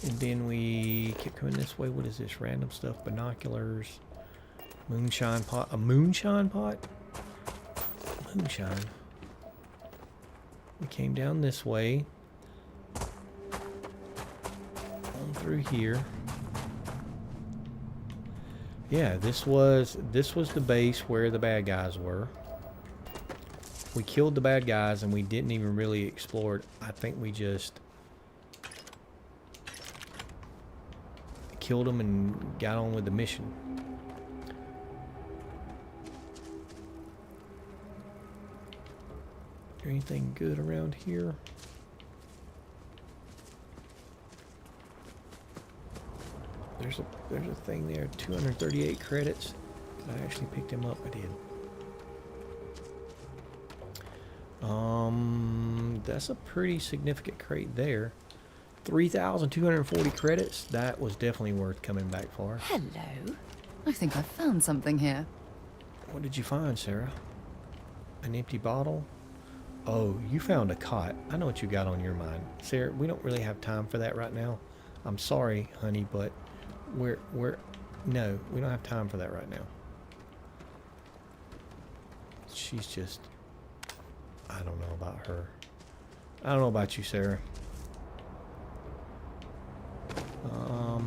And then we kept coming this way. What is this? Random stuff. Binoculars. Moonshine pot. A moonshine pot? Moonshine. We came down this way. On through here. Yeah, this was the base where the bad guys were. We killed the bad guys and we didn't even really explore it. I think we just killed them and got on with the mission. Is there anything good around here? Is there there's a thing there. 238 credits. Did I actually pick them up? I did. That's a pretty significant crate there. 3,240 credits. That was definitely worth coming back for.
Hello. I think I found something here.
What did you find, Sarah? An empty bottle? Oh, you found a cot. I know what you got on your mind. Sarah, we don't really have time for that right now. I'm sorry, honey, but no, we don't have time for that right now. She's just, I don't know about her. I don't know about you, Sarah.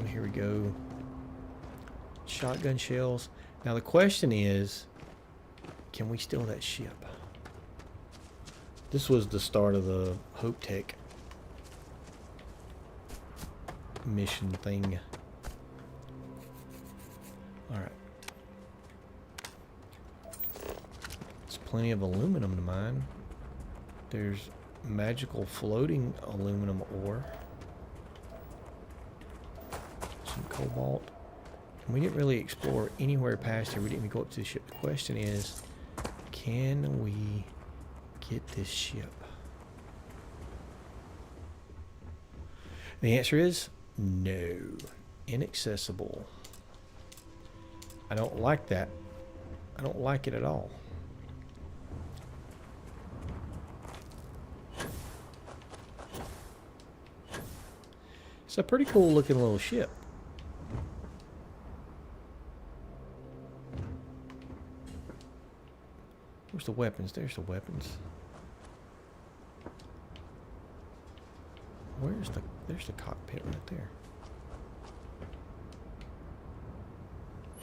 Here we go. Shotgun shells. Now the question is, can we steal that ship? This was the start of the Hope Tech mission thing. Alright. There's plenty of aluminum to mine. There's magical floating aluminum ore. Some cobalt. And we didn't really explore anywhere past here. We didn't even go up to the ship. The question is, can we get this ship? The answer is no. Inaccessible. I don't like that. I don't like it at all. It's a pretty cool looking little ship. Where's the weapons? There's the weapons. There's the cockpit right there.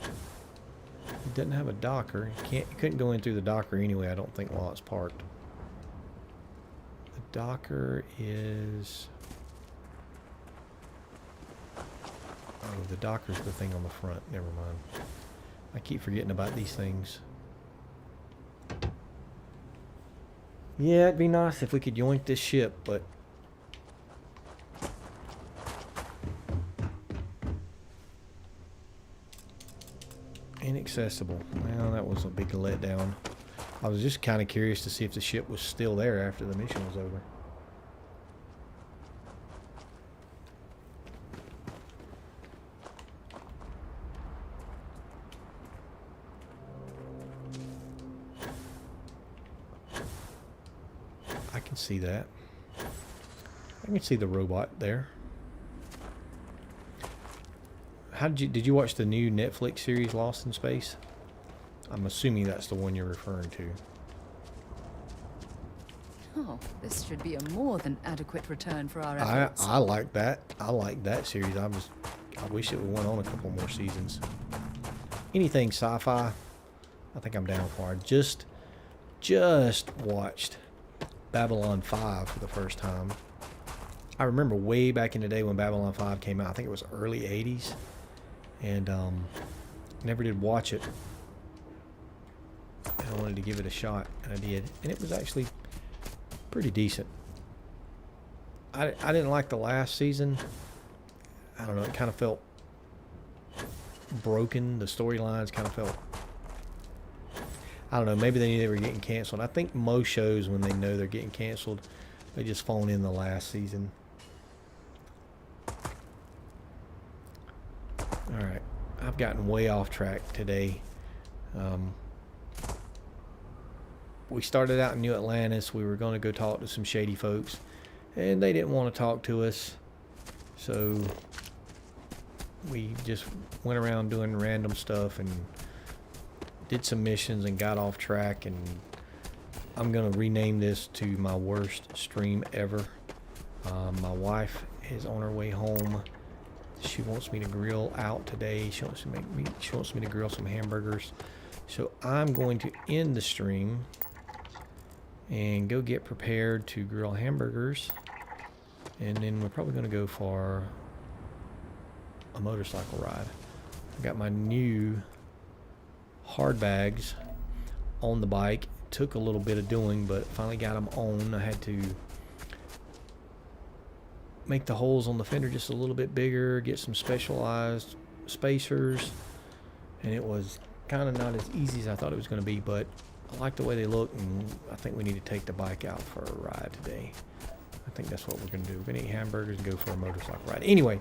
It doesn't have a docker. You couldn't go in through the docker anyway, I don't think, while it's parked. The docker is... Oh, the docker's the thing on the front. Never mind. I keep forgetting about these things. Yeah, it'd be nice if we could yoink this ship, but... Inaccessible. Well, that was a big letdown. I was just kind of curious to see if the ship was still there after the mission was over. I can see that. I can see the robot there. Did you watch the new Netflix series Lost in Space? I'm assuming that's the one you're referring to.
Oh, this should be a more than adequate return for our efforts.
I like that. I like that series. I wish it went on a couple more seasons. Anything sci-fi, I think I'm down for. I just watched Babylon 5 for the first time. I remember way back in the day when Babylon 5 came out. I think it was early 80s. And never did watch it. And I wanted to give it a shot, and I did. And it was actually pretty decent. I didn't like the last season. I don't know, it kind of felt broken. The storylines kind of felt... I don't know, maybe they knew they were getting canceled. I think most shows, when they know they're getting canceled, they just phone in the last season. Alright, I've gotten way off track today. We started out in New Atlantis. We were going to go talk to some shady folks, and they didn't want to talk to us. So we just went around doing random stuff and did some missions and got off track. And I'm going to rename this to my worst stream ever. My wife is on her way home. She wants me to grill out today. She wants me to grill some hamburgers. So I'm going to end the stream and go get prepared to grill hamburgers. And then we're probably going to go for a motorcycle ride. I got my new hard bags on the bike. Took a little bit of doing, but finally got them on. I had to make the holes on the fender just a little bit bigger, get some specialized spacers, and it was kind of not as easy as I thought it was going to be, but I like the way they look, and I think we need to take the bike out for a ride today. I think that's what we're going to do. We're going to eat hamburgers and go for a motorcycle ride. Anyway,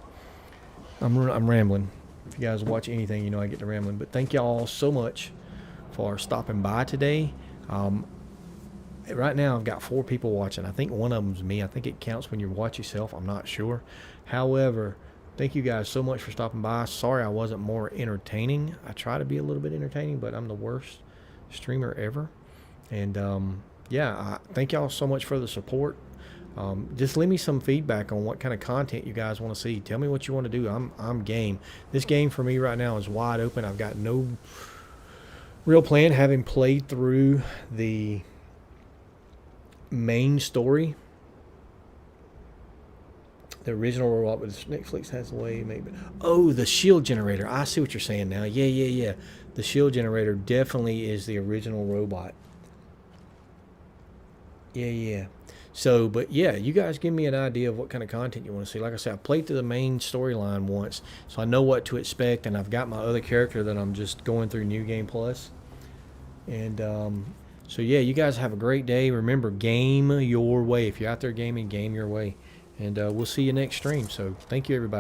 I'm rambling. If you guys watch anything, you know I get to rambling. But thank y'all so much for stopping by today. Right now, I've got 4 people watching. I think one of them's me. I think it counts when you watch yourself. I'm not sure. However, thank you guys so much for stopping by. Sorry I wasn't more entertaining. I try to be a little bit entertaining, but I'm the worst streamer ever. And yeah, thank y'all so much for the support. Just leave me some feedback on what kind of content you guys want to see. Tell me what you want to do. I'm game. This game for me right now is wide open. I've got no real plan, having played through the main story. The original robot, but Netflix has a way maybe. Oh, the shield generator. I see what you're saying now. Yeah. The shield generator definitely is the original robot. Yeah. So, but yeah, you guys give me an idea of what kind of content you want to see. Like I said, I played through the main storyline once, so I know what to expect, and I've got my other character that I'm just going through New Game Plus. And so yeah, you guys have a great day. Remember, game your way. If you're out there gaming, game your way. And we'll see you next stream. So thank you, everybody.